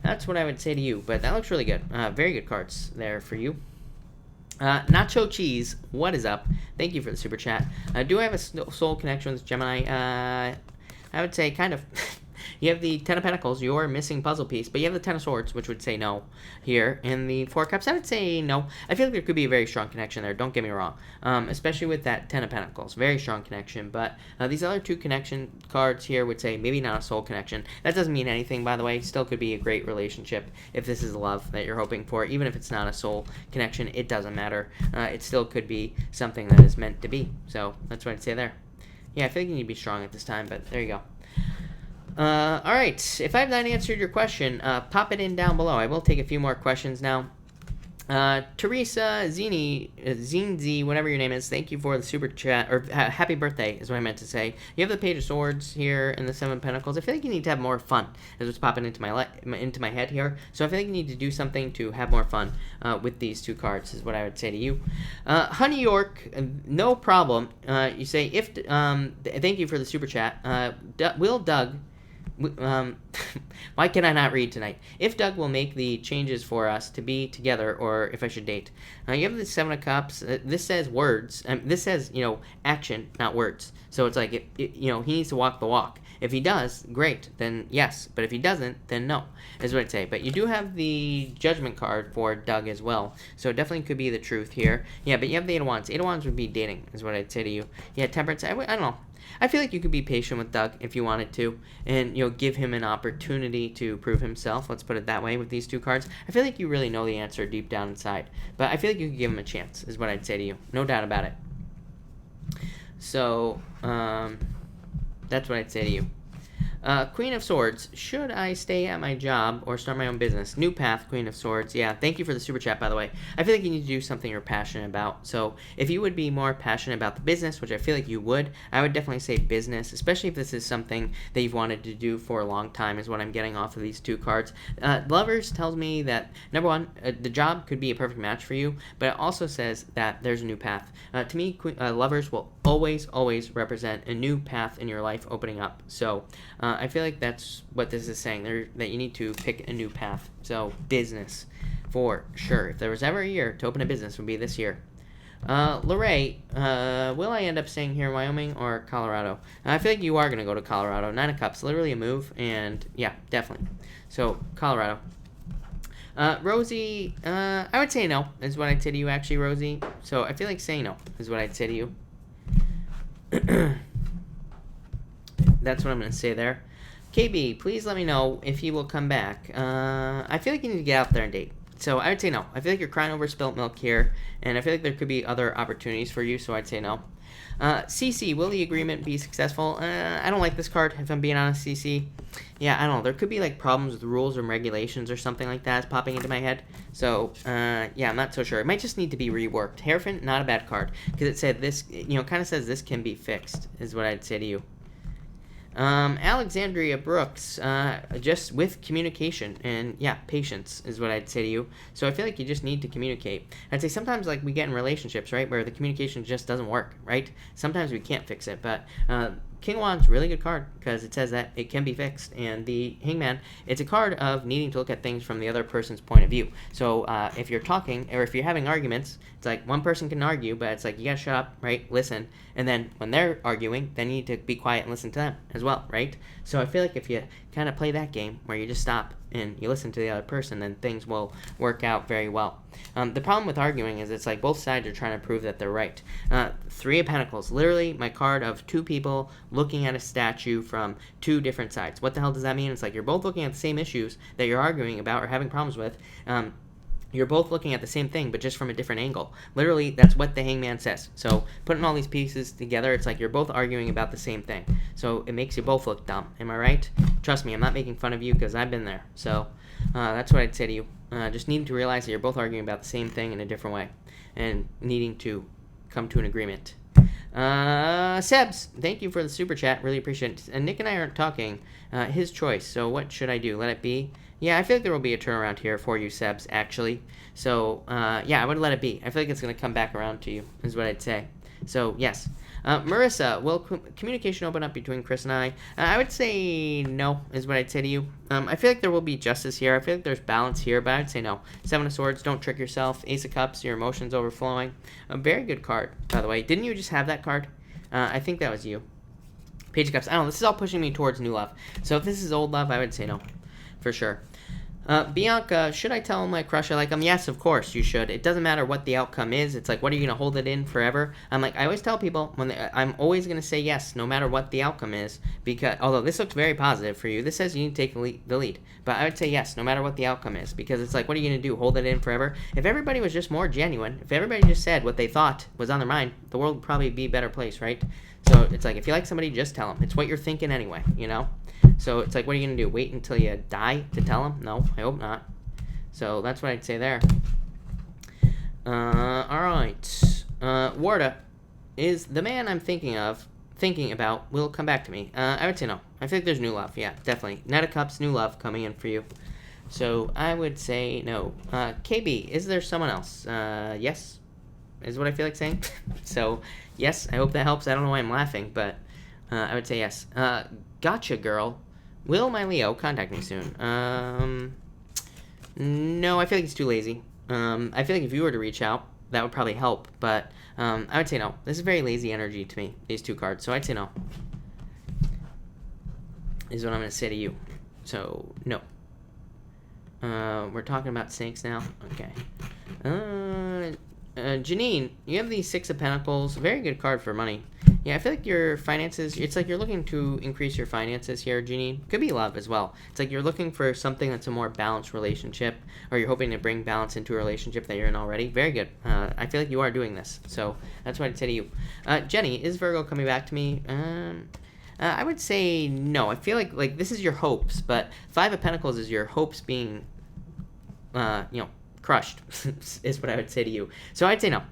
that's what I would say to you. But that looks really good. Very good cards there for you. Nacho Cheese, what is up? Thank you for the super chat. Do I have a soul connection with Gemini? I would say kind of. You have the Ten of Pentacles, your missing puzzle piece, but you have the Ten of Swords, which would say no here. And the Four of Cups, I would say no. I feel like there could be a very strong connection there, don't get me wrong. Especially with that Ten of Pentacles, very strong connection. But these other two connection cards here would say maybe not a soul connection. That doesn't mean anything, by the way. Still could be a great relationship if this is love that you're hoping for. Even if it's not a soul connection, it doesn't matter. It still could be something that is meant to be. So that's what I'd say there. Yeah, I feel like you need to be strong at this time, but there you go. Alright, if I have not answered your question, pop it in down below. I will take a few more questions now. Teresa Zinzi, whatever your name is, thank you for the super chat, or happy birthday is what I meant to say. You have the Page of Swords here and the Seven of Pentacles. I feel like you need to have more fun, is what's popping into my head here. So I feel like you need to do something to have more fun with these two cards, is what I would say to you. Honey York, no problem. You say, thank you for the super chat. Will Doug... why can I not read tonight? If Doug will make the changes for us to be together, or if I should date. You have the Seven of Cups. This says words. This says, action, not words. So it's like, he needs to walk the walk. If he does, great, then yes. But if he doesn't, then no, is what I'd say. But you do have the Judgment card for Doug as well. So it definitely could be the truth here. Yeah, but you have the Eight of Wands. Eight of Wands would be dating, is what I'd say to you. Yeah, Temperance, I don't know. I feel like you could be patient with Doug if you wanted to, and give him an opportunity to prove himself. Let's put it that way with these two cards. I feel like you really know the answer deep down inside, but I feel like you could give him a chance, is what I'd say to you. No doubt about it. So, that's what I'd say to you. Queen of Swords, should I stay at my job or start my own business? New path, Queen of Swords. Yeah, thank you for the super chat, by the way. I feel like you need to do something you're passionate about. So if you would be more passionate about the business, which I feel like you would, I would definitely say business, especially if this is something that you've wanted to do for a long time, is what I'm getting off of these two cards. Lovers tells me that, number one, the job could be a perfect match for you, but it also says that there's a new path. To me, lovers will always represent a new path in your life opening up. So I feel like that's what this is saying, that you need to pick a new path. So business, for sure. If there was ever a year to open a business, it would be this year. Lorraine, will I end up staying here in Wyoming or Colorado? I feel like you are going to go to Colorado. Nine of Cups, literally a move, and yeah, definitely. So, Colorado. Rosie, I would say no, is what I'd say to you, actually, Rosie. So, I feel like saying no is what I'd say to you. That's what I'm going to say there. KB, please let me know if he will come back. I feel like you need to get out there and date. So I would say no. I feel like you're crying over spilt milk here, and I feel like there could be other opportunities for you, so I'd say no. CC, will the agreement be successful? I don't like this card, if I'm being honest, CC. Yeah, I don't know. There could be like problems with rules and regulations or something like that is popping into my head. So, yeah, I'm not so sure. It might just need to be reworked. Hierophant, not a bad card, because it said this, kind of says this can be fixed, is what I'd say to you. Alexandria Brooks, just with communication and, yeah, patience is what I'd say to you. So I feel like you just need to communicate. I'd say sometimes, like, we get in relationships, right, where the communication just doesn't work, right? Sometimes we can't fix it, but King of Wands, really good card, because it says that it can be fixed. And the Hangman, it's a card of needing to look at things from the other person's point of view. So if you're talking, or if you're having arguments, it's like one person can argue, but it's like you gotta shut up, right? Listen. And then when they're arguing, then you need to be quiet and listen to them as well, right? So I feel like if you kind of play that game where you just stop and you listen to the other person, then things will work out very well. The problem with arguing is it's like both sides are trying to prove that they're right. Three of Pentacles, literally my card of two people looking at a statue from two different sides. What the hell does that mean? It's like you're both looking at the same issues that you're arguing about or having problems with. you're both looking at the same thing, but just from a different angle. Literally, that's what the Hangman says. So putting all these pieces together, it's like you're both arguing about the same thing. So it makes you both look dumb. Am I right? Trust me, I'm not making fun of you because I've been there. So that's what I'd say to you. Just needing to realize that you're both arguing about the same thing in a different way and needing to come to an agreement. Sebs, thank you for the super chat. Really appreciate it. And Nick and I aren't talking. His choice. So what should I do? Let it be? Yeah, I feel like there will be a turnaround here for you, Sebs, actually. So, yeah, I would let it be. I feel like it's going to come back around to you, is what I'd say. So, yes. Marissa, will communication open up between Chris and I? I would say no, is what I'd say to you. I feel like there will be justice here. I feel like there's balance here, but I'd say no. Seven of Swords, don't trick yourself. Ace of Cups, your emotions overflowing. A very good card, by the way. Didn't you just have that card? I think that was you. Page of Cups. I don't know. This is all pushing me towards new love. So if this is old love, I would say no, for sure. Bianca, should I tell my crush I like him? Yes, of course you should. It doesn't matter what the outcome is. It's like, what are you going to hold it in forever? I always tell people, I'm always going to say yes, no matter what the outcome is, because, although this looks very positive for you, this says you need to take the lead, but I would say yes, no matter what the outcome is, because it's like, what are you going to do, hold it in forever? If everybody was just more genuine, if everybody just said what they thought was on their mind, the world would probably be a better place, right? So it's like, if you like somebody, just tell them. It's what you're thinking anyway, you know? So it's like, what are you going to do? Wait until you die to tell them? No, I hope not. So that's what I'd say there. All right. Warda, is the man I'm thinking about, will come back to me? I would say no. I think there's new love. Yeah, definitely. Knight of Cups, new love coming in for you. So I would say no. KB, is there someone else? Yes, is what I feel like saying. So yes, I hope that helps. I don't know why I'm laughing, but I would say yes. Gotcha, girl. Will my Leo contact me soon? No, I feel like he's too lazy. I feel like if you were to reach out, that would probably help, but I would say no. This is very lazy energy to me, these two cards, so I'd say no. Is what I'm going to say to you. So, no. We're talking about snakes now? Okay. Janine, you have the Six of Pentacles. Very good card for money. Yeah, I feel like your finances, it's like you're looking to increase your finances here, Janine. Could be love as well. It's like you're looking for something that's a more balanced relationship, or you're hoping to bring balance into a relationship that you're in already. Very good. I feel like you are doing this, so that's what I'd say to you. Jenny, is Virgo coming back to me? I would say no. I feel like this is your hopes, but Five of Pentacles is your hopes being, crushed, is what I would say to you. So I'd say no.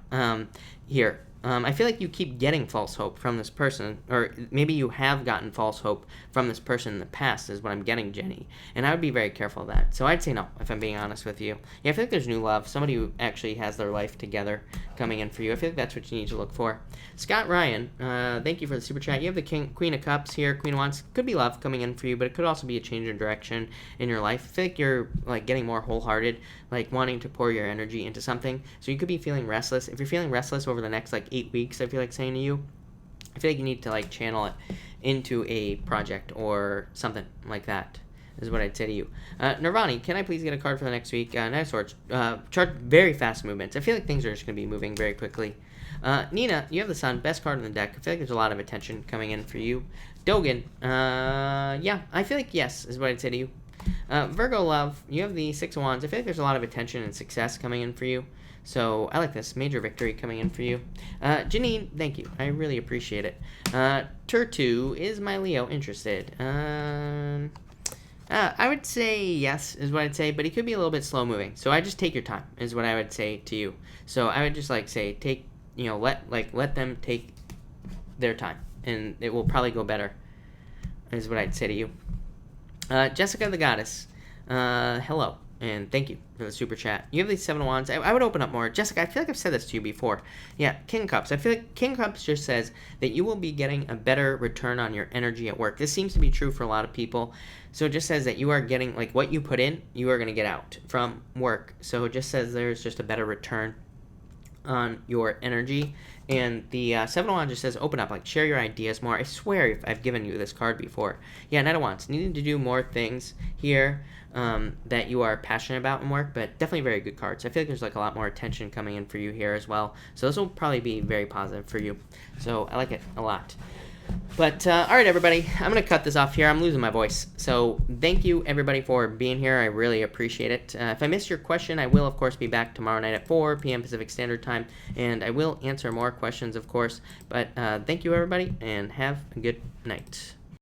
Here. I feel like you keep getting false hope from this person, or maybe you have gotten false hope from this person in the past, is what I'm getting, Jenny. And I would be very careful of that. So I'd say no, if I'm being honest with you. Yeah, I feel like there's new love, somebody who actually has their life together coming in for you. I feel like that's what you need to look for. Scott Ryan, thank you for the super chat. You have the Queen of Cups here, Queen of Wands. Could be love coming in for you, but it could also be a change in direction in your life. I feel like you're like getting more wholehearted, like wanting to pour your energy into something. So you could be feeling restless. If you're feeling restless over the next 8 weeks, I feel like saying to you, I feel like you need to channel it into a project or something like that, is what I'd say to you. Nirvani, can I please get a card for the next week? Knight of Swords. Chart very fast movements. I feel like things are just going to be moving very quickly. Nina, you have the Sun, best card in the deck. I feel like there's a lot of attention coming in for you. Dogan, yeah, I feel like yes, is what I'd say to you. Virgo Love, you have the Six of Wands. I feel like there's a lot of attention and success coming in for you. So I like this. Major victory coming in for you. Janine, thank you. I really appreciate it. Turtu, is my Leo interested? I would say yes, is what I'd say, but he could be a little bit slow moving. So I just take your time, is what I would say to you. So I would just say take, let them take their time, and it will probably go better, is what I'd say to you. Jessica the Goddess, hello. And thank you for the super chat. You have these Seven of Wands. I would open up more. Jessica, I feel like I've said this to you before. Yeah, King of Cups. I feel like King of Cups just says that you will be getting a better return on your energy at work. This seems to be true for a lot of people. So it just says that you are getting, what you put in, you are going to get out from work. So it just says there's just a better return on your energy. And the Seven of Wands just says open up, share your ideas more. I swear I've given you this card before. Yeah, Knight of Wands. Needing to do more things here that you are passionate about in work, but definitely very good cards. I feel like there's a lot more attention coming in for you here as well. So this will probably be very positive for you. So I like it a lot. But, all right, everybody, I'm going to cut this off here. I'm losing my voice. So thank you, everybody, for being here. I really appreciate it. If I missed your question, I will, of course, be back tomorrow night at 4 p.m. Pacific Standard Time, and I will answer more questions, of course. But thank you, everybody, and have a good night.